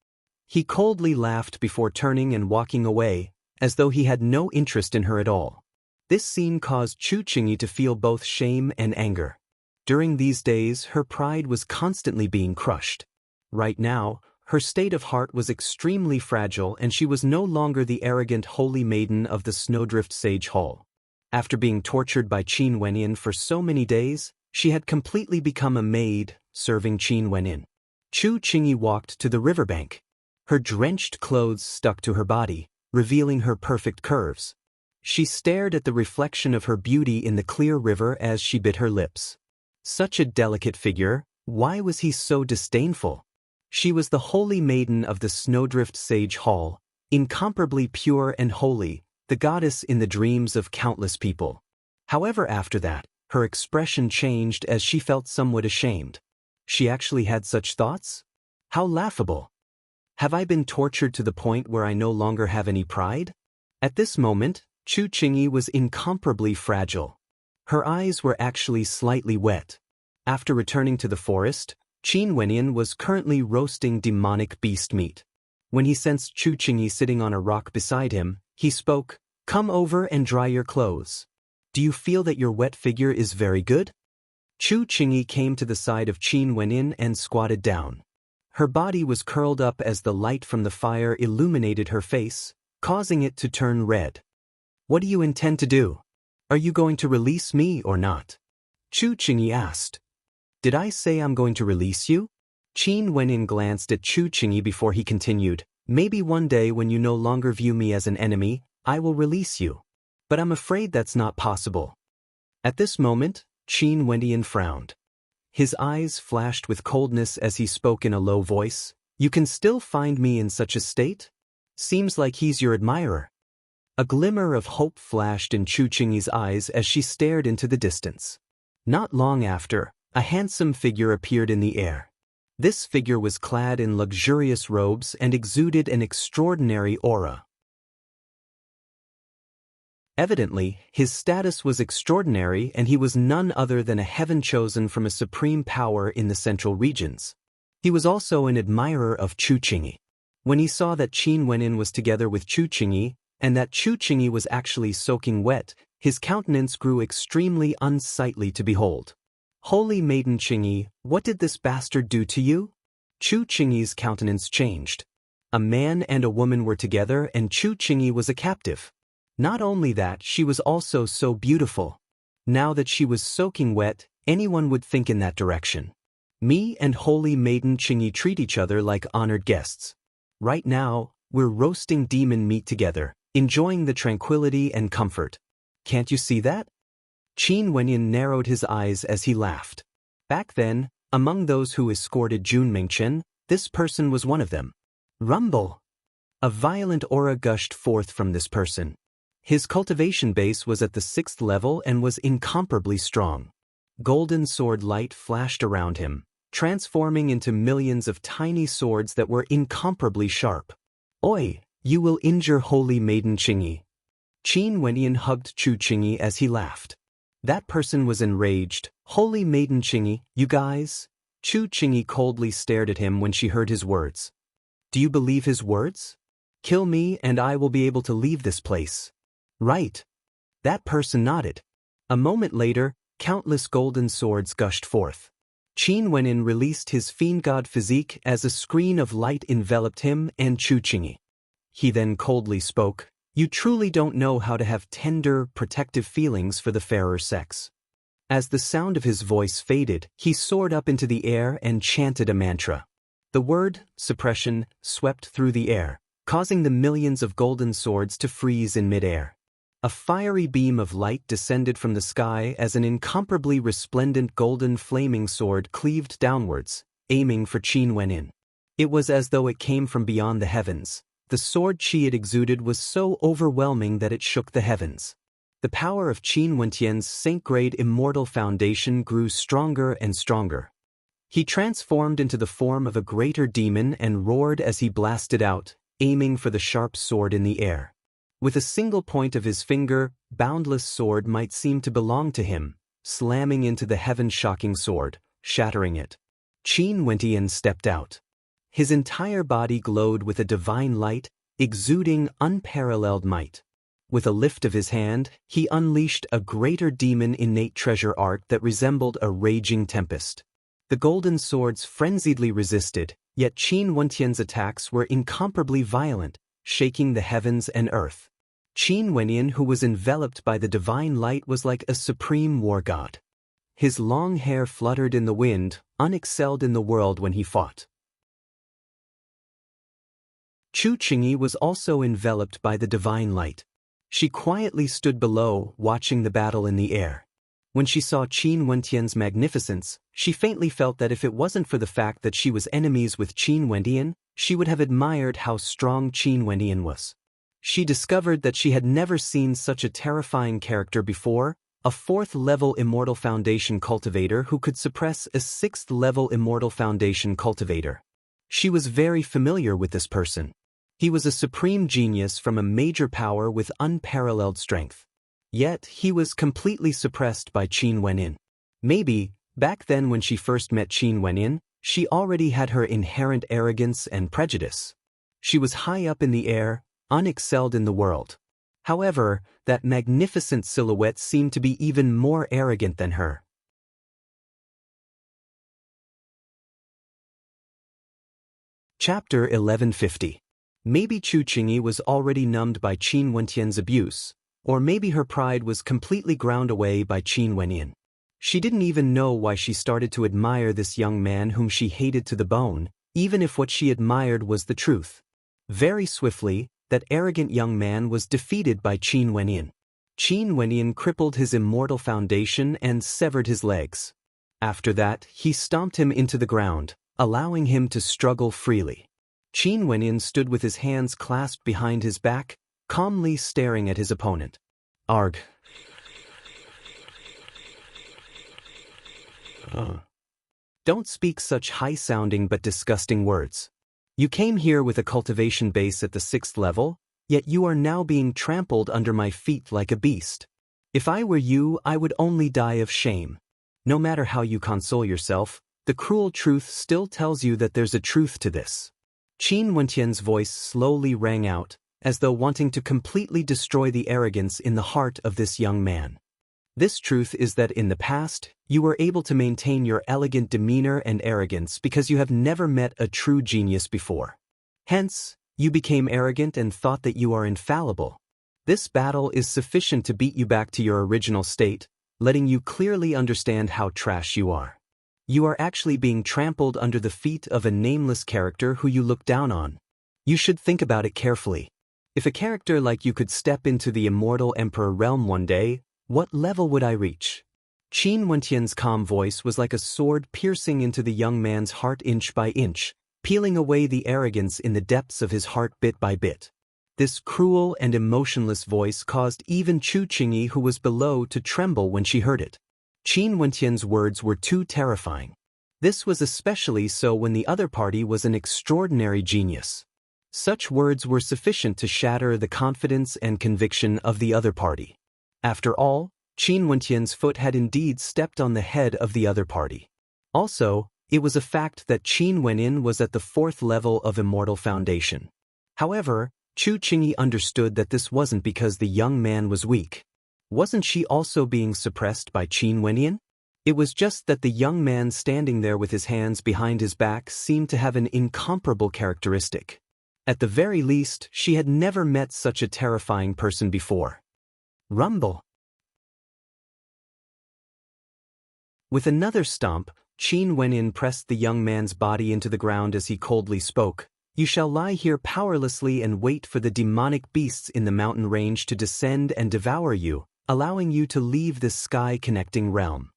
He coldly laughed before turning and walking away, as though he had no interest in her at all. This scene caused Chu Qingyi to feel both shame and anger. During these days, her pride was constantly being crushed. Right now, her state of heart was extremely fragile and she was no longer the arrogant holy maiden of the Snowdrift Sage Hall. After being tortured by Qin Wenyin for so many days, she had completely become a maid, serving Qin Wenyin. Chu Qingyi walked to the riverbank. Her drenched clothes stuck to her body, revealing her perfect curves. She stared at the reflection of her beauty in the clear river as she bit her lips. Such a delicate figure, why was he so disdainful? She was the holy maiden of the Snowdrift Sage Hall, incomparably pure and holy, the goddess in the dreams of countless people. However, after that, her expression changed as she felt somewhat ashamed. She actually had such thoughts? How laughable! Have I been tortured to the point where I no longer have any pride? At this moment, Chu Qingyi was incomparably fragile. Her eyes were actually slightly wet. After returning to the forest, Qin Wenyin was currently roasting demonic beast meat. When he sensed Chu Qingyi sitting on a rock beside him, he spoke, "Come over and dry your clothes. Do you feel that your wet figure is very good?" Chu Qingyi came to the side of Qin Wenyin and squatted down. Her body was curled up as the light from the fire illuminated her face, causing it to turn red. "What do you intend to do? Are you going to release me or not?" Chu Qingyi asked. "Did I say I'm going to release you?" Qin Wenyin glanced at Chu Qingyi before he continued, "Maybe one day when you no longer view me as an enemy, I will release you. But I'm afraid that's not possible." At this moment, Qin Wendian frowned. His eyes flashed with coldness as he spoke in a low voice, "You can still find me in such a state? Seems like he's your admirer." A glimmer of hope flashed in Chu Qingyi's eyes as she stared into the distance. Not long after, a handsome figure appeared in the air. This figure was clad in luxurious robes and exuded an extraordinary aura. Evidently, his status was extraordinary and he was none other than a heaven chosen from a supreme power in the central regions. He was also an admirer of Chu Qingyi. When he saw that Qin Wenin was together with Chu Qingyi, and that Chu Qingyi was actually soaking wet, his countenance grew extremely unsightly to behold. "Holy Maiden Qingyi, what did this bastard do to you?" Chu Qingyi's countenance changed. A man and a woman were together and Chu Qingyi was a captive. Not only that, she was also so beautiful. Now that she was soaking wet, anyone would think in that direction. Me and Holy Maiden Qingyi treat each other like honored guests. Right now, we're roasting demon meat together, enjoying the tranquility and comfort. Can't you see that? Qin Wenyan narrowed his eyes as he laughed. Back then, among those who escorted Jun Mingchen, this person was one of them. Rumble! A violent aura gushed forth from this person. His cultivation base was at the 6th level and was incomparably strong. Golden sword light flashed around him, transforming into millions of tiny swords that were incomparably sharp. Oi, you will injure Holy Maiden Qingyi. Qin Wenyan hugged Chu Qingyi as he laughed. That person was enraged. Holy Maiden Qingyi, you guys? Chu Qingyi coldly stared at him when she heard his words. Do you believe his words? Kill me and I will be able to leave this place. Right. That person nodded. A moment later, countless golden swords gushed forth. Qin Wenyan released his fiend god physique as a screen of light enveloped him and Chu Qingyi. He then coldly spoke, "You truly don't know how to have tender, protective feelings for the fairer sex." As the sound of his voice faded, he soared up into the air and chanted a mantra. The word, suppression, swept through the air, causing the millions of golden swords to freeze in midair. A fiery beam of light descended from the sky as an incomparably resplendent golden flaming sword cleaved downwards, aiming for Qin Wenyan. It was as though it came from beyond the heavens. The sword chi it exuded was so overwhelming that it shook the heavens. The power of Qin Wentian's saint-grade immortal foundation grew stronger and stronger. He transformed into the form of a greater demon and roared as he blasted out, aiming for the sharp sword in the air. With a single point of his finger, boundless sword might seem to belong to him, slamming into the heaven-shocking sword, shattering it. Qin Wentian stepped out. His entire body glowed with a divine light, exuding unparalleled might. With a lift of his hand, he unleashed a greater demon innate treasure art that resembled a raging tempest. The golden swords frenziedly resisted, yet Qin Wentian's attacks were incomparably violent, shaking the heavens and earth. Qin Wenyan, who was enveloped by the divine light, was like a supreme war god. His long hair fluttered in the wind, unexcelled in the world when he fought. Chu Qingyi was also enveloped by the divine light. She quietly stood below, watching the battle in the air. When she saw Qin Wentian's magnificence, she faintly felt that if it wasn't for the fact that she was enemies with Qin Wentian, she would have admired how strong Qin Wentian was. She discovered that she had never seen such a terrifying character before, a 4th-level Immortal Foundation cultivator who could suppress a 6th-level Immortal Foundation cultivator. She was very familiar with this person. He was a supreme genius from a major power with unparalleled strength. Yet, he was completely suppressed by Qin Wenyan. Maybe, back then when she first met Qin Wenyan, she already had her inherent arrogance and prejudice. She was high up in the air, unexcelled in the world. However, that magnificent silhouette seemed to be even more arrogant than her. Chapter 1150. Maybe Chu Qingyi was already numbed by Qin Wentian's abuse, or maybe her pride was completely ground away by Qin Wenyan. She didn't even know why she started to admire this young man whom she hated to the bone, even if what she admired was the truth. Very swiftly, that arrogant young man was defeated by Qin Wenyan. Qin Wenyan crippled his immortal foundation and severed his legs. After that, he stomped him into the ground, allowing him to struggle freely. Qin Wenyan stood with his hands clasped behind his back, calmly staring at his opponent. Arg. Don't speak such high-sounding but disgusting words. You came here with a cultivation base at the 6th level, yet you are now being trampled under my feet like a beast. If I were you, I would only die of shame. No matter how you console yourself, the cruel truth still tells you that there's a truth to this. Qin Wentian's voice slowly rang out, as though wanting to completely destroy the arrogance in the heart of this young man. This truth is that in the past, you were able to maintain your elegant demeanor and arrogance because you have never met a true genius before. Hence, you became arrogant and thought that you are infallible. This battle is sufficient to beat you back to your original state, letting you clearly understand how trash you are. You are actually being trampled under the feet of a nameless character who you look down on. You should think about it carefully. If a character like you could step into the immortal Emperor realm one day, what level would I reach? Qin Wentian's calm voice was like a sword piercing into the young man's heart inch by inch, peeling away the arrogance in the depths of his heart bit by bit. This cruel and emotionless voice caused even Chu Qingyi, who was below, to tremble when she heard it. Qin Wentian's words were too terrifying. This was especially so when the other party was an extraordinary genius. Such words were sufficient to shatter the confidence and conviction of the other party. After all, Qin Wentian's foot had indeed stepped on the head of the other party. Also, it was a fact that Qin Wenin was at the 4th level of Immortal Foundation. However, Chu Qingyi understood that this wasn't because the young man was weak. Wasn't she also being suppressed by Qin Wenin? It was just that the young man standing there with his hands behind his back seemed to have an incomparable characteristic. At the very least, she had never met such a terrifying person before. Rumble. With another stomp, Qin Wenin pressed the young man's body into the ground as he coldly spoke. You shall lie here powerlessly and wait for the demonic beasts in the mountain range to descend and devour you, allowing you to leave this sky-connecting realm.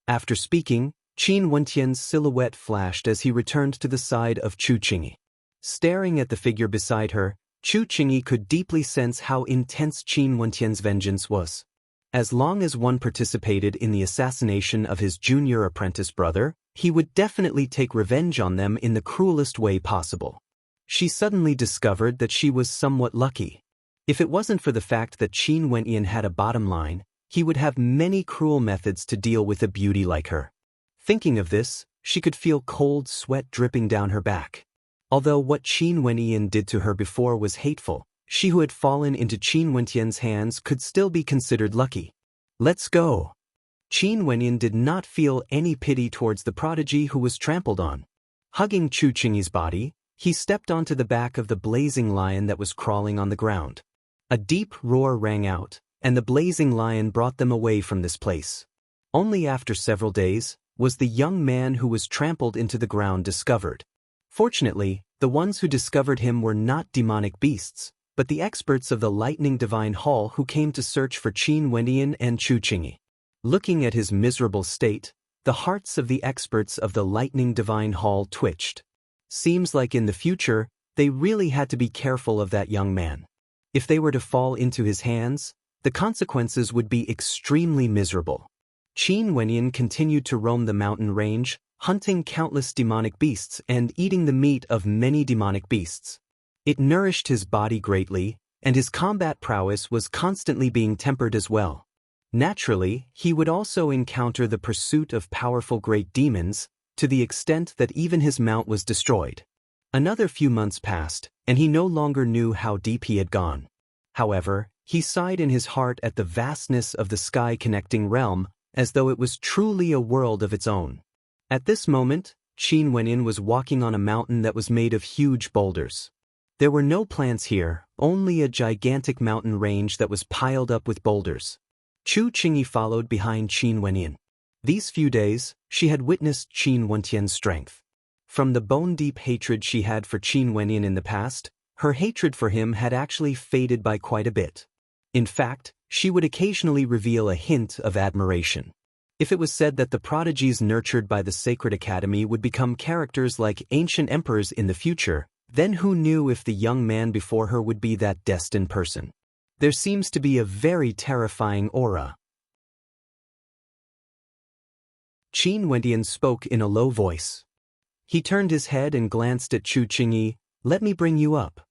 After speaking, Qin Wentian's silhouette flashed as he returned to the side of Chu Qingyi. Staring at the figure beside her, Chu Qingyi could deeply sense how intense Qin Wentian's vengeance was. As long as one participated in the assassination of his junior apprentice brother, he would definitely take revenge on them in the cruelest way possible. She suddenly discovered that she was somewhat lucky. If it wasn't for the fact that Qin Wentian had a bottom line, he would have many cruel methods to deal with a beauty like her. Thinking of this, she could feel cold sweat dripping down her back. Although what Qin Wentian did to her before was hateful, she who had fallen into Qin Wentian's hands could still be considered lucky. Let's go. Qin Wentian did not feel any pity towards the prodigy who was trampled on. Hugging Chu Qingyi's body, he stepped onto the back of the blazing lion that was crawling on the ground. A deep roar rang out, and the blazing lion brought them away from this place. Only after several days was the young man who was trampled into the ground discovered. Fortunately, the ones who discovered him were not demonic beasts, but the experts of the Lightning Divine Hall who came to search for Qin Wentian and Chu Qingyi. Looking at his miserable state, the hearts of the experts of the Lightning Divine Hall twitched. Seems like in the future, they really had to be careful of that young man. If they were to fall into his hands, the consequences would be extremely miserable. Qin Wentian continued to roam the mountain range, hunting countless demonic beasts and eating the meat of many demonic beasts. It nourished his body greatly, and his combat prowess was constantly being tempered as well. Naturally, he would also encounter the pursuit of powerful great demons, to the extent that even his mount was destroyed. Another few months passed, and he no longer knew how deep he had gone. However, he sighed in his heart at the vastness of the sky-connecting realm, as though it was truly a world of its own. At this moment, Qin Wentian was walking on a mountain that was made of huge boulders. There were no plants here, only a gigantic mountain range that was piled up with boulders. Chu Qingyi followed behind Qin Wentian. These few days, she had witnessed Qin Wentian's strength. From the bone-deep hatred she had for Qin Wentian in the past, her hatred for him had actually faded by quite a bit. In fact, she would occasionally reveal a hint of admiration. If it was said that the prodigies nurtured by the Sacred Academy would become characters like ancient emperors in the future, then who knew if the young man before her would be that destined person? There seems to be a very terrifying aura. Qin Wendian spoke in a low voice. He turned his head and glanced at Chu Qingyi. "Let me bring you up."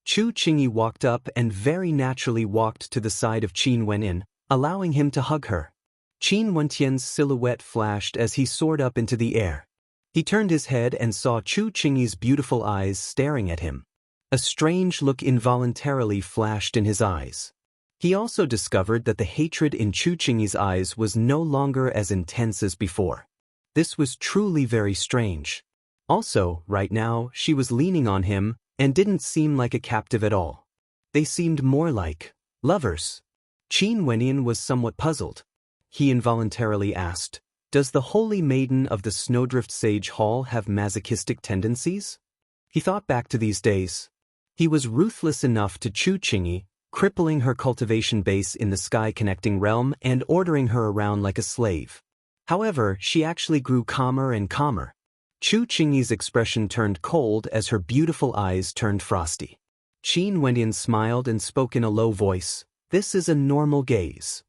Chu Qingyi walked up and very naturally walked to the side of Qin Wenyan, allowing him to hug her. Qin Wentian's silhouette flashed as he soared up into the air. He turned his head and saw Chu Qingyi's beautiful eyes staring at him. A strange look involuntarily flashed in his eyes. He also discovered that the hatred in Chu Qingyi's eyes was no longer as intense as before. This was truly very strange. Also, right now, she was leaning on him and didn't seem like a captive at all. They seemed more like lovers. Qin Wenyan was somewhat puzzled. He involuntarily asked, "Does the holy maiden of the Snowdrift Sage Hall have masochistic tendencies?" He thought back to these days. He was ruthless enough to Chu Qingyi, crippling her cultivation base in the sky-connecting realm and ordering her around like a slave. However, she actually grew calmer and calmer. Chu Qingyi's expression turned cold as her beautiful eyes turned frosty. Qin Wendian smiled and spoke in a low voice, "This is a normal gaze."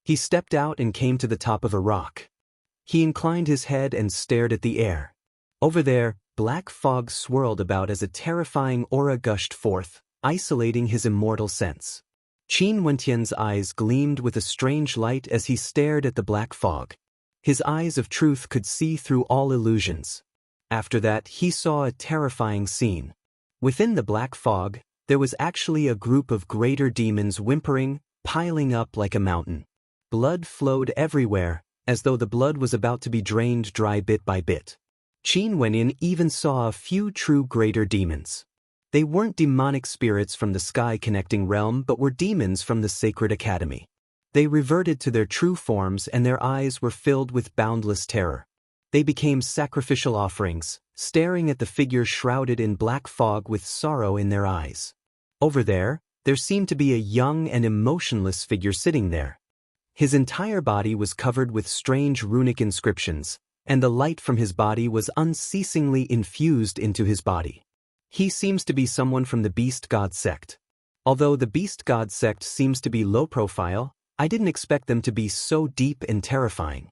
He stepped out and came to the top of a rock. He inclined his head and stared at the air. Over there, black fog swirled about as a terrifying aura gushed forth, isolating his immortal sense. Qin Wentian's eyes gleamed with a strange light as he stared at the black fog. His eyes of truth could see through all illusions. After that, he saw a terrifying scene. Within the black fog, there was actually a group of greater demons whimpering, piling up like a mountain. Blood flowed everywhere, as though the blood was about to be drained dry bit by bit. Qin Wenyan even saw a few true greater demons. They weren't demonic spirits from the sky-connecting realm but were demons from the sacred academy. They reverted to their true forms and their eyes were filled with boundless terror. They became sacrificial offerings, staring at the figure shrouded in black fog with sorrow in their eyes. Over there seemed to be a young and emotionless figure sitting there. His entire body was covered with strange runic inscriptions, and the light from his body was unceasingly infused into his body. He seems to be someone from the Beast God sect. Although the Beast God sect seems to be low profile, I didn't expect them to be so deep and terrifying.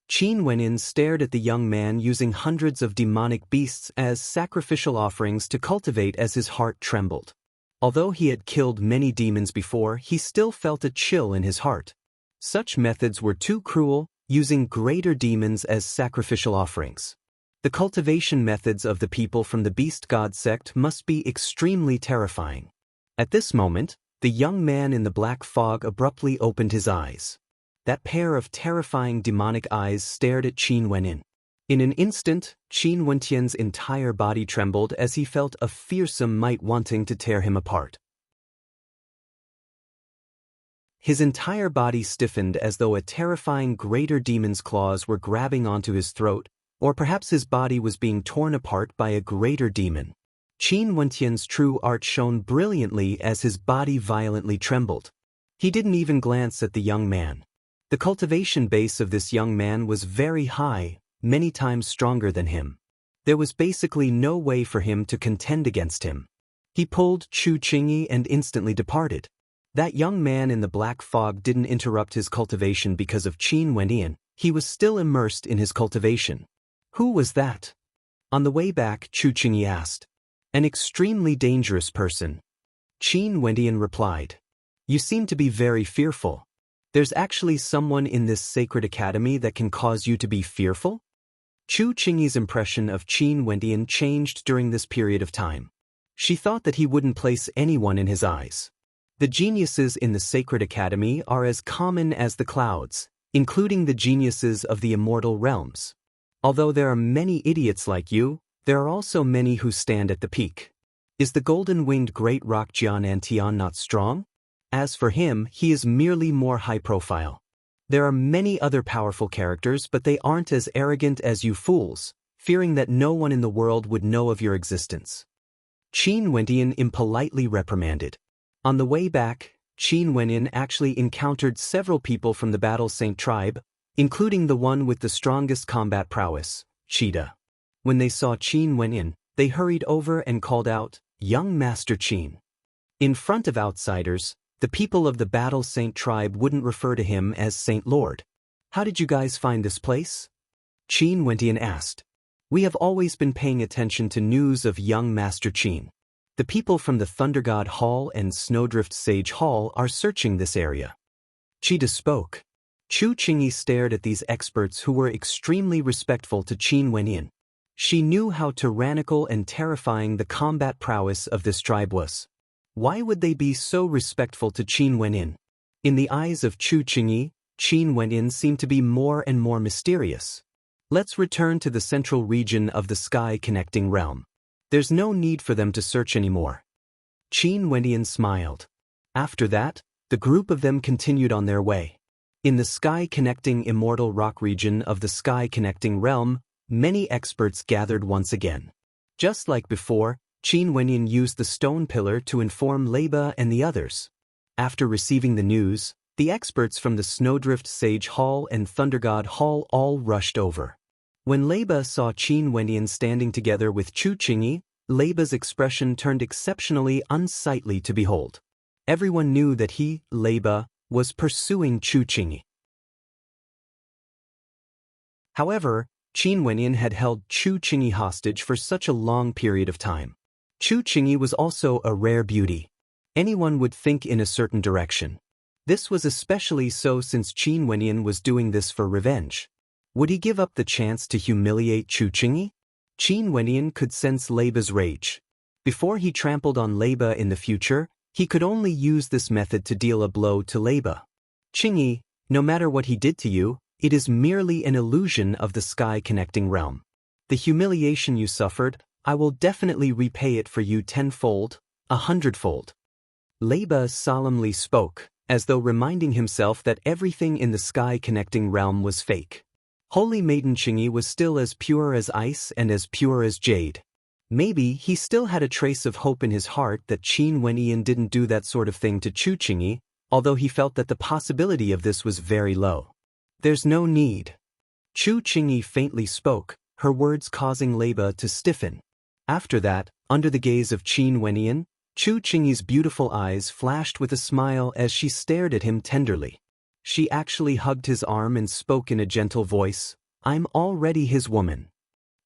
Qin Wenyan stared at the young man using hundreds of demonic beasts as sacrificial offerings to cultivate as his heart trembled. Although he had killed many demons before, he still felt a chill in his heart. Such methods were too cruel, using greater demons as sacrificial offerings. The cultivation methods of the people from the Beast God sect must be extremely terrifying. At this moment, the young man in the black fog abruptly opened his eyes. That pair of terrifying demonic eyes stared at Qin Wenyan. In an instant, Qin Wentian's entire body trembled as he felt a fearsome might wanting to tear him apart. His entire body stiffened as though a terrifying greater demon's claws were grabbing onto his throat, or perhaps his body was being torn apart by a greater demon. Qin Wentian's true art shone brilliantly as his body violently trembled. He didn't even glance at the young man. The cultivation base of this young man was very high, many times stronger than him. There was basically no way for him to contend against him. He pulled Chu Qingyi and instantly departed. That young man in the black fog didn't interrupt his cultivation because of Qin Wendian. He was still immersed in his cultivation. Who was that? On the way back, Chu Qingyi asked. An extremely dangerous person. Qin Wendian replied. You seem to be very fearful. There's actually someone in this sacred academy that can cause you to be fearful? Chu Qingyi's impression of Qin Wendian changed during this period of time. She thought that he wouldn't place anyone in his eyes. The geniuses in the sacred academy are as common as the clouds, including the geniuses of the immortal realms. Although there are many idiots like you, there are also many who stand at the peak. Is the golden-winged great roc Jian Antian not strong? As for him, he is merely more high-profile. There are many other powerful characters, but they aren't as arrogant as you fools, fearing that no one in the world would know of your existence. Qin Wendian impolitely reprimanded. On the way back, Qin Wendian actually encountered several people from the Battle Saint tribe, including the one with the strongest combat prowess, Cheetah. When they saw Qin Wendian, they hurried over and called out, "Young Master Qin." In front of outsiders, the people of the Battle Saint tribe wouldn't refer to him as Saint Lord. How did you guys find this place? Qin Wendian asked. We have always been paying attention to news of young Master Qin. The people from the Thunder God Hall and Snowdrift Sage Hall are searching this area. Qida spoke. Chu Qingyi stared at these experts who were extremely respectful to Qin Wendian. She knew how tyrannical and terrifying the combat prowess of this tribe was. Why would they be so respectful to Qin Wendian? In the eyes of Chu Qingyi, Qin Wendian seemed to be more and more mysterious. Let's return to the central region of the sky-connecting realm. There's no need for them to search anymore. Qin Wendian smiled. After that, the group of them continued on their way. In the sky-connecting immortal rock region of the sky-connecting realm, many experts gathered once again. Just like before, Qin Wendian used the stone pillar to inform Leba and the others. After receiving the news, the experts from the Snowdrift Sage Hall and Thunder God Hall all rushed over. When Leba saw Qin Wendian standing together with Chu Qingyi, Leba's expression turned exceptionally unsightly to behold. Everyone knew that he, Leba, was pursuing Chu Qingyi. However, Qin Wendian had held Chu Qingyi hostage for such a long period of time. Chu Qingyi was also a rare beauty. Anyone would think in a certain direction. This was especially so since Qin Wendian was doing this for revenge. Would he give up the chance to humiliate Chu Qingyi? Qin Wendian could sense Leba's rage. Before he trampled on Leba in the future, he could only use this method to deal a blow to Leba. Qingyi, no matter what he did to you, it is merely an illusion of the sky-connecting realm. The humiliation you suffered, I will definitely repay it for you tenfold, 100-fold. Leba solemnly spoke, as though reminding himself that everything in the sky-connecting realm was fake. Holy Maiden Qingyi was still as pure as ice and as pure as jade. Maybe he still had a trace of hope in his heart that Qin Wendian didn't do that sort of thing to Chu Qingyi, although he felt that the possibility of this was very low. There's no need. Chu Qingyi faintly spoke, her words causing Leba to stiffen. After that, under the gaze of Qin Wendian, Chu Qingyi's beautiful eyes flashed with a smile as she stared at him tenderly. She actually hugged his arm and spoke in a gentle voice, I'm already his woman.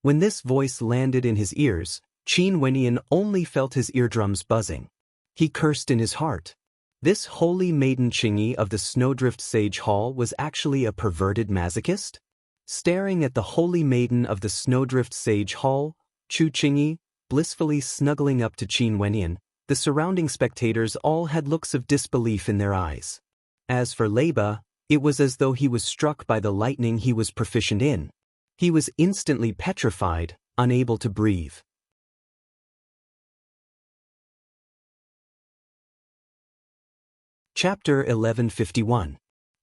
When this voice landed in his ears, Qin Wendian only felt his eardrums buzzing. He cursed in his heart. This holy maiden Qingyi of the Snowdrift Sage Hall was actually a perverted masochist? Staring at the holy maiden of the Snowdrift Sage Hall, Chu Qingyi, blissfully snuggling up to Qin Wendian, the surrounding spectators all had looks of disbelief in their eyes. As for Leba, it was as though he was struck by the lightning he was proficient in. He was instantly petrified, unable to breathe. Chapter 1151.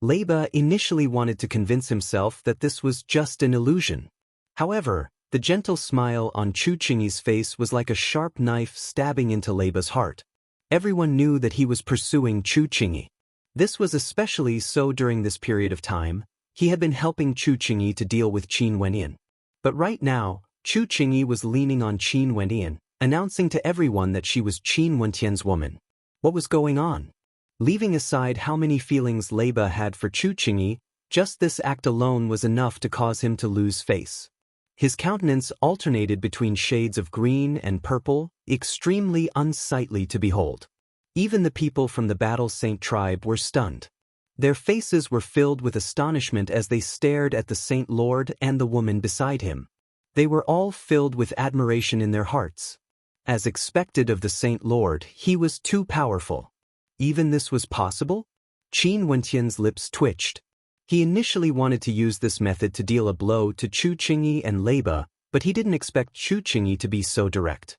Leba initially wanted to convince himself that this was just an illusion. However, the gentle smile on Chu Qingyi's face was like a sharp knife stabbing into Leba's heart. Everyone knew that he was pursuing Chu Qingyi. This was especially so during this period of time. He had been helping Chu Qingyi to deal with Qin Wendian. But right now, Chu Qingyi was leaning on Qin Wendian, announcing to everyone that she was Qin Wendian's woman. What was going on? Leaving aside how many feelings Leba had for Chu Qingyi, just this act alone was enough to cause him to lose face. His countenance alternated between shades of green and purple, extremely unsightly to behold. Even the people from the Battle Saint tribe were stunned. Their faces were filled with astonishment as they stared at the Saint Lord and the woman beside him. They were all filled with admiration in their hearts. As expected of the Saint Lord, he was too powerful. Even this was possible? Qin Wendian's lips twitched. He initially wanted to use this method to deal a blow to Chu Qingyi and Leba, but he didn't expect Chu Qingyi to be so direct.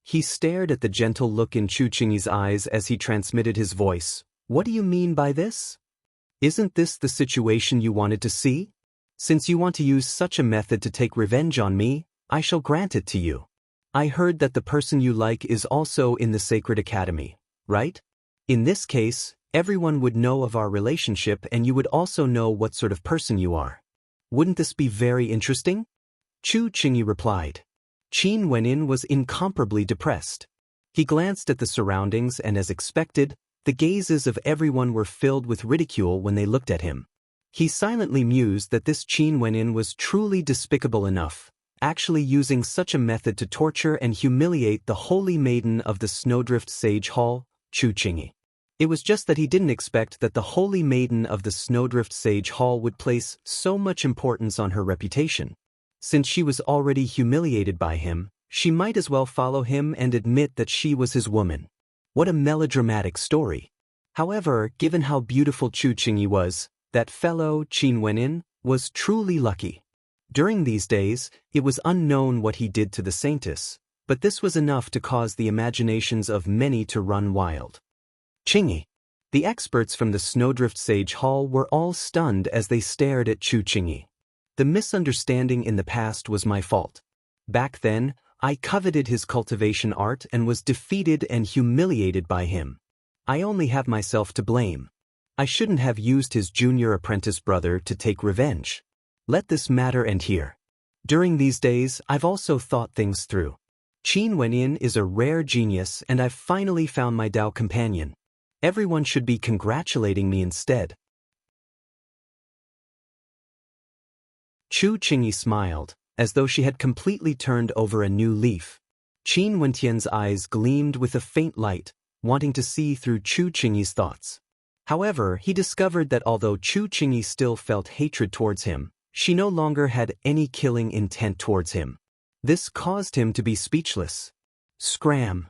He stared at the gentle look in Chu Qingyi's eyes as he transmitted his voice. What do you mean by this? Isn't this the situation you wanted to see? Since you want to use such a method to take revenge on me, I shall grant it to you. I heard that the person you like is also in the Sacred Academy, right? In this case, everyone would know of our relationship and you would also know what sort of person you are. Wouldn't this be very interesting? Chu Qingyi replied. Qin Wendian was incomparably depressed. He glanced at the surroundings and as expected, the gazes of everyone were filled with ridicule when they looked at him. He silently mused that this Qin Wenyin was truly despicable enough, actually using such a method to torture and humiliate the holy maiden of the Snowdrift Sage Hall, Chu Qingyi. It was just that he didn't expect that the holy maiden of the Snowdrift Sage Hall would place so much importance on her reputation. Since she was already humiliated by him, she might as well follow him and admit that she was his woman. What a melodramatic story. However, given how beautiful Chu Qingyi was, that fellow Qin Wenyin was truly lucky. During these days, it was unknown what he did to the saintess, but this was enough to cause the imaginations of many to run wild. Qingyi. The experts from the Snowdrift Sage Hall were all stunned as they stared at Chu Qingyi. The misunderstanding in the past was my fault. Back then, I coveted his cultivation art and was defeated and humiliated by him. I only have myself to blame. I shouldn't have used his junior apprentice brother to take revenge. Let this matter end here. During these days, I've also thought things through. Qin Wenyin is a rare genius and I've finally found my Dao companion. Everyone should be congratulating me instead. Chu Qingyi smiled, as though she had completely turned over a new leaf. Qin Wentian's eyes gleamed with a faint light, wanting to see through Chu Qingyi's thoughts. However, he discovered that although Chu Qingyi still felt hatred towards him, she no longer had any killing intent towards him. This caused him to be speechless. Scram!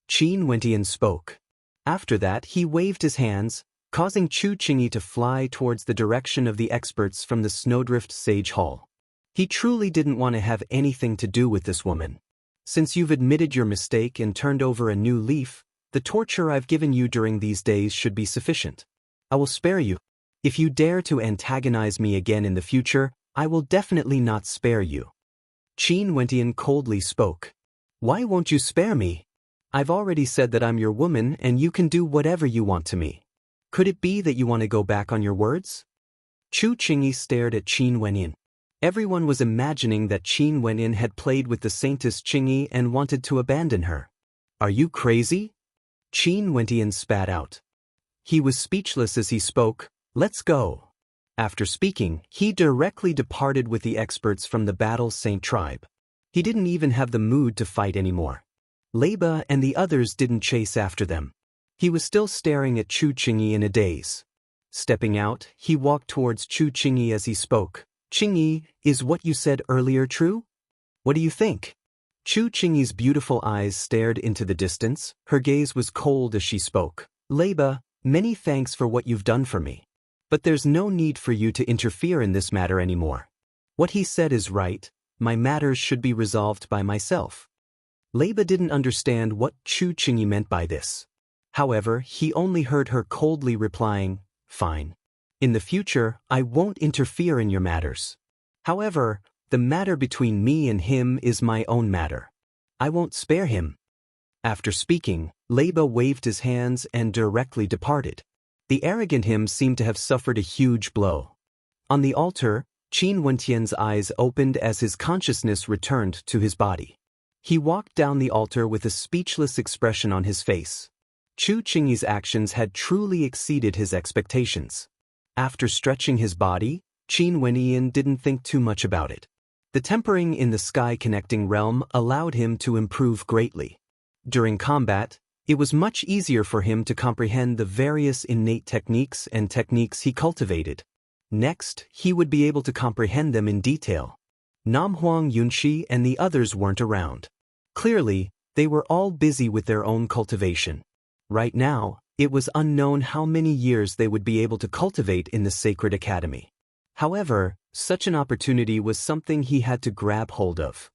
Qin Wentian spoke. After that, he waved his hands, causing Chu Qingyi to fly towards the direction of the experts from the Snowdrift Sage Hall. He truly didn't want to have anything to do with this woman. Since you've admitted your mistake and turned over a new leaf, the torture I've given you during these days should be sufficient. I will spare you. If you dare to antagonize me again in the future, I will definitely not spare you. Qin Wentian coldly spoke. Why won't you spare me? I've already said that I'm your woman and you can do whatever you want to me. Could it be that you want to go back on your words? Chu Qingyi stared at Qin Wenyin. Everyone was imagining that Qin Wenyin had played with the Saintess Qingyi and wanted to abandon her. Are you crazy? Qin Wentian spat out. He was speechless as he spoke. Let's go. After speaking, he directly departed with the experts from the Battle Saint tribe. He didn't even have the mood to fight anymore. Leiba and the others didn't chase after them. He was still staring at Chu Qingyi in a daze. Stepping out, he walked towards Chu Qingyi as he spoke. Qingyi, is what you said earlier true? What do you think? Chu Qingyi's beautiful eyes stared into the distance. Her gaze was cold as she spoke. Leiba, many thanks for what you've done for me. But there's no need for you to interfere in this matter anymore. What he said is right. My matters should be resolved by myself. Leiba didn't understand what Chu Qingyi meant by this. However, he only heard her coldly replying, fine. In the future, I won't interfere in your matters. However, the matter between me and him is my own matter. I won't spare him. After speaking, Leiba waved his hands and directly departed. The arrogant him seemed to have suffered a huge blow. On the altar, Qin Wentian's eyes opened as his consciousness returned to his body. He walked down the altar with a speechless expression on his face. Chu Qingyi's actions had truly exceeded his expectations. After stretching his body, Qin Wenyin didn't think too much about it. The tempering in the sky-connecting realm allowed him to improve greatly. During combat, it was much easier for him to comprehend the various innate techniques and techniques he cultivated. Next, he would be able to comprehend them in detail. Namhuang Yunxi and the others weren't around. Clearly, they were all busy with their own cultivation. Right now, it was unknown how many years they would be able to cultivate in the Sacred Academy. However, such an opportunity was something he had to grab hold of.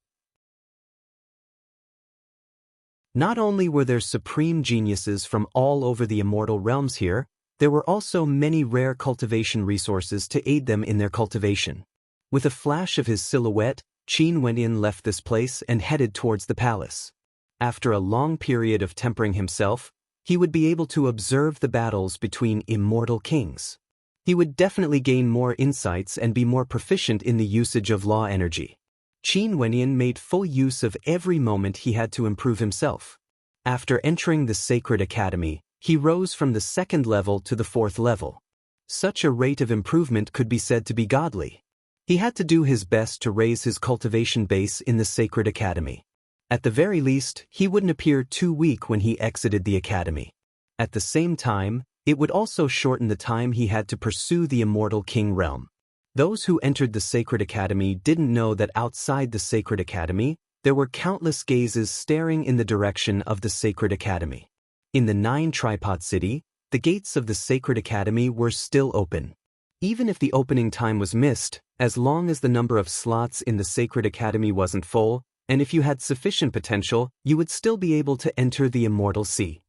Not only were there supreme geniuses from all over the immortal realms here, there were also many rare cultivation resources to aid them in their cultivation. With a flash of his silhouette, Qin Wenyin left this place and headed towards the palace. After a long period of tempering himself, he would be able to observe the battles between immortal kings. He would definitely gain more insights and be more proficient in the usage of law energy. Qin Wenyin made full use of every moment he had to improve himself. After entering the Sacred Academy, he rose from the 2nd level to the 4th level. Such a rate of improvement could be said to be godly. He had to do his best to raise his cultivation base in the sacred academy. At the very least, he wouldn't appear too weak when he exited the academy. At the same time, it would also shorten the time he had to pursue the immortal king realm. Those who entered the sacred academy didn't know that outside the sacred academy, there were countless gazes staring in the direction of the sacred academy. In the 9-tripod city, the gates of the sacred academy were still open. Even if the opening time was missed, as long as the number of slots in the sacred academy wasn't full, and if you had sufficient potential, you would still be able to enter the immortal sea.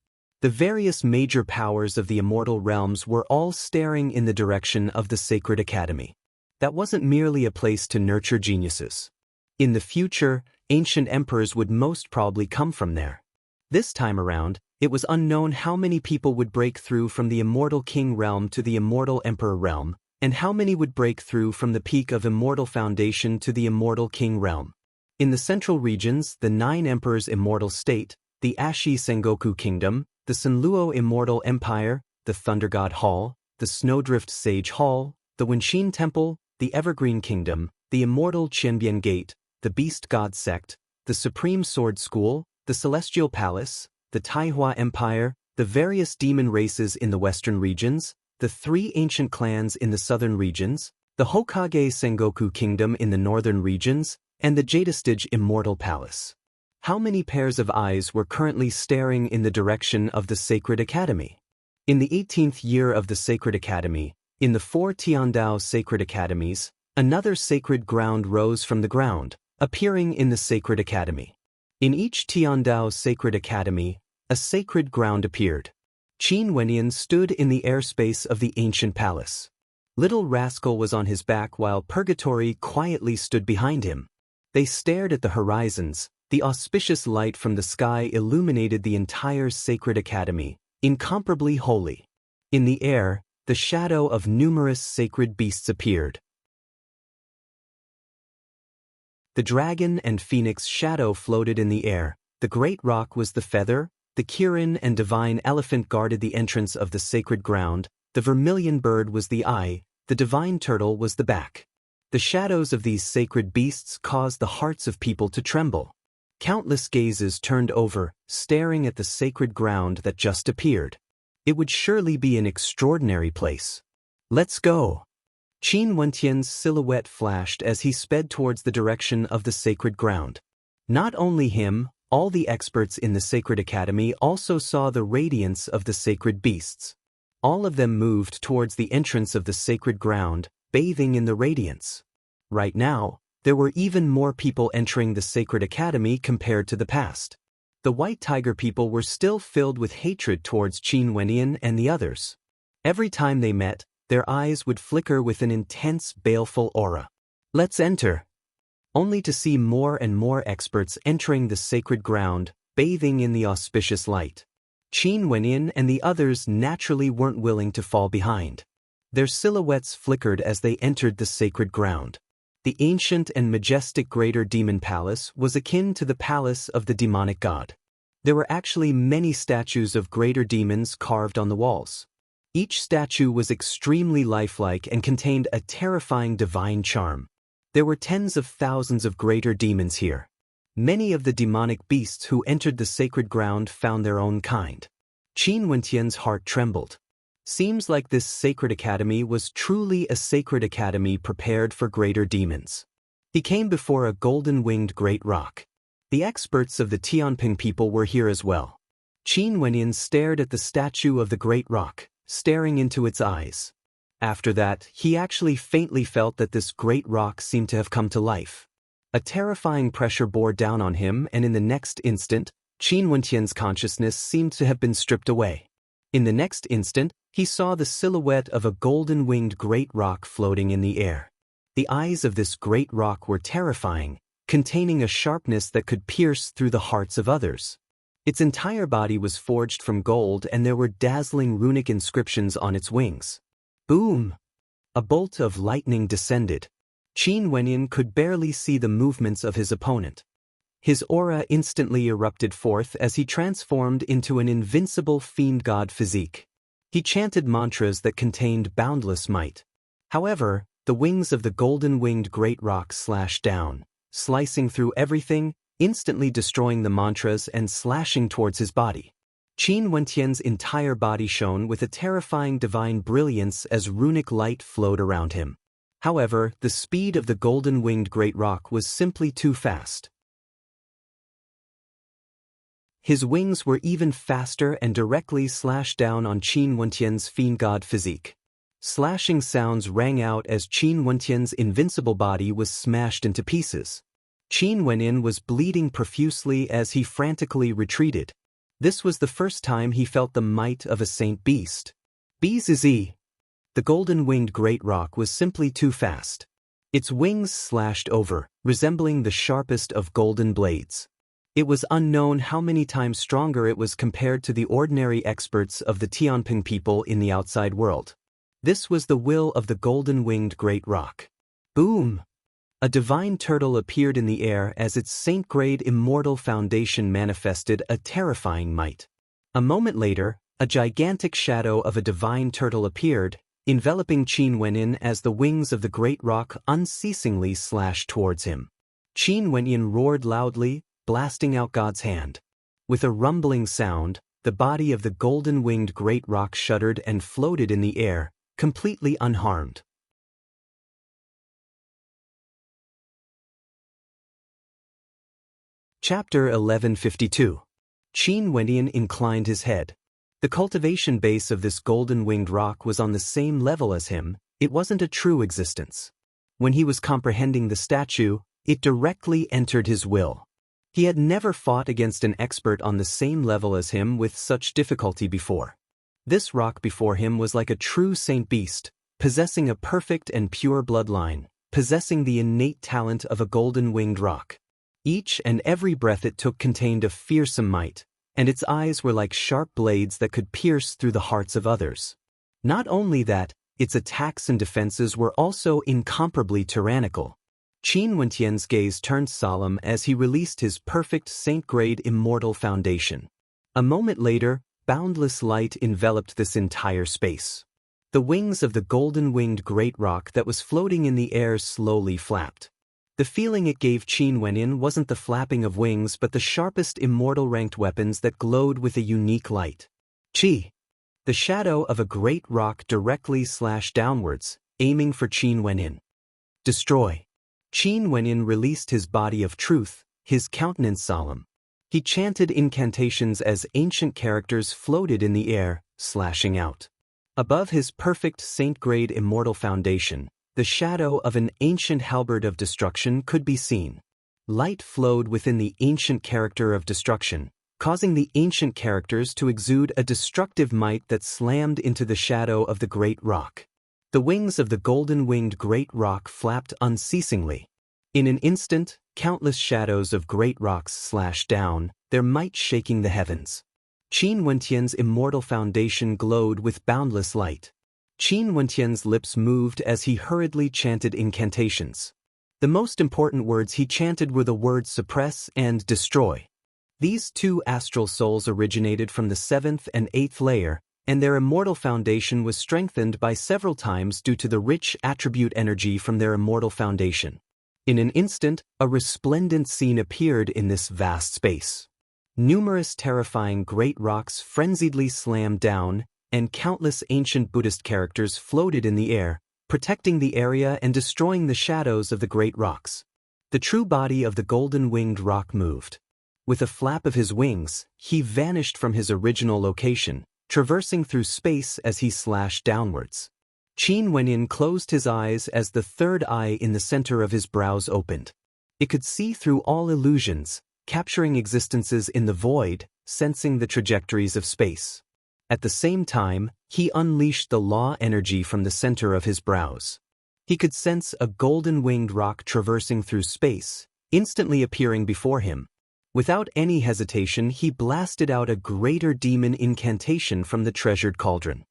The various major powers of the immortal realms were all staring in the direction of the sacred academy. That wasn't merely a place to nurture geniuses. In the future, ancient emperors would most probably come from there. This time around, it was unknown how many people would break through from the immortal king realm to the immortal emperor realm, and how many would break through from the peak of immortal foundation to the immortal king realm. In the central regions, the 9 emperors' immortal state, the Ashi Sengoku Kingdom, the Senluo Immortal Empire, the Thunder God Hall, the Snowdrift Sage Hall, the Wenshin Temple, the Evergreen Kingdom, the Immortal Qianbian Gate, the Beast God Sect, the Supreme Sword School, the Celestial Palace, the Taihua Empire, the various demon races in the western regions, the 3 ancient clans in the southern regions, the Hokage Sengoku Kingdom in the northern regions, and the Jadestige Immortal Palace. How many pairs of eyes were currently staring in the direction of the Sacred Academy? In the 18th year of the Sacred Academy, in the 4 Tiandao Sacred Academies, another sacred ground rose from the ground, appearing in the Sacred Academy. In each Tiandao Sacred Academy, a sacred ground appeared. Qin Wenyan stood in the airspace of the ancient palace. Little Rascal was on his back while Purgatory quietly stood behind him. They stared at the horizons. The auspicious light from the sky illuminated the entire Sacred Academy, incomparably holy. In the air, the shadow of numerous sacred beasts appeared. The dragon and phoenix shadow floated in the air, the great rock was the feather, the Kirin and divine elephant guarded the entrance of the sacred ground, the vermilion bird was the eye, the divine turtle was the back. The shadows of these sacred beasts caused the hearts of people to tremble. Countless gazes turned over, staring at the sacred ground that just appeared. It would surely be an extraordinary place. Let's go. Qin Wentian's silhouette flashed as he sped towards the direction of the sacred ground. Not only him, all the experts in the Sacred Academy also saw the radiance of the sacred beasts. All of them moved towards the entrance of the sacred ground, bathing in the radiance. Right now, there were even more people entering the Sacred Academy compared to the past. The White Tiger people were still filled with hatred towards Qin Wenyan and the others. Every time they met, their eyes would flicker with an intense, baleful aura. Let's enter. Only to see more and more experts entering the sacred ground, bathing in the auspicious light. Qin Wenyan and the others naturally weren't willing to fall behind. Their silhouettes flickered as they entered the sacred ground. The ancient and majestic Greater Demon Palace was akin to the palace of the demonic god. There were actually many statues of greater demons carved on the walls. Each statue was extremely lifelike and contained a terrifying divine charm. There were tens of thousands of greater demons here. Many of the demonic beasts who entered the sacred ground found their own kind. Qin Wentian's heart trembled. Seems like this sacred academy was truly a sacred academy prepared for greater demons. He came before a golden-winged great rock. The experts of the Tianping people were here as well. Qin Wenyan stared at the statue of the great rock, staring into its eyes. After that, he actually faintly felt that this great rock seemed to have come to life. A terrifying pressure bore down on him, and in the next instant, Qin Wentian's consciousness seemed to have been stripped away. In the next instant, he saw the silhouette of a golden-winged great rock floating in the air. The eyes of this great rock were terrifying, containing a sharpness that could pierce through the hearts of others. Its entire body was forged from gold and there were dazzling runic inscriptions on its wings. Boom! A bolt of lightning descended. Qin Wenyan could barely see the movements of his opponent. His aura instantly erupted forth as he transformed into an invincible fiend god physique. He chanted mantras that contained boundless might. However, the wings of the golden-winged great rock slashed down, slicing through everything, instantly destroying the mantras and slashing towards his body. Qin Wentian's entire body shone with a terrifying divine brilliance as runic light flowed around him. However, the speed of the golden-winged great rock was simply too fast. His wings were even faster and directly slashed down on Qin Wentian's fiend god physique. Slashing sounds rang out as Qin Wentian's invincible body was smashed into pieces. Qin Wenin was bleeding profusely as he frantically retreated. This was the first time he felt the might of a saint beast. Bzz. The golden-winged great rock was simply too fast. Its wings slashed over, resembling the sharpest of golden blades. It was unknown how many times stronger it was compared to the ordinary experts of the Tianping people in the outside world. This was the will of the golden-winged great rock. Boom! A divine turtle appeared in the air as its saint-grade immortal foundation manifested a terrifying might. A moment later, a gigantic shadow of a divine turtle appeared, enveloping Qin Wenin as the wings of the great rock unceasingly slashed towards him. Qin Wenin roared loudly, blasting out God's hand. With a rumbling sound, the body of the golden-winged great rock shuddered and floated in the air, completely unharmed. Chapter 1152. Qin Wentian inclined his head. The cultivation base of this golden-winged rock was on the same level as him. It wasn't a true existence. When he was comprehending the statue, it directly entered his will. He had never fought against an expert on the same level as him with such difficulty before. This rock before him was like a true saint beast, possessing a perfect and pure bloodline, possessing the innate talent of a golden-winged rock. Each and every breath it took contained a fearsome might, and its eyes were like sharp blades that could pierce through the hearts of others. Not only that, its attacks and defenses were also incomparably tyrannical. Qin Wentian's gaze turned solemn as he released his perfect saint-grade immortal foundation. A moment later, boundless light enveloped this entire space. The wings of the golden-winged great rock that was floating in the air slowly flapped. The feeling it gave Qin Wenin wasn't the flapping of wings but the sharpest immortal-ranked weapons that glowed with a unique light. Qi. The shadow of a great rock directly slashed downwards, aiming for Qin Wenin. Destroy. Qin Wenin released his body of truth, his countenance solemn. He chanted incantations as ancient characters floated in the air, slashing out. Above his perfect saint-grade immortal foundation, the shadow of an ancient halberd of destruction could be seen. Light flowed within the ancient character of destruction, causing the ancient characters to exude a destructive might that slammed into the shadow of the great rock. The wings of the golden-winged great rock flapped unceasingly. In an instant, countless shadows of great rocks slashed down, their might shaking the heavens. Qin Wentian's immortal foundation glowed with boundless light. Qin Wentian's lips moved as he hurriedly chanted incantations. The most important words he chanted were the words suppress and destroy. These two astral souls originated from the 7th and 8th layer, and their immortal foundation was strengthened by several times due to the rich attribute energy from their immortal foundation. In an instant, a resplendent scene appeared in this vast space. Numerous terrifying great rocks frenziedly slammed down, and countless ancient Buddhist characters floated in the air, protecting the area and destroying the shadows of the great rocks. The true body of the golden-winged rock moved. With a flap of his wings, he vanished from his original location, traversing through space as he slashed downwards. Qin Wenin closed his eyes as the third eye in the center of his brows opened. It could see through all illusions, capturing existences in the void, sensing the trajectories of space. At the same time, he unleashed the law energy from the center of his brows. He could sense a golden-winged rock traversing through space, instantly appearing before him. Without any hesitation, he blasted out a greater demon incantation from the treasured cauldron.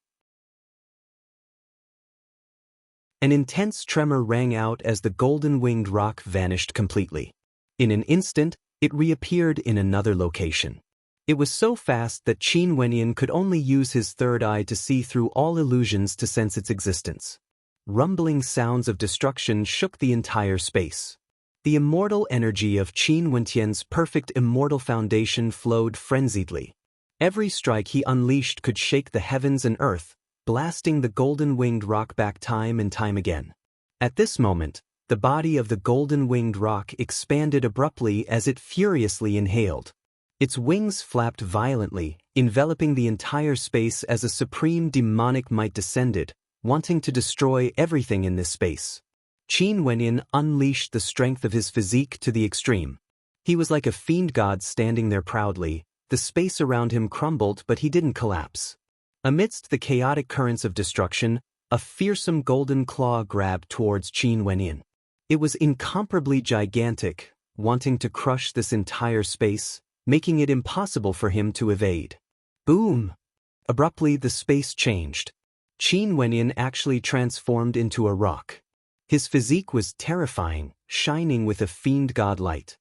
An intense tremor rang out as the golden-winged rock vanished completely. In an instant, it reappeared in another location. It was so fast that Qin Wenyan could only use his third eye to see through all illusions to sense its existence. Rumbling sounds of destruction shook the entire space. The immortal energy of Qin Wenyan's perfect immortal foundation flowed frenziedly. Every strike he unleashed could shake the heavens and earth, blasting the golden-winged rock back time and time again. At this moment, the body of the golden-winged rock expanded abruptly as it furiously inhaled. Its wings flapped violently, enveloping the entire space as a supreme demonic might descended, wanting to destroy everything in this space. Qin Wenyan unleashed the strength of his physique to the extreme. He was like a fiend god standing there proudly. The space around him crumbled, but he didn't collapse. Amidst the chaotic currents of destruction, a fearsome golden claw grabbed towards Qin Wenyan. It was incomparably gigantic, wanting to crush this entire space, making it impossible for him to evade. Boom! Abruptly, the space changed. Qin Wenyan actually transformed into a rock. His physique was terrifying, shining with a fiend god light.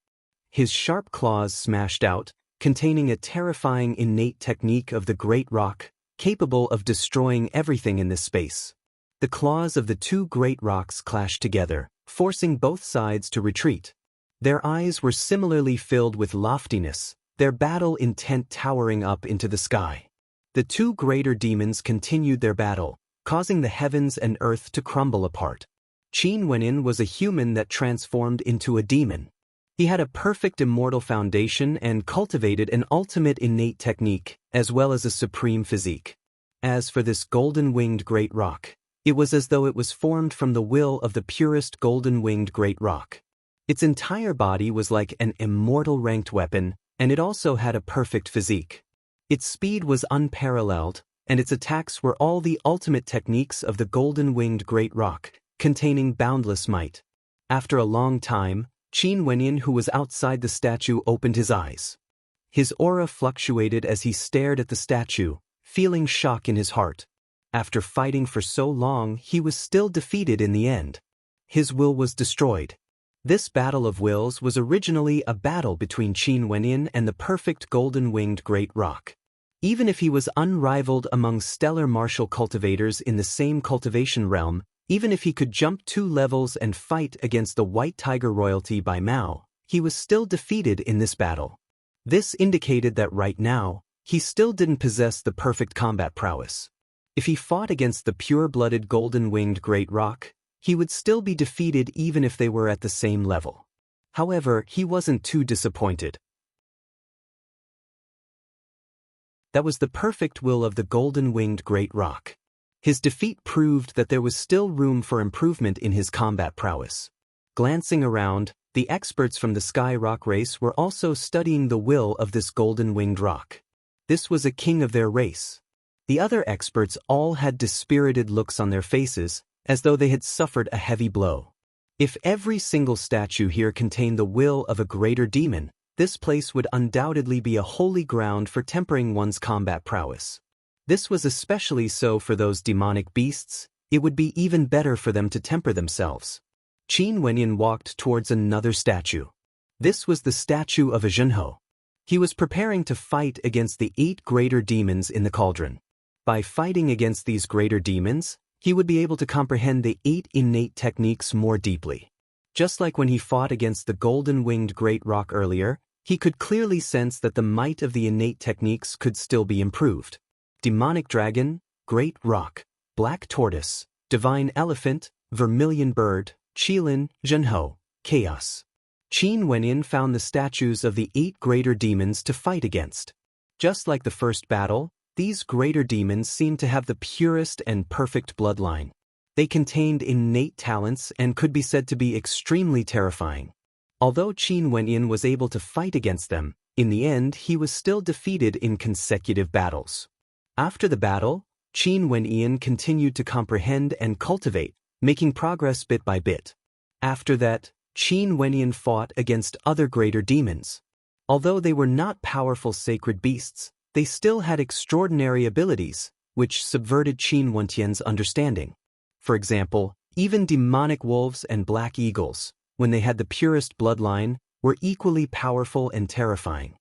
His sharp claws smashed out, containing a terrifying innate technique of the great rock, capable of destroying everything in this space. The claws of the two great rocks clashed together, forcing both sides to retreat. Their eyes were similarly filled with loftiness, their battle intent towering up into the sky. The two greater demons continued their battle, causing the heavens and earth to crumble apart. Qin Wenyan was a human that transformed into a demon. He had a perfect immortal foundation and cultivated an ultimate innate technique, as well as a supreme physique. As for this golden-winged great rock, it was as though it was formed from the will of the purest golden-winged great rock. Its entire body was like an immortal ranked weapon, and it also had a perfect physique. Its speed was unparalleled, and its attacks were all the ultimate techniques of the golden-winged great rock, containing boundless might. After a long time, Qin Wenyan, who was outside the statue, opened his eyes. His aura fluctuated as he stared at the statue, feeling shock in his heart. After fighting for so long, he was still defeated in the end. His will was destroyed. This battle of wills was originally a battle between Qin Wenyan and the perfect golden-winged great rock. Even if he was unrivaled among stellar martial cultivators in the same cultivation realm, even if he could jump 2 levels and fight against the White Tiger royalty by Mao, he was still defeated in this battle. This indicated that right now, he still didn't possess the perfect combat prowess. If he fought against the pure-blooded golden-winged great rock, he would still be defeated even if they were at the same level. However, he wasn't too disappointed. That was the perfect will of the golden-winged great rock. His defeat proved that there was still room for improvement in his combat prowess. Glancing around, the experts from the Sky Rock race were also studying the will of this golden-winged rock. This was a king of their race. The other experts all had dispirited looks on their faces, as though they had suffered a heavy blow. If every single statue here contained the will of a greater demon, this place would undoubtedly be a holy ground for tempering one's combat prowess. This was especially so for those demonic beasts. It would be even better for them to temper themselves. Qin Wenyan walked towards another statue. This was the statue of a Zhenhou. He was preparing to fight against the 8 greater demons in the cauldron. By fighting against these greater demons, he would be able to comprehend the 8 innate techniques more deeply. Just like when he fought against the golden-winged great rock earlier, he could clearly sense that the might of the innate techniques could still be improved. Demonic dragon, great rock, black tortoise, divine elephant, vermilion bird, Qilin, Zhenhou, chaos. Qin Wenyan found the statues of the 8 greater demons to fight against. Just like the first battle, these greater demons seemed to have the purest and perfect bloodline. They contained innate talents and could be said to be extremely terrifying. Although Qin Wenyan was able to fight against them, in the end he was still defeated in consecutive battles. After the battle, Qin Wenyan continued to comprehend and cultivate, making progress bit by bit. After that, Qin Wenyan fought against other greater demons. Although they were not powerful sacred beasts, they still had extraordinary abilities, which subverted Qin Wenyan's understanding. For example, even demonic wolves and black eagles, when they had the purest bloodline, were equally powerful and terrifying.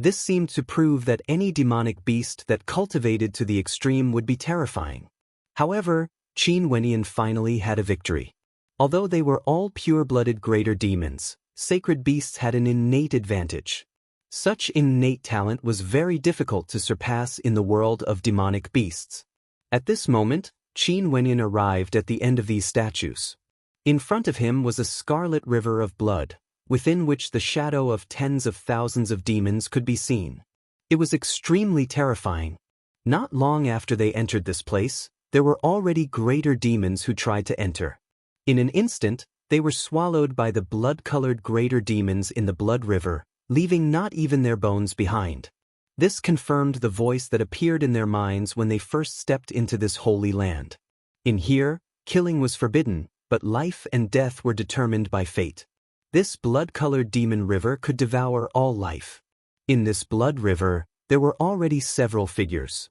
This seemed to prove that any demonic beast that cultivated to the extreme would be terrifying. However, Qin Wenyan finally had a victory. Although they were all pure-blooded greater demons, sacred beasts had an innate advantage. Such innate talent was very difficult to surpass in the world of demonic beasts. At this moment, Qin Wenyan arrived at the end of these statues. In front of him was a scarlet river of blood, within which the shadow of tens of thousands of demons could be seen. It was extremely terrifying. Not long after they entered this place, there were already greater demons who tried to enter. In an instant, they were swallowed by the blood-colored greater demons in the blood river, leaving not even their bones behind. This confirmed the voice that appeared in their minds when they first stepped into this holy land. In here, killing was forbidden, but life and death were determined by fate. This blood-colored demon river could devour all life. In this blood river, there were already several figures.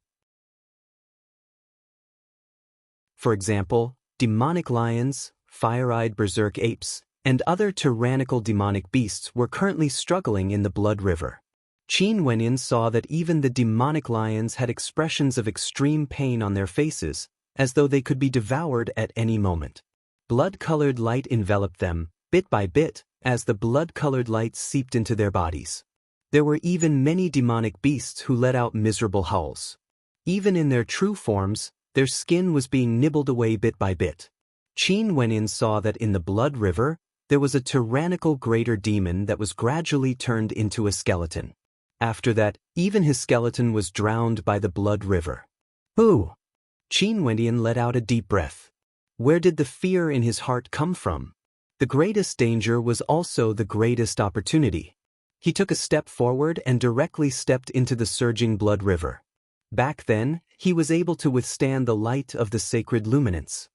For example, demonic lions, fire-eyed berserk apes, and other tyrannical demonic beasts were currently struggling in the blood river. Qin Wenyan saw that even the demonic lions had expressions of extreme pain on their faces, as though they could be devoured at any moment. Blood-colored light enveloped them, bit by bit, as the blood-colored light seeped into their bodies. There were even many demonic beasts who let out miserable howls. Even in their true forms, their skin was being nibbled away bit by bit. Qin Wenyan saw that in the blood river, there was a tyrannical greater demon that was gradually turned into a skeleton. After that, even his skeleton was drowned by the blood river. Ooh! Qin Wenyan let out a deep breath. Where did the fear in his heart come from? The greatest danger was also the greatest opportunity. He took a step forward and directly stepped into the surging blood river. Back then, he was able to withstand the light of the sacred luminance.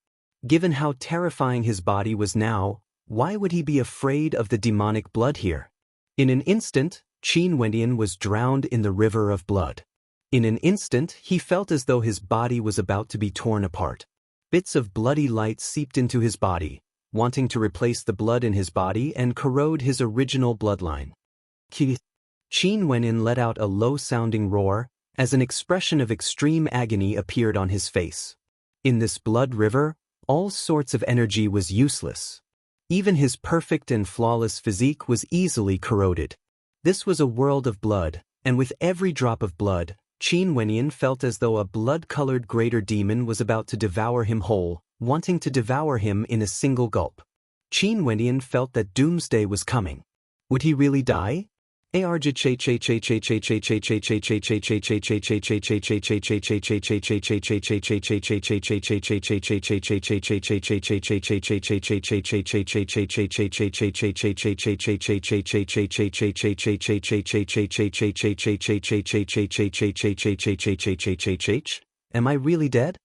Given how terrifying his body was now, why would he be afraid of the demonic blood here? In an instant, Qin Wenyan was drowned in the river of blood. In an instant, he felt as though his body was about to be torn apart. Bits of bloody light seeped into his body, wanting to replace the blood in his body and corrode his original bloodline. Qin Wenyan let out a low-sounding roar, as an expression of extreme agony appeared on his face. In this blood river, all sorts of energy was useless. Even his perfect and flawless physique was easily corroded. This was a world of blood, and with every drop of blood, Qin Wenyan felt as though a blood-colored greater demon was about to devour him whole, wanting to devour him in a single gulp. Qin Wenyan felt that doomsday was coming. Would he really die? Am I really dead?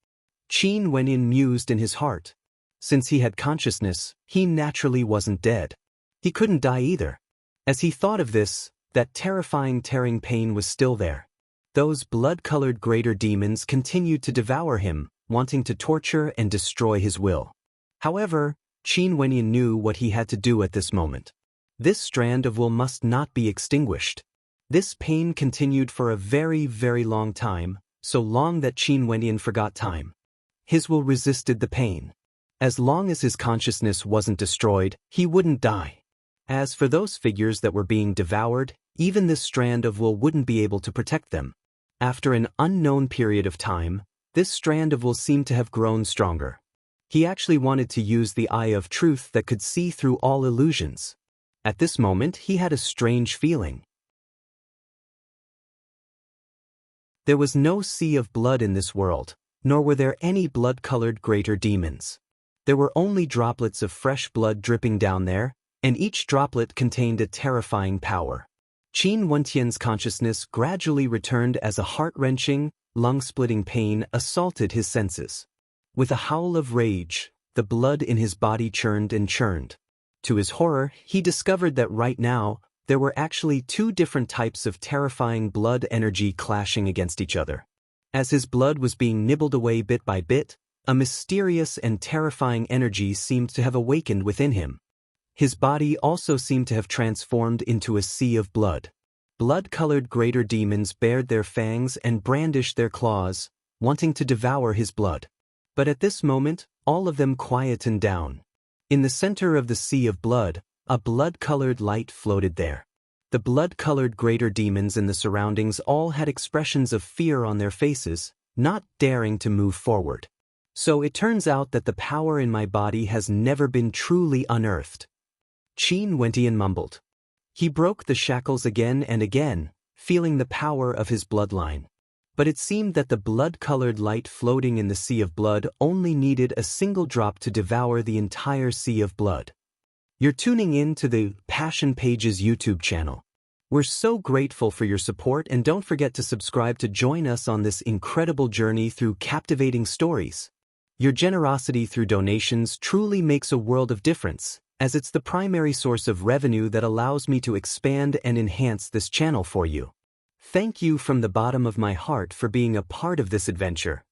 Qin Wenyan mused in his heart. Since he had consciousness, he naturally wasn't dead. He couldn't die either. As he thought of this, that terrifying tearing pain was still there. Those blood-colored greater demons continued to devour him, wanting to torture and destroy his will. However, Qin Wenyan knew what he had to do at this moment. This strand of will must not be extinguished. This pain continued for a very, very long time, so long that Qin Wenyan forgot time. His will resisted the pain. As long as his consciousness wasn't destroyed, he wouldn't die. As for those figures that were being devoured, even this strand of will wouldn't be able to protect them. After an unknown period of time, this strand of will seemed to have grown stronger. He actually wanted to use the eye of truth that could see through all illusions. At this moment, he had a strange feeling. There was no sea of blood in this world, nor were there any blood-colored greater demons. There were only droplets of fresh blood dripping down there, and each droplet contained a terrifying power. Qin Wenyan's consciousness gradually returned as a heart-wrenching, lung-splitting pain assaulted his senses. With a howl of rage, the blood in his body churned and churned. To his horror, he discovered that right now, there were actually two different types of terrifying blood energy clashing against each other. As his blood was being nibbled away bit by bit, a mysterious and terrifying energy seemed to have awakened within him. His body also seemed to have transformed into a sea of blood. blood-colored greater demons bared their fangs and brandished their claws, wanting to devour his blood. But at this moment, all of them quietened down. In the center of the sea of blood, a blood-colored light floated there. The blood-colored greater demons in the surroundings all had expressions of fear on their faces, not daring to move forward. So it turns out that the power in my body has never been truly unearthed. Qin Wentian mumbled. He broke the shackles again and again, feeling the power of his bloodline. But it seemed that the blood-colored light floating in the sea of blood only needed a single drop to devour the entire sea of blood. You're tuning in to the Passion Pages YouTube channel. We're so grateful for your support, and don't forget to subscribe to join us on this incredible journey through captivating stories. Your generosity through donations truly makes a world of difference, as it's the primary source of revenue that allows me to expand and enhance this channel for you. Thank you from the bottom of my heart for being a part of this adventure.